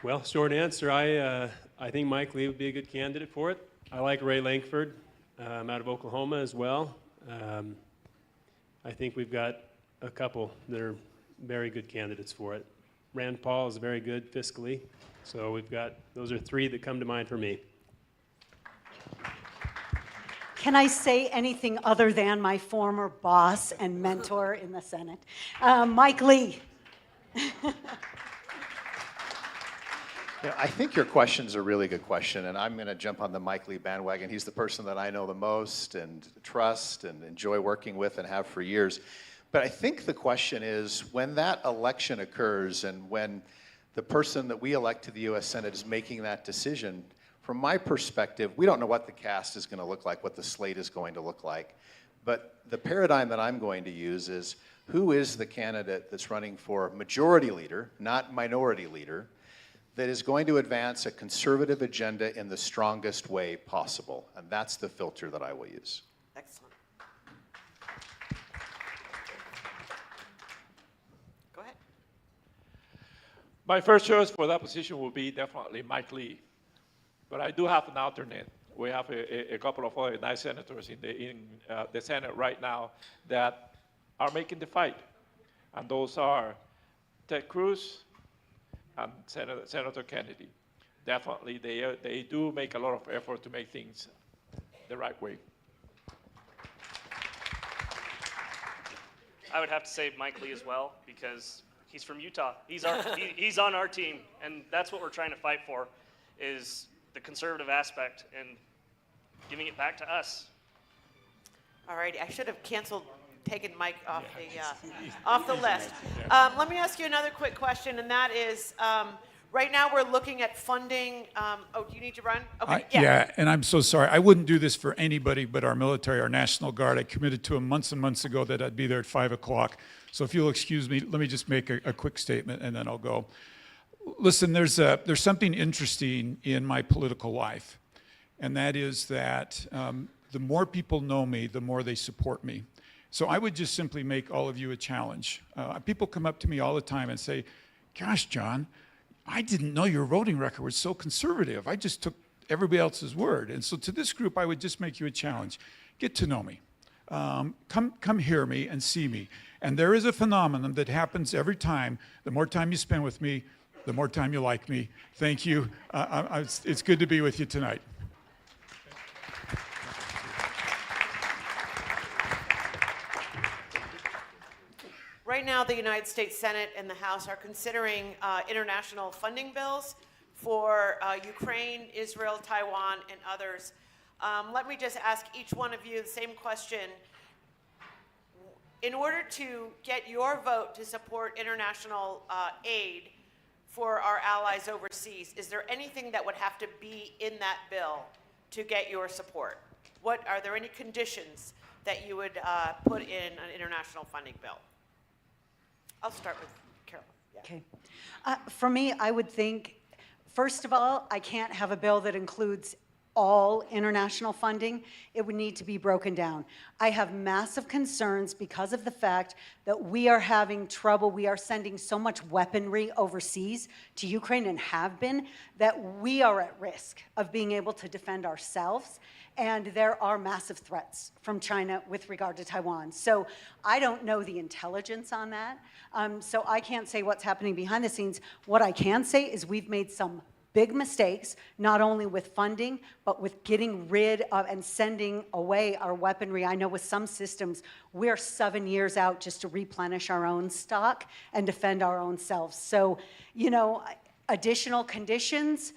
Well, short answer, I think Mike Lee would be a good candidate for it. I like Ray Lankford out of Oklahoma as well. I think we've got a couple that are very good candidates for it. Rand Paul is very good fiscally, so those are three that come to mind for me. Can I say anything other than my former boss and mentor in the Senate? Mike Lee. I think your question's a really good question, and I'm going to jump on the Mike Lee bandwagon. He's the person that I know the most and trust and enjoy working with and have for years. But I think the question is, when that election occurs and when the person that we elect to the U.S. Senate is making that decision, from my perspective, we don't know what the cast is going to look like, what the slate is going to look like. But the paradigm that I'm going to use is, who is the candidate that's running for majority leader, not minority leader, that is going to advance a conservative agenda in the strongest way possible? And that's the filter that I will use. Excellent. Go ahead. My first choice for that position will be definitely Mike Lee. But I do have an alternate. We have a couple of other nice senators in the Senate right now that are making the fight. And those are Ted Cruz and Senator Kennedy. Definitely, they do make a lot of effort to make things the right way. I would have to say Mike Lee as well, because he's from Utah. He's on our team, and that's what we're trying to fight for, is the conservative aspect and giving it back to us. All righty, I should have taken Mike off the list. Let me ask you another quick question, and that is, right now we're looking at funding. Oh, do you need to run? Okay. Yeah, and I'm so sorry. I wouldn't do this for anybody but our military, our National Guard. I committed to them months and months ago that I'd be there at 5 o'clock. So if you'll excuse me, let me just make a quick statement, and then I'll go. Listen, there's something interesting in my political life, and that is that the more people know me, the more they support me. So I would just simply make all of you a challenge. People come up to me all the time and say, gosh, John, I didn't know your voting record was so conservative. I just took everybody else's word. And so to this group, I would just make you a challenge. Get to know me. Come hear me and see me. And there is a phenomenon that happens every time. The more time you spend with me, the more time you like me. Thank you. It's good to be with you tonight. Right now, the United States Senate and the House are considering international funding bills for Ukraine, Israel, Taiwan, and others. Let me just ask each one of you the same question. In order to get your vote to support international aid for our allies overseas, is there anything that would have to be in that bill to get your support? Are there any conditions that you would put in an international funding bill? I'll start with Carol. Yeah. Okay. For me, I would think, first of all, I can't have a bill that includes all international funding. It would need to be broken down. I have massive concerns because of the fact that we are having trouble. We are sending so much weaponry overseas to Ukraine and have been, that we are at risk of being able to defend ourselves. And there are massive threats from China with regard to Taiwan. So I don't know the intelligence on that. So I can't say what's happening behind the scenes. What I can say is we've made some big mistakes, not only with funding, but with getting rid of and sending away our weaponry. I know with some systems, we're 7 years out just to replenish our own stock and defend our own selves. So, you know, additional conditions,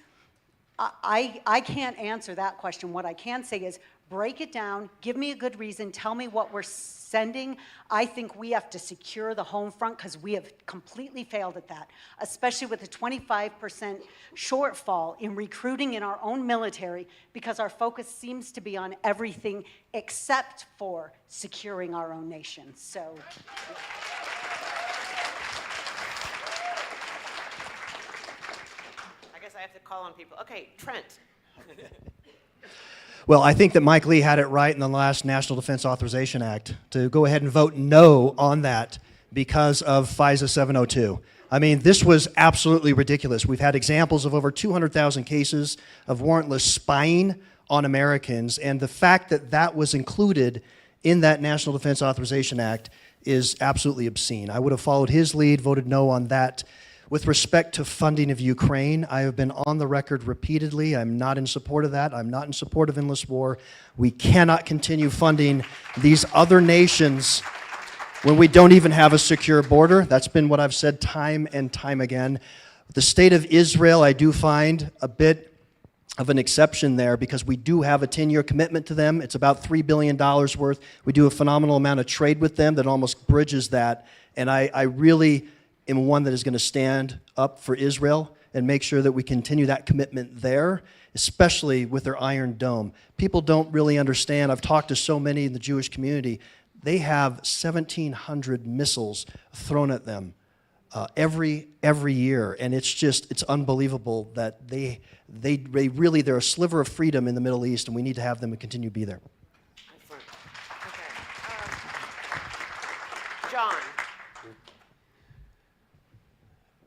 I can't answer that question. What I can say is break it down, give me a good reason, tell me what we're sending. I think we have to secure the home front because we have completely failed at that, especially with the 25% shortfall in recruiting in our own military because our focus seems to be on everything except for securing our own nation. So. I have to call on people. Okay, Trent. Well, I think that Mike Lee had it right in the last National Defense Authorization Act to go ahead and vote no on that because of FISA 702. I mean, this was absolutely ridiculous. We've had examples of over 200,000 cases of warrantless spying on Americans, and the fact that that was included in that National Defense Authorization Act is absolutely obscene. I would have followed his lead, voted no on that. With respect to funding of Ukraine, I have been on the record repeatedly. I'm not in support of that. I'm not in support of endless war. We cannot continue funding these other nations when we don't even have a secure border. That's been what I've said time and time again. The state of Israel, I do find a bit of an exception there because we do have a 10-year commitment to them. It's about $3 billion worth. We do a phenomenal amount of trade with them that almost bridges that. And I really am one that is going to stand up for Israel and make sure that we continue that commitment there, especially with their Iron Dome. People don't really understand. I've talked to so many in the Jewish community. They have 1,700 missiles thrown at them every year, and it's unbelievable that they're a sliver of freedom in the Middle East, and we need to have them continue to be there. Excellent. Okay. John.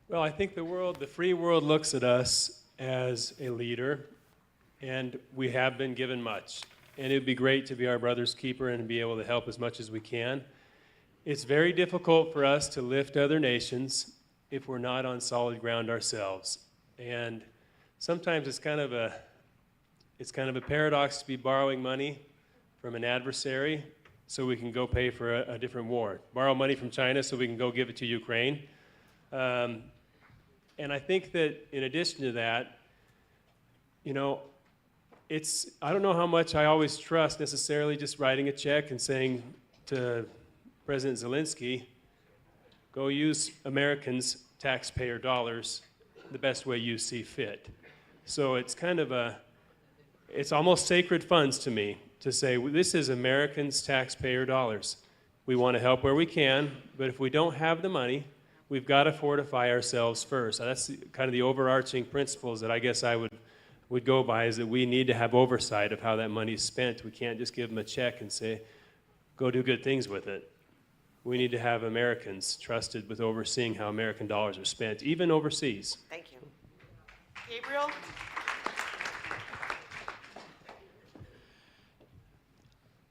Well, I think the free world looks at us as a leader, and we have been given much. And it would be great to be our brother's keeper and be able to help as much as we can. It's very difficult for us to lift other nations if we're not on solid ground ourselves. And sometimes it's kind of a paradox to be borrowing money from an adversary so we can go pay for a different war. Borrow money from China so we can go give it to Ukraine. And I think that in addition to that, I don't know how much I always trust necessarily just writing a check and saying to President Zelensky, go use Americans' taxpayer dollars the best way you see fit. So it's it's almost sacred funds to me to say, this is Americans' taxpayer dollars. We want to help where we can, but if we don't have the money, we've got to fortify ourselves first. That's kind of the overarching principles that I guess I would go by, is that we need to have oversight of how that money is spent. We can't just give them a check and say, go do good things with it. We need to have Americans trusted with overseeing how American dollars are spent, even overseas. Thank you. Gabriel?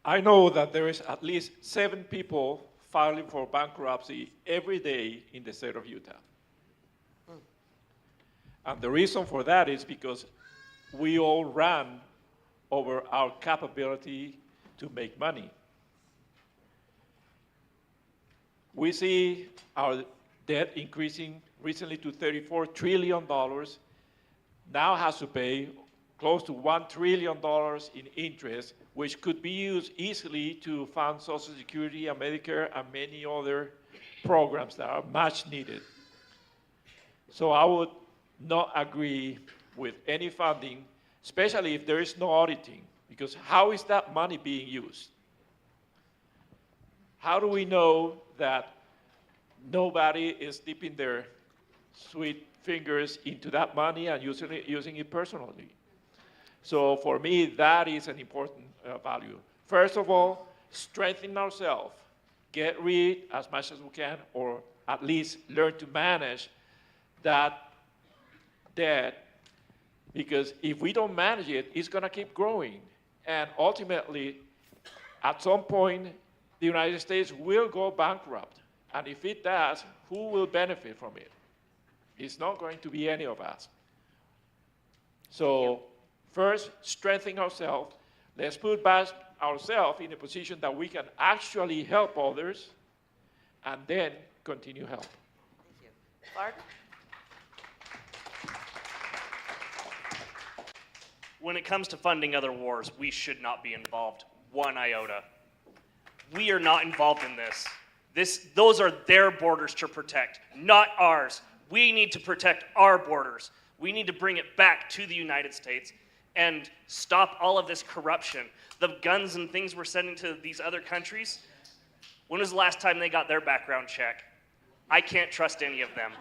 I know that there is at least 7 people filing for bankruptcy every day in the state of Utah. And the reason for that is because we all ran over our capability to make money. We see our debt increasing recently to $34 trillion, now has to pay close to $1 trillion in interest, which could be used easily to fund Social Security and Medicare and many other programs that are much needed. So I would not agree with any funding, especially if there is no auditing, because how is that money being used? How do we know that nobody is dipping their sweet fingers into that money and using it personally? So for me, that is an important value. First of all, strengthen ourselves, get rid as much as we can, or at least learn to manage that debt, because if we don't manage it, it's going to keep growing. And ultimately, at some point, the United States will go bankrupt. And if it does, who will benefit from it? It's not going to be any of us. So first, strengthen ourselves. Let's put back ourselves in a position that we can actually help others, and then continue help. Thank you. Clark? When it comes to funding other wars, we should not be involved one iota. We are not involved in this. Those are their borders to protect, not ours. We need to protect our borders. We need to bring it back to the United States and stop all of this corruption. The guns and things we're sending to these other countries, when was the last time they got their background check? I can't trust any of them.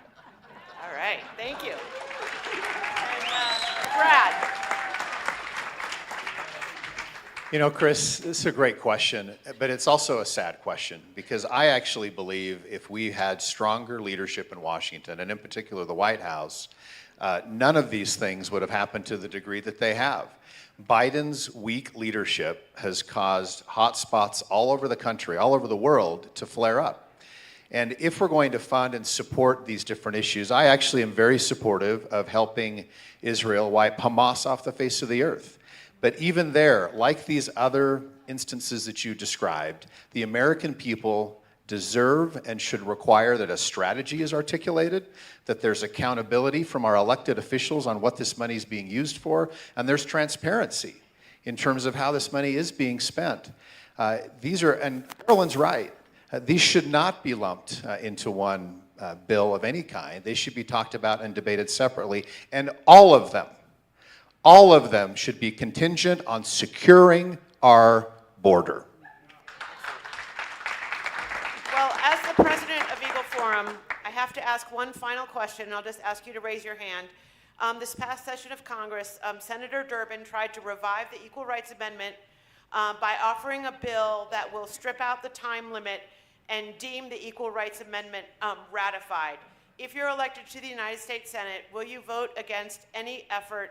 All right, thank you. And Brad? You know, Chris, this is a great question, but it's also a sad question, because I actually believe if we had stronger leadership in Washington, and in particular the White House, none of these things would have happened to the degree that they have. Biden's weak leadership has caused hotspots all over the country, all over the world, to flare up. And if we're going to fund and support these different issues, I actually am very supportive of helping Israel wipe Hamas off the face of the earth. But even there, like these other instances that you described, the American people deserve and should require that a strategy is articulated, that there's accountability from our elected officials on what this money is being used for, and there's transparency in terms of how this money is being spent. And Carolyn's right, these should not be lumped into one bill of any kind. They should be talked about and debated separately, and all of them should be contingent on securing our border. Well, as the president of Eagle Forum, I have to ask one final question, and I'll just ask you to raise your hand. This past session of Congress, Senator Durbin tried to revive the Equal Rights Amendment by offering a bill that will strip out the time limit and deem the Equal Rights Amendment ratified. If you're elected to the United States Senate, will you vote against any effort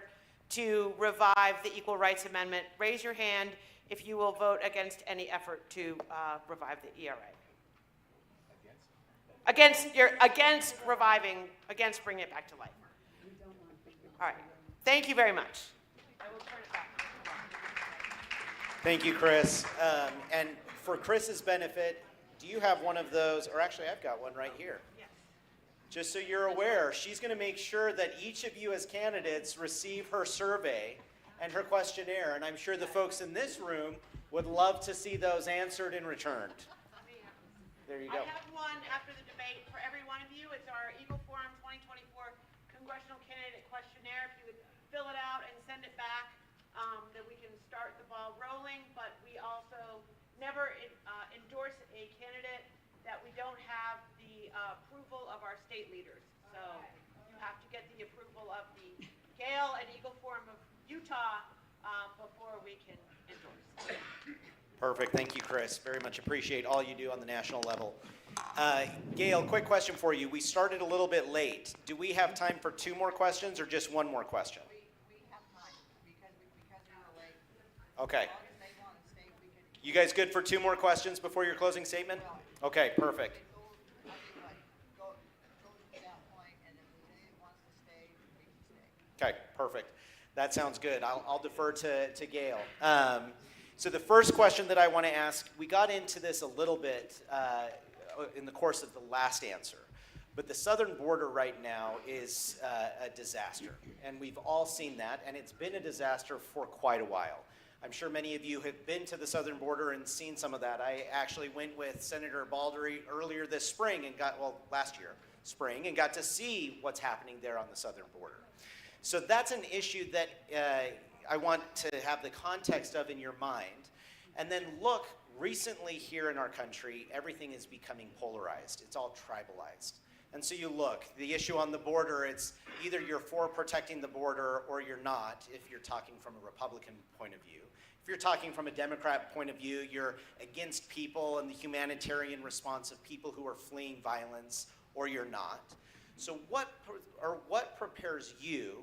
to revive the Equal Rights Amendment? Raise your hand if you will vote against any effort to revive the ERA. Against bringing it back to life. All right. Thank you very much. I will turn it back. Thank you, Chris. And for Chris's benefit, do you have one of those, or actually I've got one right here. Yes. Just so you're aware, she's going to make sure that each of you as candidates receive her survey and her questionnaire, and I'm sure the folks in this room would love to see those answered and returned. There you go. I have one after the debate for every one of you. It's our Eagle Forum 2024 Congressional Candidate Questionnaire. If you would fill it out and send it back, then we can start the ball rolling. But we also never endorse a candidate that we don't have the approval of our state leaders. So you have to get the approval of the Gale and Eagle Forum of Utah before we can endorse. Perfect. Thank you, Chris. Very much appreciate all you do on the national level. Gail, quick question for you. We started a little bit late. Do we have time for 2 more questions or just 1 more question? We have time because we were late. Okay. You guys good for 2 more questions before your closing statement? Okay, perfect. Okay, perfect. That sounds good. I'll defer to Gail. So the first question that I want to ask, we got into this a little bit in the course of the last answer, but the southern border right now is a disaster, and we've all seen that, and it's been a disaster for quite a while. I'm sure many of you have been to the southern border and seen some of that. I actually went with Senator Baldry earlier this spring and last year spring, and got to see what's happening there on the southern border. So that's an issue that I want to have the context of in your mind. And then look, recently here in our country, everything is becoming polarized. It's all tribalized. And so you look, the issue on the border, it's either you're for protecting the border or you're not, if you're talking from a Republican point of view. If you're talking from a Democrat point of view, you're against people and the humanitarian response of people who are fleeing violence, or you're not. So what prepares you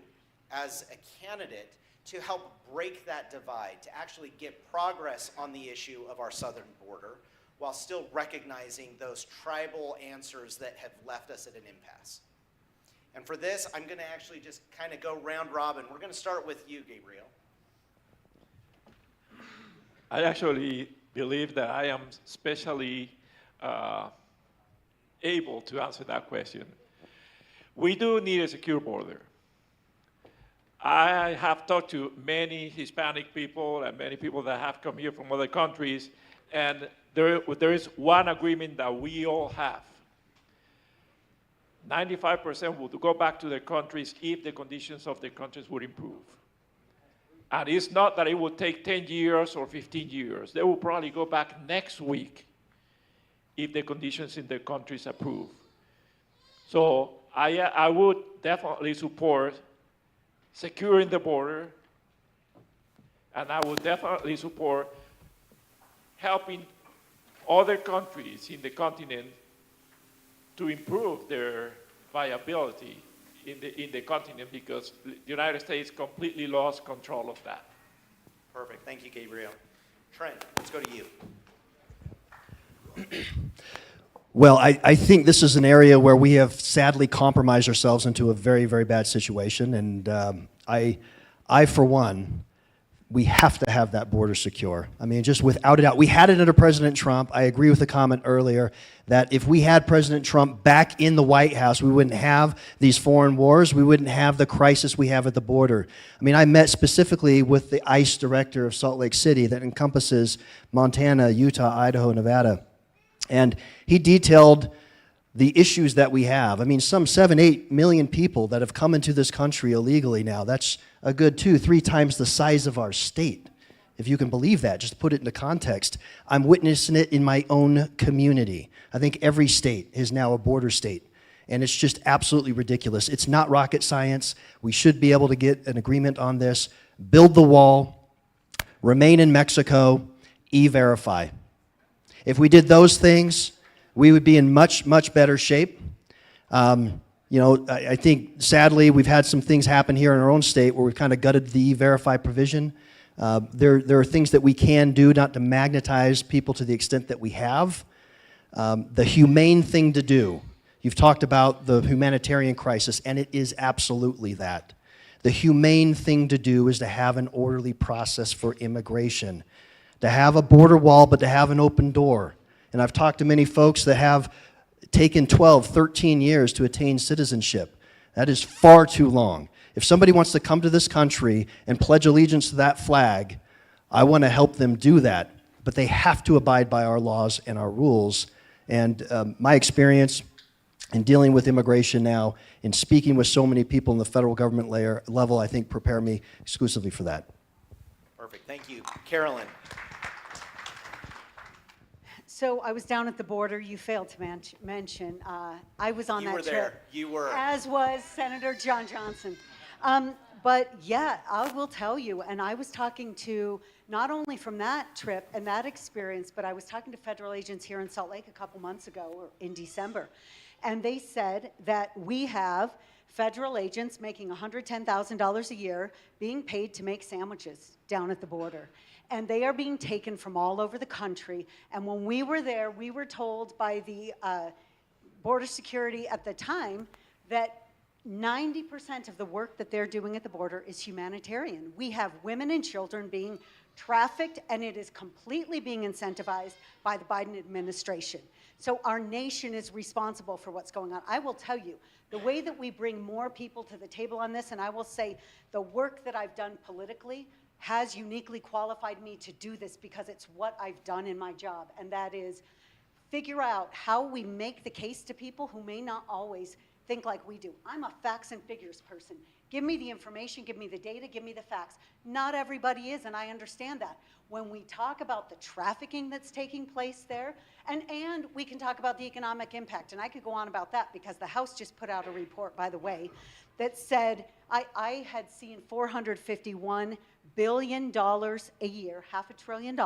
as a candidate to help break that divide, to actually get progress on the issue of our southern border, while still recognizing those tribal answers that have left us at an impasse? And for this, I'm going to actually just kind of go round robin. We're going to start with you, Gabriel. I actually believe that I am especially able to answer that question. We do need a secure border. I have talked to many Hispanic people and many people that have come here from other countries, and there is one agreement that we all have. 95% would go back to their countries if the conditions of their countries would improve. And it's not that it would take 10 years or 15 years. They will probably go back next week if the conditions in their countries improve. So I would definitely support securing the border, and I would definitely support helping other countries in the continent to improve their viability in the continent, because the United States completely lost control of that. Perfect. Thank you, Gabriel. Trent, let's go to you. Well, I think this is an area where we have sadly compromised ourselves into a very, very bad situation. And I, for one, we have to have that border secure. I mean, just without a doubt. We had it under President Trump. I agree with the comment earlier that if we had President Trump back in the White House, we wouldn't have these foreign wars. We wouldn't have the crisis we have at the border. I mean, I met specifically with the ICE director of Salt Lake City that encompasses Montana, Utah, Idaho, Nevada. And he detailed the issues that we have. I mean, some 7-8 million people that have come into this country illegally now. That's a good 2-3 times the size of our state, if you can believe that. Just to put it into context. I'm witnessing it in my own community. I think every state is now a border state, and it's just absolutely ridiculous. It's not rocket science. We should be able to get an agreement on this. Build the wall, remain in Mexico, e-verify. If we did those things, we would be in much, much better shape. You know, I think, sadly, we've had some things happen here in our own state where we've kind of gutted the E-Verify provision. There are things that we can do not to magnetize people to the extent that we have. The humane thing to do, you've talked about the humanitarian crisis, and it is absolutely that. The humane thing to do is to have an orderly process for immigration, to have a border wall, but to have an open door. And I've talked to many folks that have taken 12, 13 years to attain citizenship. That is far too long. If somebody wants to come to this country and pledge allegiance to that flag, I want to help them do that. But they have to abide by our laws and our rules. And my experience in dealing with immigration now, in speaking with so many people in the federal government level, I think prepare me exclusively for that. Perfect, thank you. Carolyn. So I was down at the border. You failed to mention. I was on that trip. You were there. You were. As was Senator John Johnson. But yeah, I will tell you, and I was talking to, not only from that trip and that experience, but I was talking to federal agents here in Salt Lake a couple months ago, or in December. And they said that we have federal agents making $110,000 a year being paid to make sandwiches down at the border. And they are being taken from all over the country. And when we were there, we were told by the border security at the time that 90% of the work that they're doing at the border is humanitarian. We have women and children being trafficked, and it is completely being incentivized by the Biden administration. So our nation is responsible for what's going on. I will tell you, the way that we bring more people to the table on this, and I will say the work that I've done politically has uniquely qualified me to do this because it's what I've done in my job, and that is figure out how we make the case to people who may not always think like we do. I'm a facts and figures person. Give me the information, give me the data, give me the facts. Not everybody is, and I understand that. When we talk about the trafficking that's taking place there, and we can talk about the economic impact, and I could go on about that because the House just put out a report, by the way, that said, I had seen $451 billion a year, $500 billion,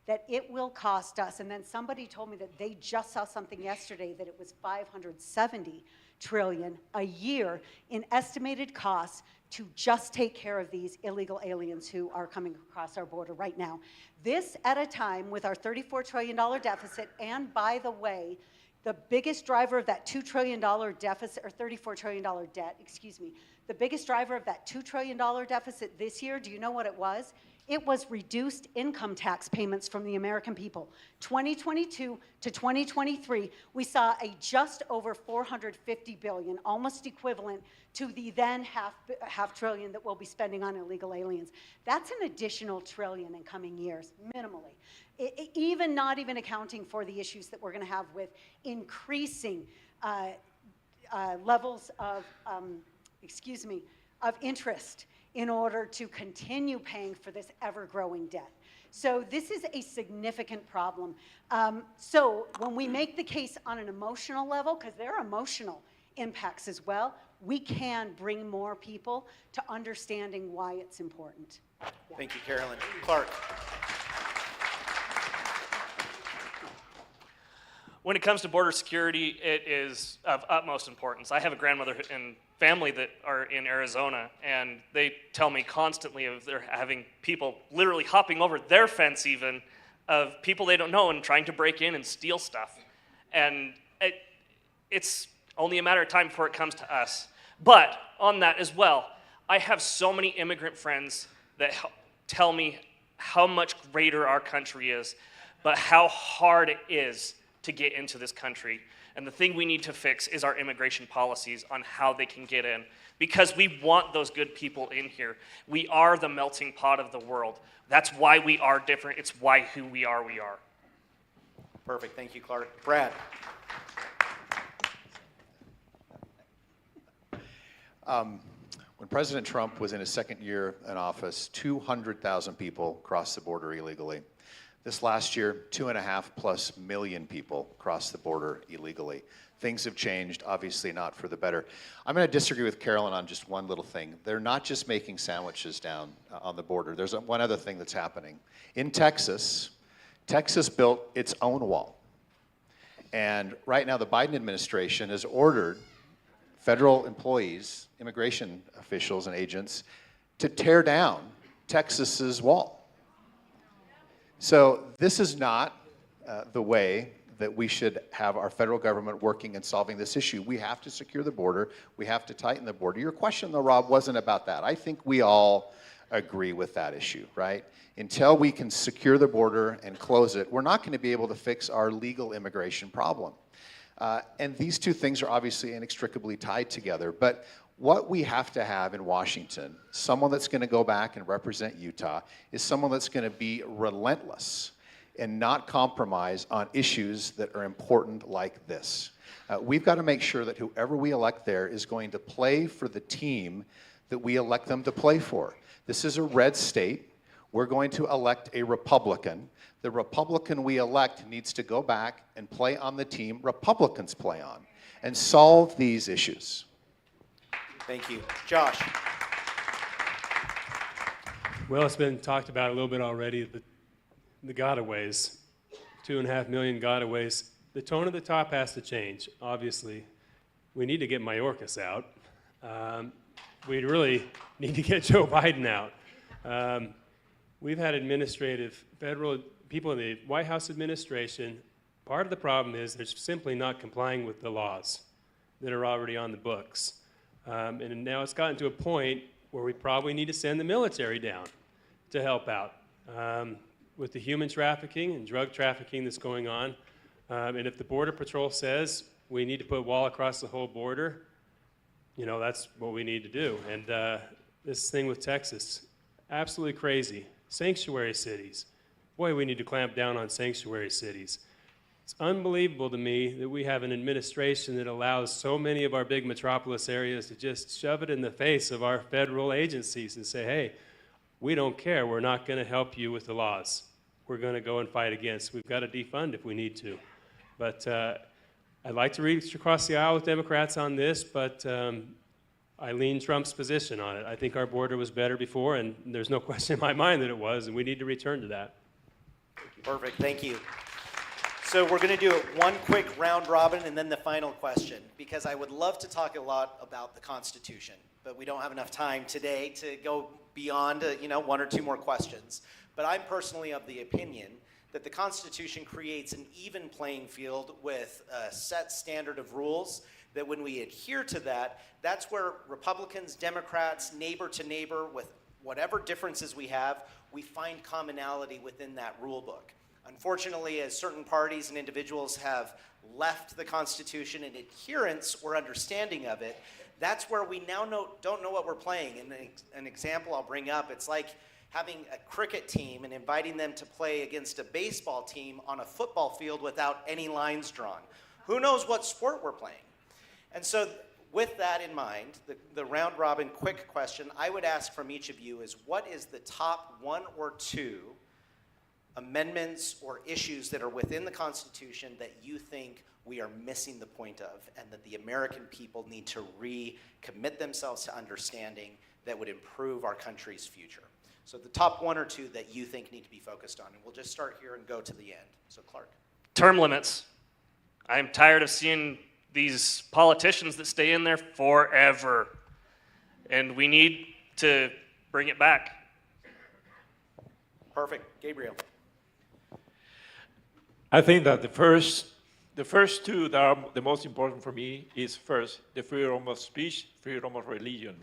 that it will cost us. And then somebody told me that they just saw something yesterday that it was $570 trillion a year in estimated costs to just take care of these illegal aliens who are coming across our border right now. This at a time with our $34 trillion deficit, and by the way, the biggest driver of that $2 trillion deficit, or $34 trillion debt, excuse me, the biggest driver of that $2 trillion deficit this year, do you know what it was? It was reduced income tax payments from the American people. 2022 to 2023, we saw a just over $450 billion, almost equivalent to the then half trillion that we'll be spending on illegal aliens. That's an additional trillion in coming years, minimally. Even not even accounting for the issues that we're going to have with increasing levels of, of interest in order to continue paying for this ever-growing debt. So this is a significant problem. So when we make the case on an emotional level, because there are emotional impacts as well, we can bring more people to understanding why it's important. Yeah. Thank you, Carolyn. Clark. When it comes to border security, it is of utmost importance. I have a grandmother and family that are in Arizona, and they tell me constantly of they're having people literally hopping over their fence even, of people they don't know and trying to break in and steal stuff. And it's only a matter of time before it comes to us. But on that as well, I have so many immigrant friends that tell me how much greater our country is, but how hard it is to get into this country. And the thing we need to fix is our immigration policies on how they can get in, because we want those good people in here. We are the melting pot of the world. That's why we are different. It's why who we are, we are. Perfect. Thank you, Clark. Brad. When President Trump was in his second year in office, 200,000 people crossed the border illegally. This last year, 2.5+ million people crossed the border illegally. Things have changed, obviously not for the better. I'm going to disagree with Carolyn on just one little thing. They're not just making sandwiches down on the border. There's one other thing that's happening. In Texas, Texas built its own wall. And right now, the Biden administration has ordered federal employees, immigration officials and agents, to tear down Texas's wall. So this is not the way that we should have our federal government working and solving this issue. We have to secure the border. We have to tighten the border. Your question, though, Rob, wasn't about that. I think we all agree with that issue, right? Until we can secure the border and close it, we're not going to be able to fix our legal immigration problem. And these two things are obviously inextricably tied together. But what we have to have in Washington, someone that's going to go back and represent Utah, is someone that's going to be relentless and not compromise on issues that are important like this. We've got to make sure that whoever we elect there is going to play for the team that we elect them to play for. This is a red state. We're going to elect a Republican. The Republican we elect needs to go back and play on the team Republicans play on and solve these issues. Thank you. Josh. Well, it's been talked about a little bit already, the gotaways, 2.5 million gotaways. The tone at the top has to change, obviously. We need to get Mayorkas out. We really need to get Joe Biden out. We've had federal people in the White House administration. Part of the problem is they're simply not complying with the laws that are already on the books. And now it's gotten to a point where we probably need to send the military down to help out with the human trafficking and drug trafficking that's going on. And if the Border Patrol says we need to put a wall across the whole border, you know, that's what we need to do. And this thing with Texas, absolutely crazy. Sanctuary cities. Boy, we need to clamp down on sanctuary cities. It's unbelievable to me that we have an administration that allows so many of our big metropolis areas to just shove it in the face of our federal agencies and say, hey, we don't care. We're not going to help you with the laws. We're going to go and fight against. We've got to defund if we need to. But I'd like to reach across the aisle with Democrats on this, but I lean Trump's position on it. I think our border was better before, and there's no question in my mind that it was, and we need to return to that. Perfect. Thank you. So we're going to do one quick round robin and then the final question, because I would love to talk a lot about the Constitution, but we don't have enough time today to go beyond one or two more questions. But I'm personally of the opinion that the Constitution creates an even playing field with a set standard of rules, that when we adhere to that, that's where Republicans, Democrats, neighbor to neighbor, with whatever differences we have, we find commonality within that rule book. Unfortunately, as certain parties and individuals have left the Constitution in adherence or understanding of it, that's where we now don't know what we're playing. And an example I'll bring up, it's like having a cricket team and inviting them to play against a baseball team on a football field without any lines drawn. Who knows what sport we're playing? And so with that in mind, the round robin quick question I would ask from each of you is, what is the top one or two amendments or issues that are within the Constitution that you think we are missing the point of, and that the American people need to recommit themselves to understanding that would improve our country's future? So the top one or two that you think need to be focused on, and we'll just start here and go to the end. So Clark. Term limits. I'm tired of seeing these politicians that stay in there forever, and we need to bring it back. Perfect. Gabriel. I think that the first two that are the most important for me is, first, the freedom of speech, freedom of religion.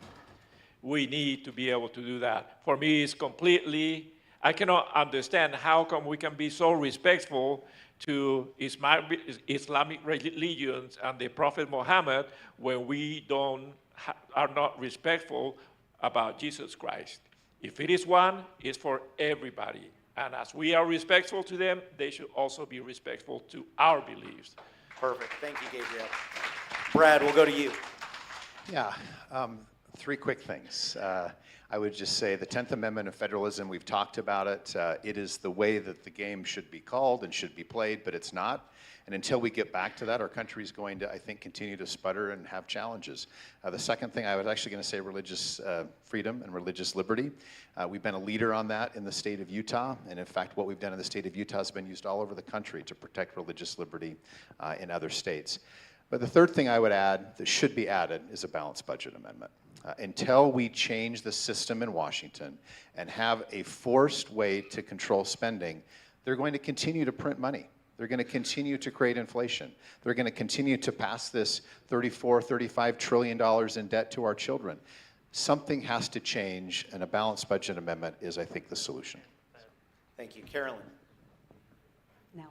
we need to be able to do that. For me, it's completely, I cannot understand how come we can be so respectful to Islamic religions and the Prophet Muhammad when we are not respectful about Jesus Christ. If it is one, it's for everybody. And as we are respectful to them, they should also be respectful to our beliefs. Perfect. Thank you, Gabriel. Brad, we'll go to you. Yeah, three quick things. I would just say the 10th Amendment of federalism, we've talked about it. It is the way that the game should be called and should be played, but it's not. And until we get back to that, our country is going to, I think, continue to sputter and have challenges. The second thing I was actually going to say religious freedom and religious liberty. We've been a leader on that in the state of Utah. And in fact, what we've done in the state of Utah has been used all over the country to protect religious liberty in other states. But the third thing I would add that should be added is a balanced budget amendment. Until we change the system in Washington and have a forced way to control spending, they're going to continue to print money. They're going to continue to create inflation. They're going to continue to pass this $34, $35 trillion in debt to our children. Something has to change, and a balanced budget amendment is, I think, the solution. Thank you. Carolyn. Now,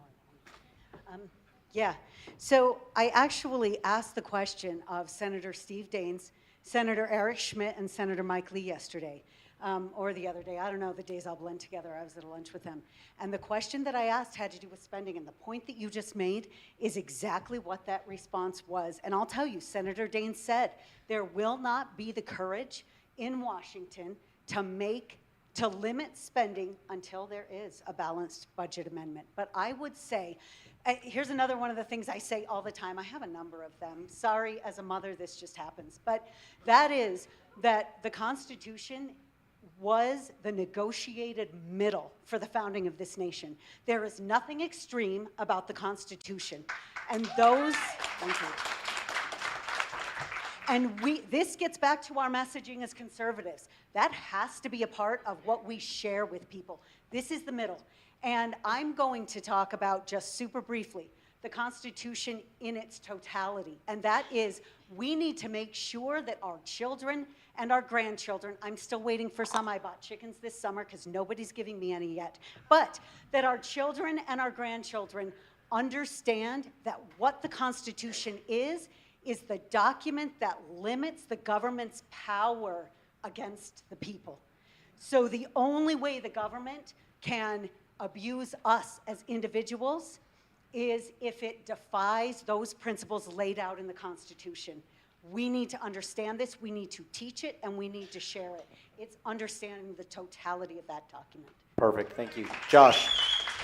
yeah. So I actually asked the question of Senator Steve Daines, Senator Eric Schmidt, and Senator Mike Lee yesterday, or the other day. I don't know, the days all blend together. I was at a lunch with them. And the question that I asked had to do with spending, and the point that you just made is exactly what that response was. And I'll tell you, Senator Daines said, there will not be the courage in Washington to limit spending until there is a balanced budget amendment. But I would say, here's another one of the things I say all the time. I have a number of them. Sorry, as a mother, this just happens. But that is that the Constitution was the negotiated middle for the founding of this nation. There is nothing extreme about the Constitution. And thank you. And this gets back to our messaging as conservatives. That has to be a part of what we share with people. This is the middle. And I'm going to talk about, just super briefly, the Constitution in its totality. And that is, we need to make sure that our children and our grandchildren, I'm still waiting for some, I bought chickens this summer because nobody's giving me any yet, but that our children and our grandchildren understand that what the Constitution is the document that limits the government's power against the people. So the only way the government can abuse us as individuals is if it defies those principles laid out in the Constitution. We need to understand this, we need to teach it, and we need to share it. It's understanding the totality of that document. Perfect, thank you. Josh.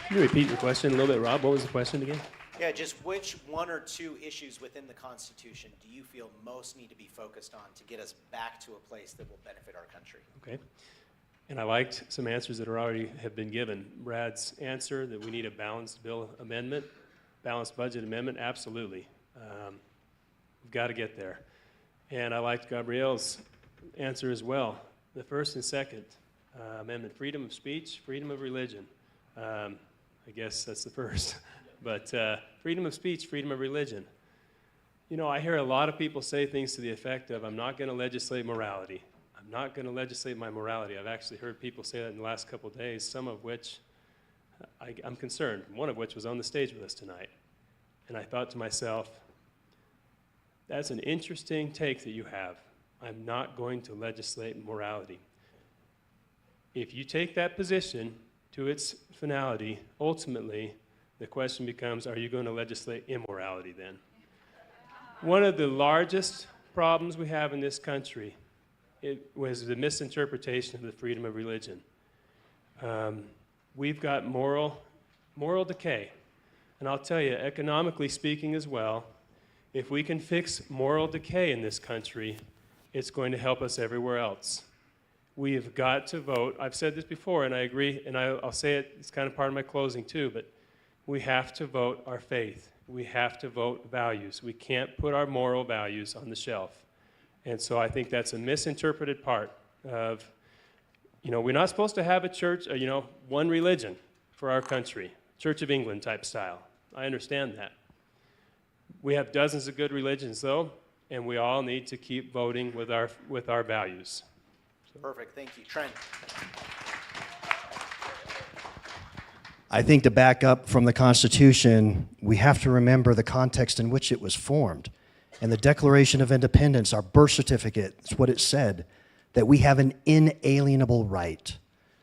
Can you repeat the question a little bit, Rob? What was the question again? Yeah, just which one or two issues within the Constitution do you feel most need to be focused on to get us back to a place that will benefit our country? Okay. And I liked some answers that already have been given. Brad's answer that we need a balanced bill amendment, balanced budget amendment, absolutely. We've got to get there. And I liked Gabrielle's answer as well. The first and second amendment, freedom of speech, freedom of religion. I guess that's the first. But freedom of speech, freedom of religion. You know, I hear a lot of people say things to the effect of, I'm not going to legislate morality. I'm not going to legislate my morality. I've actually heard people say that in the last couple of days, some of which I'm concerned, one of which was on the stage with us tonight. And I thought to myself, that's an interesting take that you have. I'm not going to legislate morality. If you take that position to its finality, ultimately, the question becomes, are you going to legislate immorality then? One of the largest problems we have in this country was the misinterpretation of the freedom of religion. We've got moral decay. And I'll tell you, economically speaking as well, if we can fix moral decay in this country, it's going to help us everywhere else. We have got to vote. I've said this before, and I agree, and I'll say it, it's kind of part of my closing too, but we have to vote our faith. We have to vote values. We can't put our moral values on the shelf. And so I think that's a misinterpreted part of, you know, we're not supposed to have a church, one religion for our country, Church of England type style. I understand that. We have dozens of good religions though, and we all need to keep voting with our values. Perfect, thank you. Trent. I think to back up from the Constitution, we have to remember the context in which it was formed. And the Declaration of Independence, our birth certificate, it's what it said, that we have an inalienable right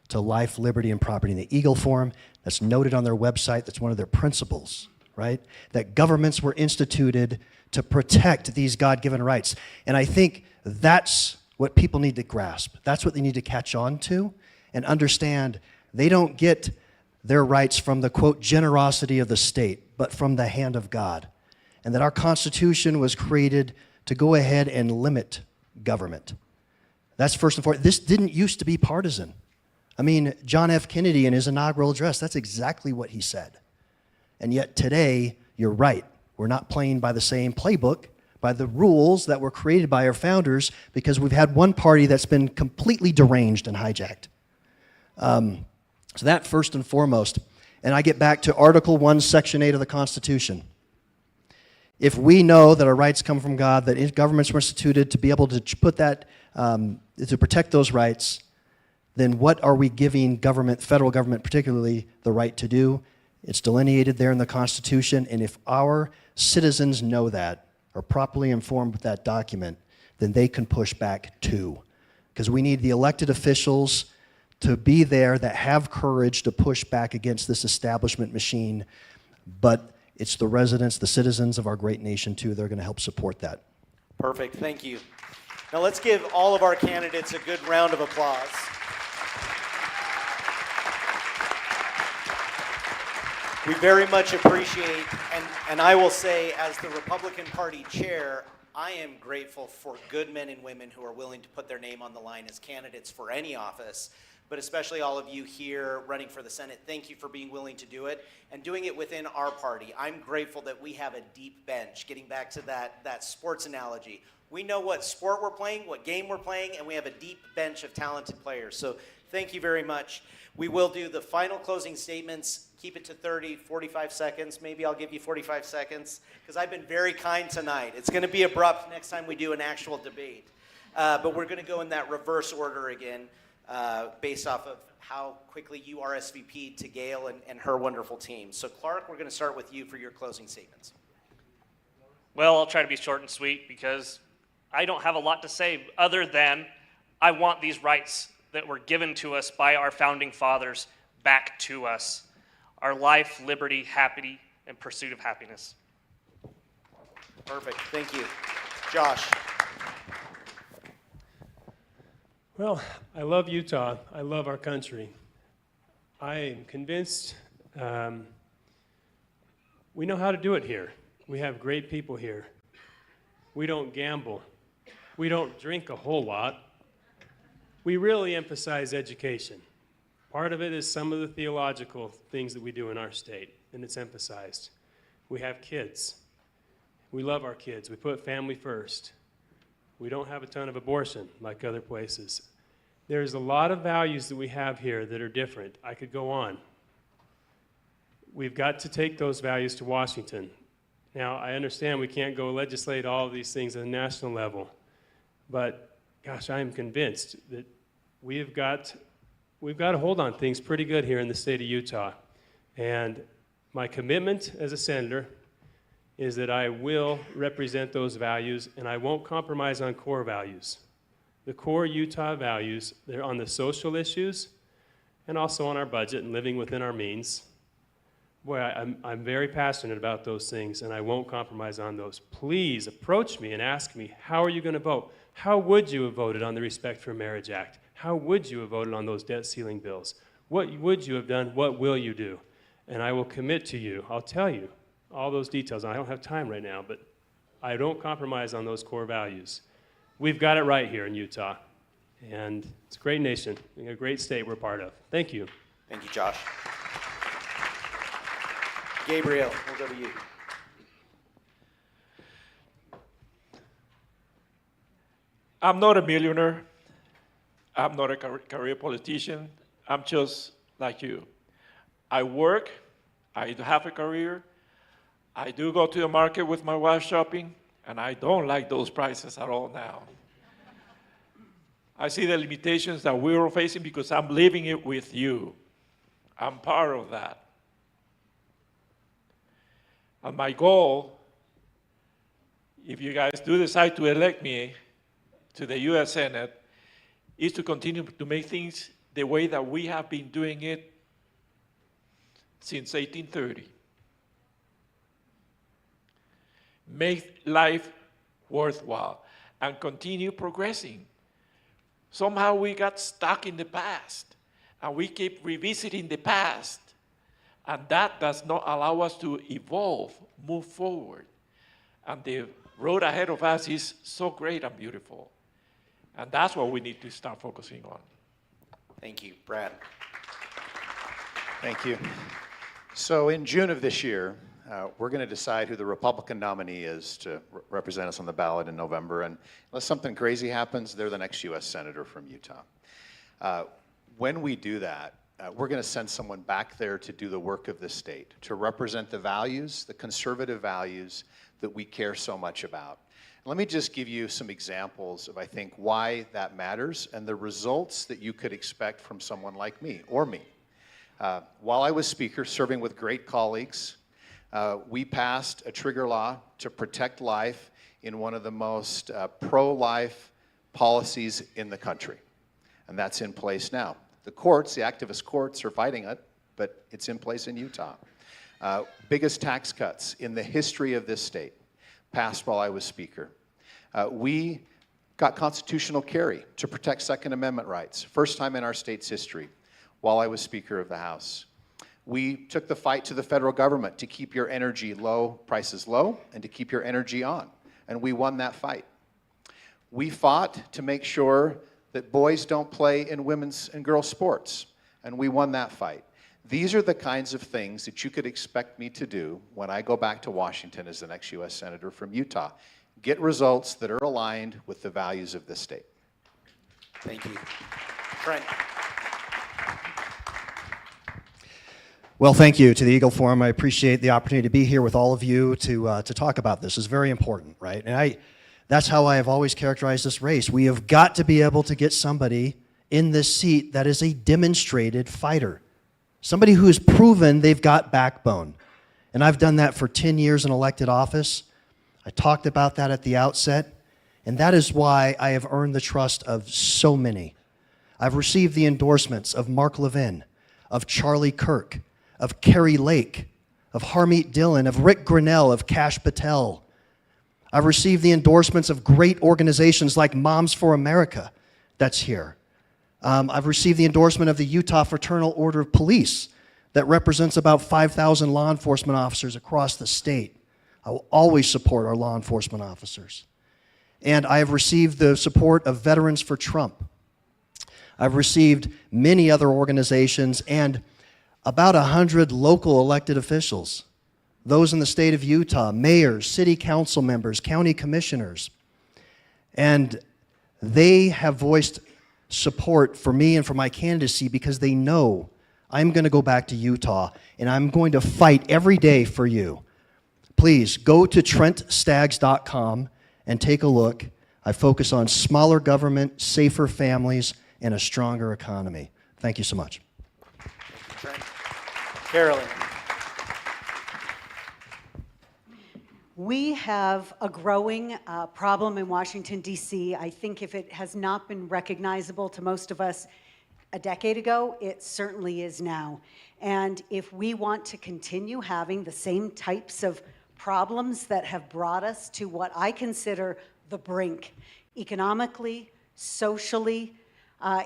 to life, liberty, and property. In the Eagle Forum, that's noted on their website, that's one of their principles, right? That governments were instituted to protect these God-given rights. And I think that's what people need to grasp. That's what they need to catch on to and understand. They don't get their rights from the, quote, generosity of the state, but from the hand of God. And that our Constitution was created to go ahead and limit government. That's first and foremost. This didn't used to be partisan. I mean, John F. Kennedy in his inaugural address, that's exactly what he said. And yet today, you're right. We're not playing by the same playbook, by the rules that were created by our founders, because we've had one party that's been completely deranged and hijacked. So that first and foremost. And I get back to Article 1, Section 8 of the Constitution. If we know that our rights come from God, that governments were instituted to be able to put that, to protect those rights, then what are we giving government, federal government particularly, the right to do? It's delineated there in the Constitution, and if our citizens know that, are properly informed with that document, then they can push back too. Because we need the elected officials to be there that have courage to push back against this establishment machine, but it's the residents, the citizens of our great nation too, they're going to help support that. Perfect, thank you. Now let's give all of our candidates a good round of applause. We very much appreciate, and I will say as the Republican Party chair, I am grateful for good men and women who are willing to put their name on the line as candidates for any office, but especially all of you here running for the Senate. Thank you for being willing to do it and doing it within our party. I'm grateful that we have a deep bench, getting back to that sports analogy. We know what sport we're playing, what game we're playing, and we have a deep bench of talented players. So thank you very much. We will do the final closing statements. Keep it to 30, 45 seconds. Maybe I'll give you 45 seconds because I've been very kind tonight. It's going to be abrupt next time we do an actual debate. But we're going to go in that reverse order again based off of how quickly you RSVP'd to Gail and her wonderful team. So Clark, we're going to start with you for your closing statements. Well, I'll try to be short and sweet because I don't have a lot to say other than I want these rights that were given to us by our founding fathers back to us. Our life, liberty, happy, and pursuit of happiness. Perfect, thank you. Josh. Well, I love Utah. I love our country. I am convinced we know how to do it here. We have great people here. We don't gamble. We don't drink a whole lot. We really emphasize education. Part of it is some of the theological things that we do in our state, and it's emphasized. We have kids. We love our kids. We put family first. We don't have a ton of abortion like other places. There's a lot of values that we have here that are different. I could go on. We've got to take those values to Washington. Now, I understand we can't go legislate all of these things at a national level, but gosh, I am convinced that we've got a hold on things pretty good here in the state of Utah. And my commitment as a senator is that I will represent those values and I won't compromise on core values. The core Utah values, they're on the social issues and also on our budget and living within our means. Boy, I'm very passionate about those things and I won't compromise on those. Please approach me and ask me, how are you going to vote? How would you have voted on the Respect for Marriage Act? How would you have voted on those debt ceiling bills? What would you have done? What will you do? And I will commit to you, I'll tell you all those details. I don't have time right now, but I don't compromise on those core values. We've got it right here in Utah, and it's a great nation, a great state we're part of. Thank you. Thank you, Josh. Gabriel, we'll go to you. I'm not a millionaire. I'm not a career politician. I'm just like you. I work. I have a career. I do go to the market with my wife shopping, and I don't like those prices at all now. I see the limitations that we are facing because I'm living it with you. I'm part of that. And my goal, if you guys do decide to elect me to the U.S. Senate, is to continue to make things the way that we have been doing it since 1830. Make life worthwhile and continue progressing. Somehow we got stuck in the past and we keep revisiting the past, and that does not allow us to evolve, move forward. And the road ahead of us is so great and beautiful. And that's what we need to start focusing on. Thank you. Brad. Thank you. So in June of this year, we're going to decide who the Republican nominee is to represent us on the ballot in November. And unless something crazy happens, they're the next U.S. Senator from Utah. When we do that, we're going to send someone back there to do the work of the state, to represent the values, the conservative values that we care so much about. Let me just give you some examples of, I think, why that matters and the results that you could expect from someone like me or me. While I was Speaker, serving with great colleagues, we passed a trigger law to protect life in one of the most pro-life policies in the country. And that's in place now. The courts, the activist courts, are fighting it, but it's in place in Utah. Biggest tax cuts in the history of this state, passed while I was Speaker. We got constitutional carry to protect Second Amendment rights, first time in our state's history, while I was Speaker of the House. We took the fight to the federal government to keep your energy prices low, and to keep your energy on, and we won that fight. We fought to make sure that boys don't play in women's and girls' sports, and we won that fight. These are the kinds of things that you could expect me to do when I go back to Washington as the next U.S. Senator from Utah. Get results that are aligned with the values of this state. Thank you. Trent. Well, thank you to the Eagle Forum. I appreciate the opportunity to be here with all of you to talk about this. It's very important, right? And that's how I have always characterized this race. We have got to be able to get somebody in this seat that is a demonstrated fighter. Somebody who has proven they've got backbone. And I've done that for 10 years in elected office. I talked about that at the outset. And that is why I have earned the trust of so many. I've received the endorsements of Mark Levin, of Charlie Kirk, of Kerry Lake, of Harmeet Dillon, of Rick Grinnell, of Kash Patel. I've received the endorsements of great organizations like Moms for America that's here. I've received the endorsement of the Utah Fraternal Order of Police that represents about 5,000 law enforcement officers across the state. I will always support our law enforcement officers. And I have received the support of Veterans for Trump. I've received many other organizations and about 100 local elected officials. Those in the state of Utah, mayors, city council members, county commissioners. And they have voiced support for me and for my candidacy because they know I'm going to go back to Utah and I'm going to fight every day for you. Please go to TrentStaggs.com and take a look. I focus on smaller government, safer families, and a stronger economy. Thank you so much. Trent. Carolyn. We have a growing problem in Washington, D.C. I think if it has not been recognizable to most of us a decade ago, it certainly is now. And if we want to continue having the same types of problems that have brought us to what I consider the brink, economically, socially,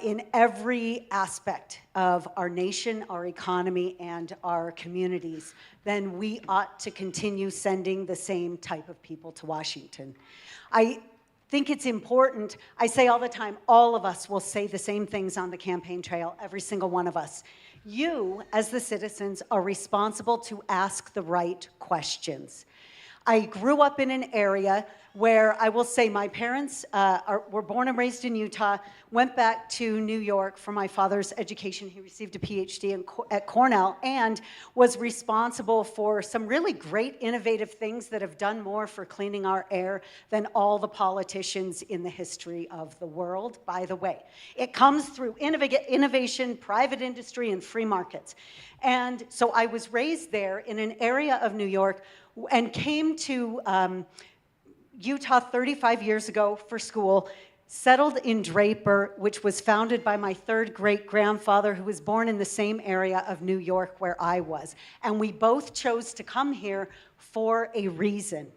in every aspect of our nation, our economy, and our communities, then we ought to continue sending the same type of people to Washington. I think it's important. I say all the time, all of us will say the same things on the campaign trail, every single one of us. You, as the citizens, are responsible to ask the right questions. I grew up in an area where I will say my parents were born and raised in Utah, went back to New York for my father's education. He received a PhD at Cornell and was responsible for some really great innovative things that have done more for cleaning our air than all the politicians in the history of the world, by the way. It comes through innovation, private industry, and free markets. And so I was raised there in an area of New York and came to Utah 35 years ago for school, settled in Draper, which was founded by my third great-grandfather, who was born in the same area of New York where I was. And we both chose to come here for a reason.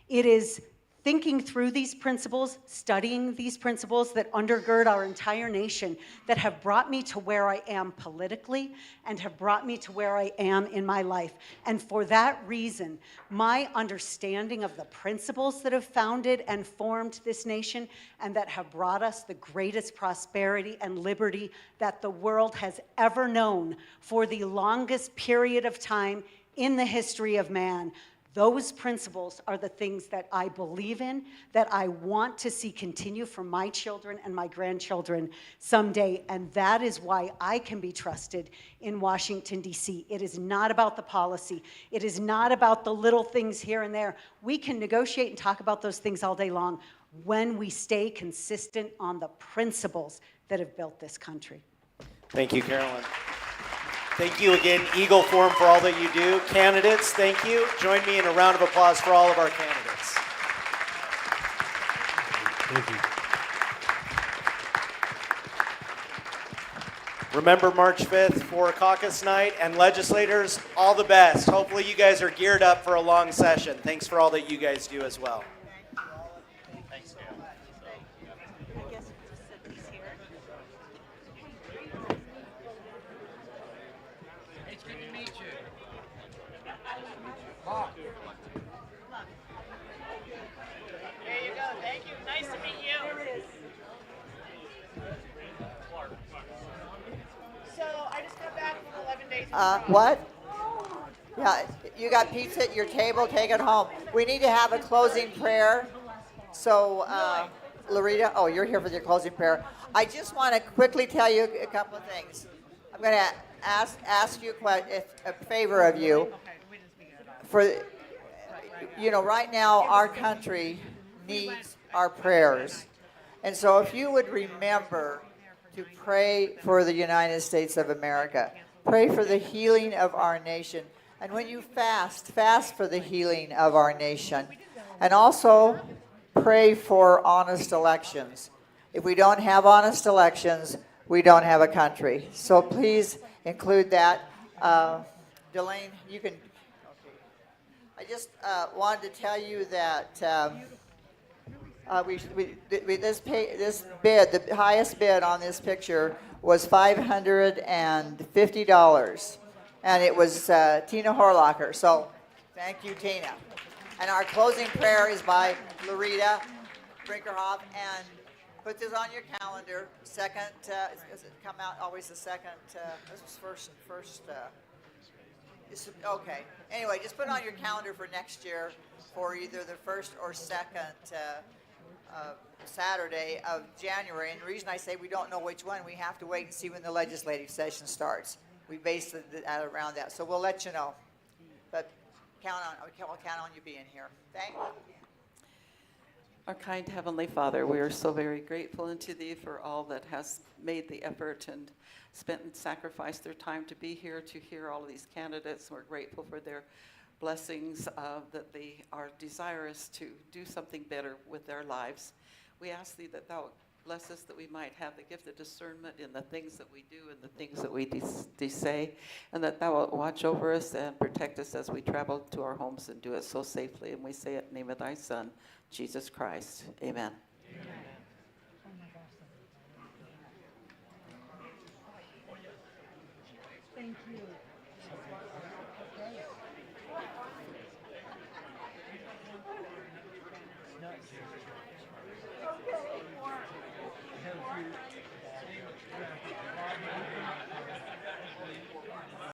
It is thinking through these principles, studying these principles that undergird our entire nation, that have brought me to where I am politically and have brought me to where I am in my life. And for that reason, my understanding of the principles that have founded and formed this nation and that have brought us the greatest prosperity and liberty that the world has ever known for the longest period of time in the history of man, those principles are the things that I believe in, that I want to see continue for my children and my grandchildren someday, and that is why I can be trusted in Washington, D.C. It is not about the policy. It is not about the little things here and there. We can negotiate and talk about those things all day long when we stay consistent on the principles that have built this country. Thank you, Carolyn. Thank you again, Eagle Forum, for all that you do. Candidates, thank you. Join me in a round of applause for all of our candidates. Thank you. Remember March 5th for caucus night, and legislators, all the best. Hopefully you guys are geared up for a long session. Thanks for all that you guys do as well. Thanks, Gail. It's good to meet you. There you go. Thank you. Nice to meet you. So I just got back from 11 days. What? Yeah, you got pizza at your table, take it home. We need to have a closing prayer. So, Loretta, oh, you're here for the closing prayer. I just want to quickly tell you a couple of things. I'm going to ask you a favor of you. For, you know, right now our country needs our prayers. And so if you would remember to pray for the United States of America. Pray for the healing of our nation. And when you fast for the healing of our nation. And also pray for honest elections. If we don't have honest elections, we don't have a country. So please include that. Delane, you can. I just wanted to tell you that this bid, the highest bid on this picture was $550, and it was Tina Horlacher. So thank you, Tina. And our closing prayer is by Loretta Brinkerhoff, and put this on your calendar. Second, does it come out always the second? This was first. Okay. Anyway, just put it on your calendar for next year for either the first or second Saturday of January. And the reason I say we don't know which one, we have to wait and see when the legislative session starts. We base it around that. So we'll let you know. But we'll count on you being here. Thank you. Our kind Heavenly Father, we are so very grateful unto Thee for all that has made the effort and spent and sacrificed their time to be here to hear all of these candidates. We're grateful for their blessings that they are desirous to do something better with their lives. We ask Thee that Thou bless us, that we might have the gift of discernment in the things that we do and the things that we say, and that Thou wilt watch over us and protect us as we travel to our homes and do it so safely. And we say it in the name of Thy Son, Jesus Christ. Amen. Thank you. Okay.